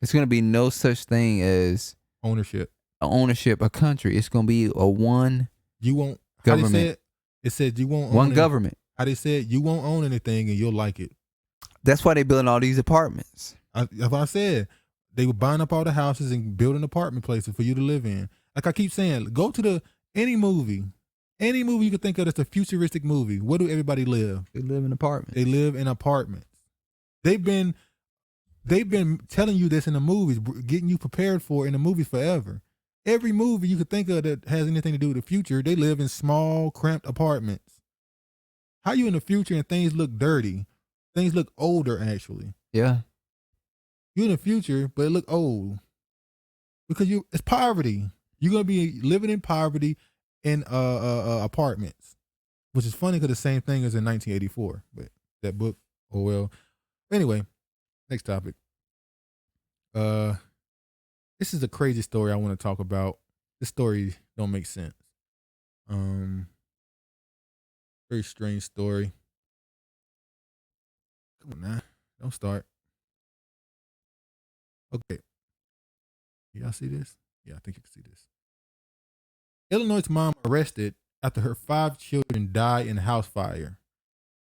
to be no such thing as ownership, a country. It's going to be a one you won't government. How they said, it said you won't one own government. How they said you won't own anything and you'll like it. That's why they building all these apartments. That's what I said. They were buying up all the houses and building apartment places for you to live in. Like I keep saying, go to any movie you could think of that's a futuristic movie. Where do everybody live? They live in apartments. They live in apartments. They've been telling you this in the movies, getting you prepared for it in the movies forever. Every movie you could think of that has anything to do with the future, they live in small, cramped apartments. How you in the future and things look dirty? Things look older, actually. Yeah. You in the future, but it look old. Because it's poverty. You're going to be living in poverty in apartments. Which is funny because the same thing as in 1984. But that book, oh well. Anyway, next topic. This is a crazy story I want to talk about. This story don't make sense. Very strange story. Come on now. Don't start. Okay. Y'all see this? Yeah, I think you can see this. Illinois mom arrested after her 5 children died in a house fire.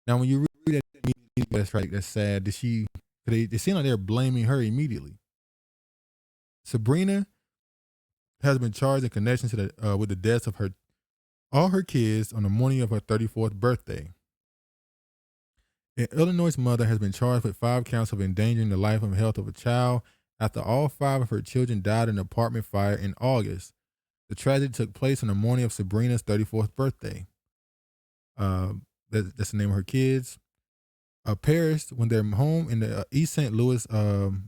Now, when you read that, that's right. That's sad. They seem like they're blaming her immediately. Sabrina has been charged in connection to with the deaths of all her kids on the morning of her 34th birthday. An Illinois mother has been charged with 5 counts of endangering the life and health of a child after all 5 of her children died in an apartment fire in August. The tragedy took place on the morning of Sabrina's 34th birthday. That's the name of her kids. Perished when their home in the East St. Louis,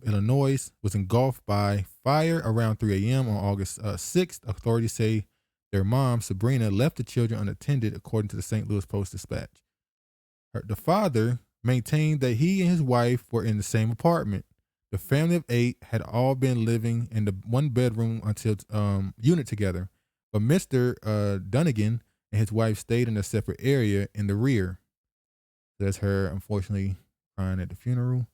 Illinois, was engulfed by fire around 3 a.m. on August 6th. Authorities say their mom, Sabrina, left the children unattended, according to the St. Louis Post-Dispatch. The father maintained that he and his wife were in the same apartment. The family of 8 had all been living in the one-bedroom unit together, but Mr. Dunnigan and his wife stayed in a separate area in the rear. That's her, unfortunately, crying at the funeral.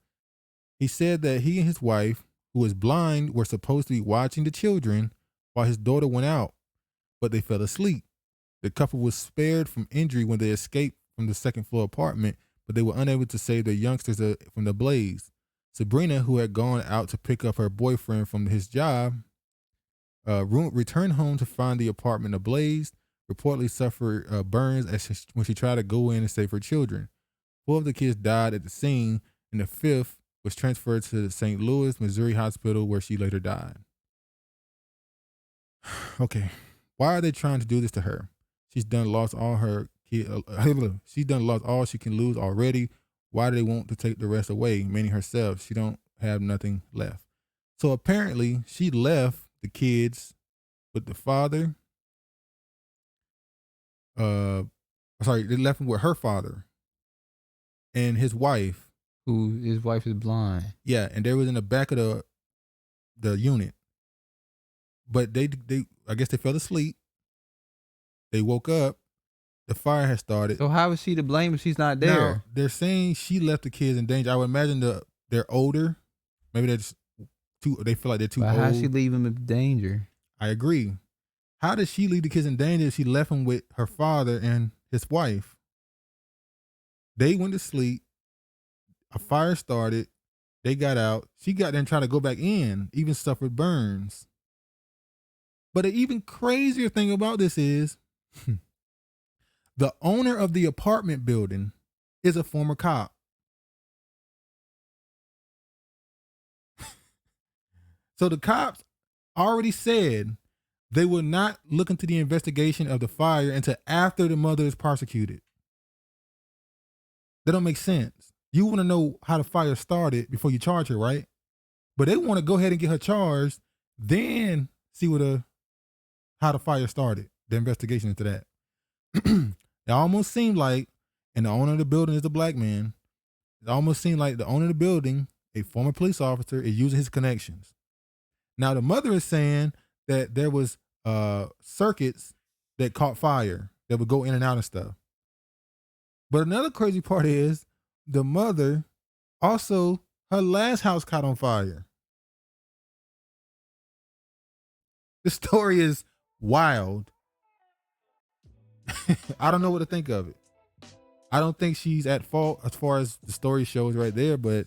He said that he and his wife, who was blind, were supposed to be watching the children while his daughter went out, but they fell asleep. The couple was spared from injury when they escaped from the second-floor apartment, but they were unable to save their youngsters from the blaze. Sabrina, who had gone out to pick up her boyfriend from his job, returned home to find the apartment ablaze. Reportedly suffered burns when she tried to go in and save her children. 4 of the kids died at the scene, and the 5th was transferred to the St. Louis, Missouri hospital, where she later died. Okay, why are they trying to do this to her? She's done lost all her kids. She's done lost all she can lose already. Why do they want to take the rest away? Meaning herself. She don't have nothing left. So apparently, she left the kids with the father. They left him with her father and his wife. His wife is blind. Yeah, and they was in the back of the unit. But they I guess they fell asleep. They woke up. The fire had started. So how is she to blame if she's not there? Now, they're saying she left the kids in danger. I would imagine they're older. Maybe they're just they feel like they're too old. How does she leave them in danger? I agree. How did she leave the kids in danger if she left them with her father and his wife? They went to sleep. A fire started. They got out. She got there and tried to go back in, even suffered burns. But an even crazier thing about this is the owner of the apartment building is a former cop. So the cops already said they would not look into the investigation of the fire until after the mother is prosecuted. That don't make sense. You want to know how the fire started before you charge her, right? But they want to go ahead and get her charged, then see how the fire started, the investigation into that. It almost seemed like, and the owner of the building is a black man, it almost seemed like the owner of the building, a former police officer, is using his connections. Now, the mother is saying that there was circuits that caught fire that would go in and out and stuff. But another crazy part is the mother also, her last house caught on fire. The story is wild. I don't know what to think of it. I don't think she's at fault as far as the story shows right there, but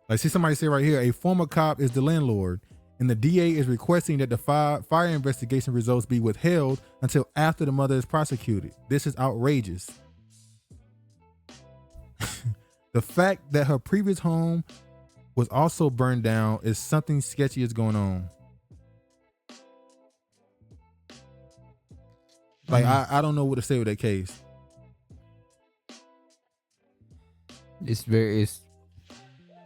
I see somebody say right here, a former cop is the landlord, and the DA is requesting that the fire investigation results be withheld until after the mother is prosecuted. This is outrageous. The fact that her previous home was also burned down is something sketchy is going on. Like, I don't know what to say with that case. It's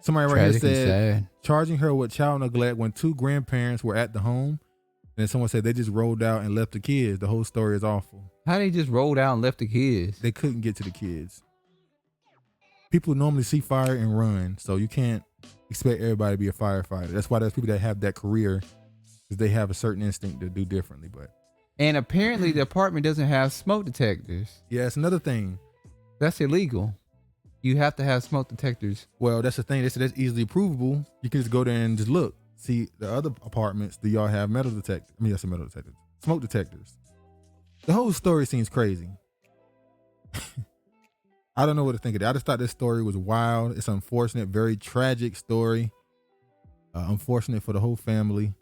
somebody right here tragic and said sad. Charging her with child neglect when 2 grandparents were at the home. And then someone said they just rolled out and left the kids. The whole story is awful. How they just rolled out and left the kids? They couldn't get to the kids. People normally see fire and run, so you can't expect everybody to be a firefighter. That's why there's people that have that career, because they have a certain instinct to do differently. And apparently the apartment doesn't have smoke detectors. Yeah, it's another thing. That's illegal. You have to have smoke detectors. Well, that's the thing. They said that's easily provable. You can just go there and just look. See, the other apartments, do y'all have metal detectors? I mean, that's a metal detector. Smoke detectors. The whole story seems crazy. I don't know what to think of it. I just thought this story was wild. It's unfortunate, very tragic story. Unfortunate for the whole family.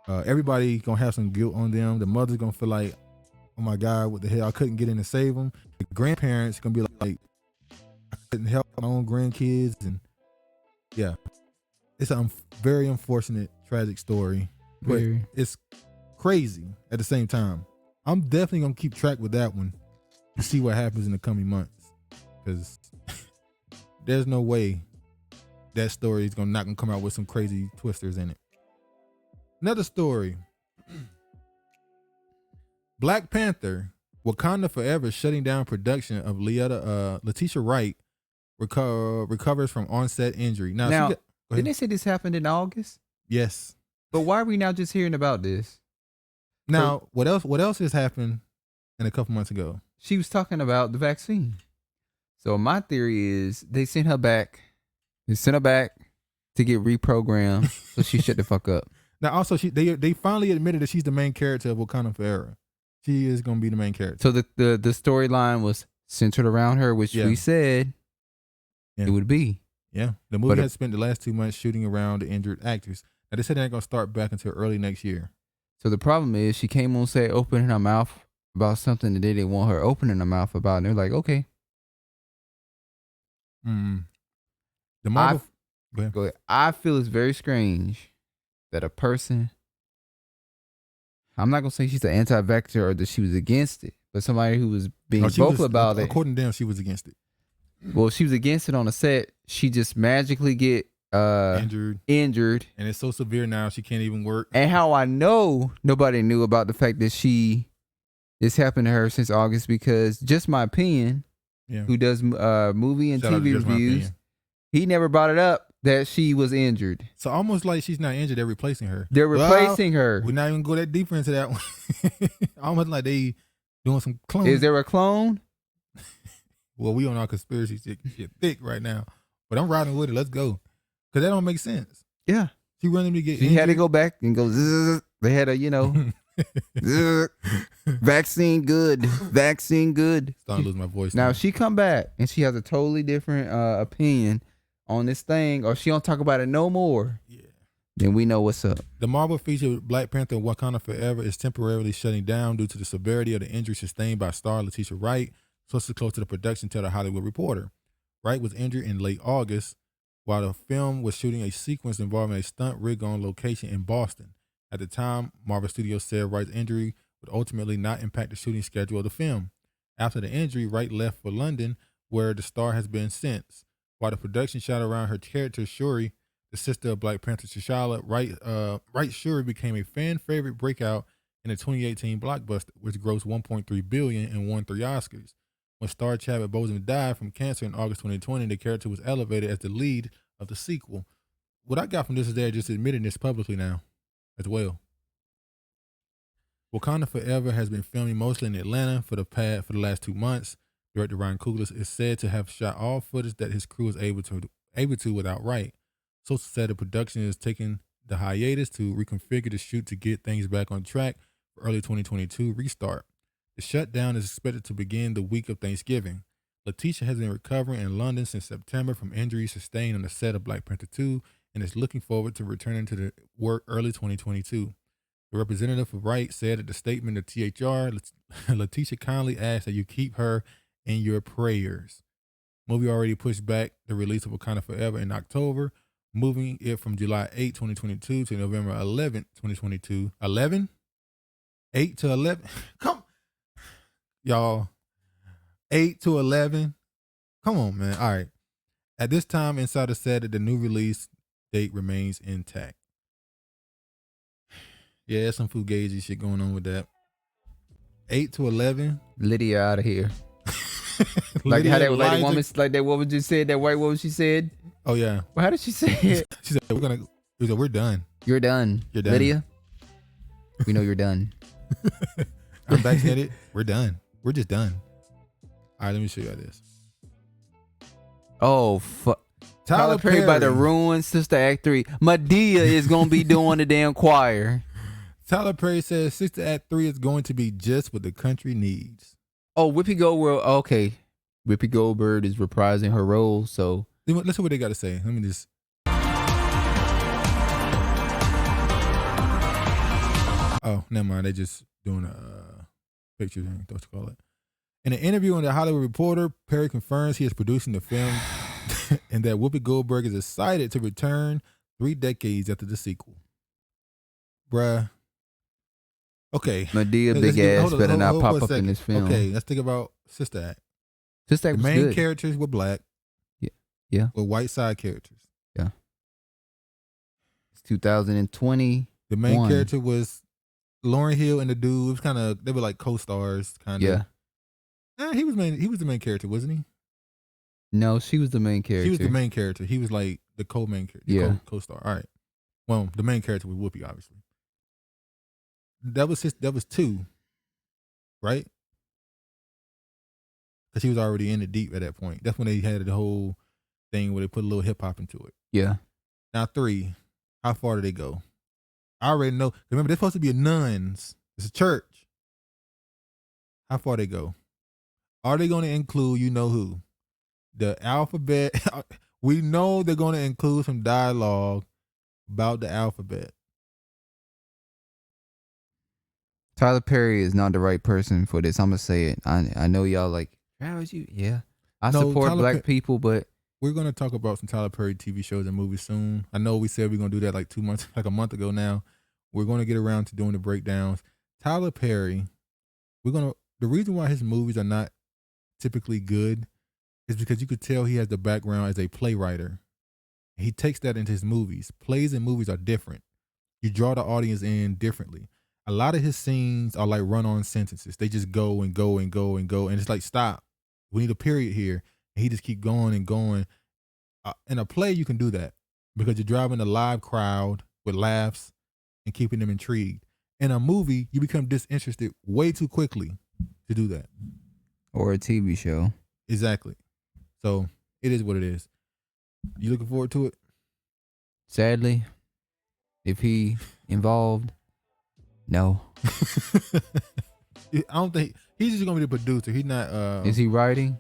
Everybody gonna have some guilt on them. The mother's gonna feel like, oh my God, what the hell? I couldn't get in to save them. The grandparents gonna be like, I couldn't help my own grandkids. And yeah, it's a very unfortunate, tragic story. But it's crazy at the same time. I'm definitely gonna keep track with that one and see what happens in the coming months. Because there's no way that story is not gonna come out with some crazy twisters in it. Another story. Black Panther, Wakanda Forever shutting down production of Letitia Wright recovers from onset injury. Now didn't they say this happened in August? Yes. But why are we now just hearing about this? Now, what else has happened in a couple months ago? She was talking about the vaccine. So my theory is they sent her back. They sent her back to get reprogrammed so she shut the fuck up. Now, also, they finally admitted that she's the main character of Wakanda Forever. She is going to be the main character. So the storyline was centered around her, which we said it would be. Yeah. The movie has spent the last 2 months shooting around the injured actors. Now, they said they're not going to start back until early next year. So the problem is she came on set opening her mouth about something that they didn't want her opening her mouth about. And they're like, okay. The Marvel... Go ahead. I feel it's very strange that a person, I'm not going to say she's an anti-vaxxer or that she was against it, but somebody who was being vocal about it. According to them, she was against it. Well, she was against it on the set. She just magically get injured. And it's so severe now, she can't even work. And how I know nobody knew about the fact that this happened to her since August, because just my opinion, who does movie and TV reviews, he never brought it up that she was injured. So almost like she's not injured, they're replacing her. They're replacing her. We're not even go that deeper into that one. Almost like they doing some clone. Is there a clone? Well, we on our conspiracy shit thick right now. But I'm riding with it. Let's go. Because that don't make sense. Yeah. She randomly get She injured. had to go back and go, zzz. They had a, zzz. Vaccine good. Vaccine good. Starting to lose my voice. Now, she come back and she has a totally different opinion on this thing, or she don't talk about it no more, then we know what's up. The Marvel feature Black Panther Wakanda Forever is temporarily shutting down due to the severity of the injury sustained by star Letitia Wright. Sources close to the production tell the Hollywood Reporter. Wright was injured in late August while the film was shooting a sequence involving a stunt rig on location in Boston. At the time, Marvel Studios said Wright's injury would ultimately not impact the shooting schedule of the film. After the injury, Wright left for London, where the star has been since. While the production shot around her character Shuri, the sister of Black Panther T'Challa, Wright Shuri became a fan favorite breakout in the 2018 blockbuster, which grossed $1.3 billion and won 3 Oscars. When star Chadwick Boseman died from cancer in August 2020, the character was elevated as the lead of the sequel. What I got from this is they're just admitting this publicly now as well. Wakanda Forever has been filming mostly in Atlanta for the last 2 months. Director Ryan Coogler is said to have shot all footage that his crew was able to without Wright. Sources said the production is taking the hiatus to reconfigure the shoot to get things back on track for early 2022 restart. The shutdown is expected to begin the week of Thanksgiving. Letitia has been recovering in London since September from injuries sustained on the set of Black Panther 2 and is looking forward to returning to the work early 2022. The representative for Wright said at the statement of THR, Letitia kindly asked that you keep her in your prayers. Movie already pushed back the release of Wakanda Forever in October, moving it from July 8, 2022 to November 11, 2022. 11? 8 to 11? Come, y'all. 8 to 11? Come on, man. All right. At this time, Insider said that the new release date remains intact. Yeah, there's some fugazi shit going on with that. 8 to 11? Lydia out of here. Like how that woman just said, that white woman, she said. Oh yeah. Well, how did she say it? She said we're done. You're done. You're done. Lydia, we know you're done. I'm vaccinated. We're done. We're just done. All right, let me show you this. Oh fuck. Tyler Perry about to ruin Sister Act 3. Madea is gonna be doing the damn choir. Tyler Perry says Sister Act 3 is going to be just what the country needs. Oh, Whoopi Goldberg. Okay, Whoopi Goldberg is reprising her role. So let's see what they got to say. Let me just. Oh, never mind. They just doing a picture thing. What you call it? In an interview on The Hollywood Reporter, Perry confirms he is producing the film and that Whoopi Goldberg is excited to return 3 decades after the sequel. Bruh. Okay. Madea big ass better not pop up in this film. Okay, let's think about Sister Act. Sister Act the was main good. characters were black. Yeah. With white side characters. Yeah. It's 2020. The main character was Lauryn Hill and the dude. It was kind of, they were like co-stars, kind of. Yeah. He was the main character, wasn't he? No, she was the main character. She was the main character. He was like the co-main character. Yeah. Co-star. All right. Well, the main character was Whoopi, obviously. That was 2, right? Because he was already in the deep at that point. That's when they had the whole thing where they put a little hip hop into it. Yeah. Now 3, how far do they go? I already know. Remember, they're supposed to be nuns. It's a church. How far they go? Are they going to include you know who? The alphabet. We know they're going to include some dialogue about the alphabet. Tyler Perry is not the right person for this. I'm gonna say it. I know y'all like, Travis, you I support Tyler black people, but we're gonna talk about some Tyler Perry TV shows and movies soon. I know we said we're gonna do that like 2 months, like a month ago now. We're gonna get around to doing the breakdowns. Tyler Perry, the reason why his movies are not typically good is because you could tell he has the background as a playwright. He takes that into his movies. Plays and movies are different. You draw the audience in differently. A lot of his scenes are like run-on sentences. They just go and go and go and go. And it's like, stop. We need a period here. And he just keep going and going. In a play, you can do that because you're driving a live crowd with laughs and keeping them intrigued. In a movie, you become disinterested way too quickly to do that. Or a TV show. Exactly. So it is what it is. You looking forward to it? Sadly, if he involved, no. I don't think he's just gonna be the producer. He's not. Is he writing?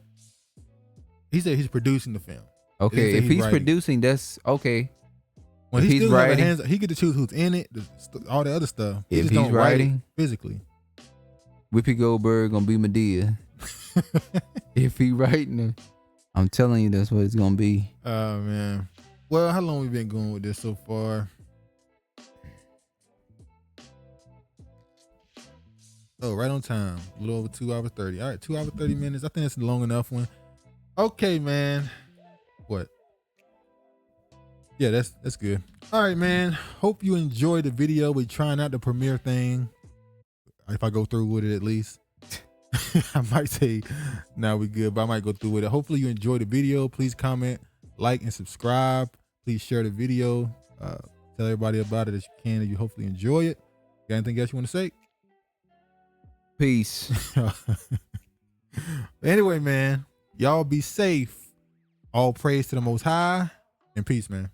He said he's producing the film. Okay, if he's producing, that's okay. When if he's writing, he get to choose who's in it, all the other stuff. He if just he's don't write writing physically, Whoopi Goldberg gonna be Madea. If he writing, I'm telling you, that's what it's gonna be. Oh man. Well, how long we been going with this so far? Oh, right on time. A little over 2 hours 30. All right, 2 hours 30 minutes. I think that's a long enough one. Okay, man. What? Yeah, that's good. All right, man. Hope you enjoyed the video. We're trying out the premiere thing. If I go through with it, at least. I might say, nah, we good, but I might go through with it. Hopefully you enjoyed the video. Please comment, like, and subscribe. Please share the video. Tell everybody about it as you can if you hopefully enjoy it. Got anything else you want to say? Peace. Anyway, man, y'all be safe. All praise to the Most High, and peace, man.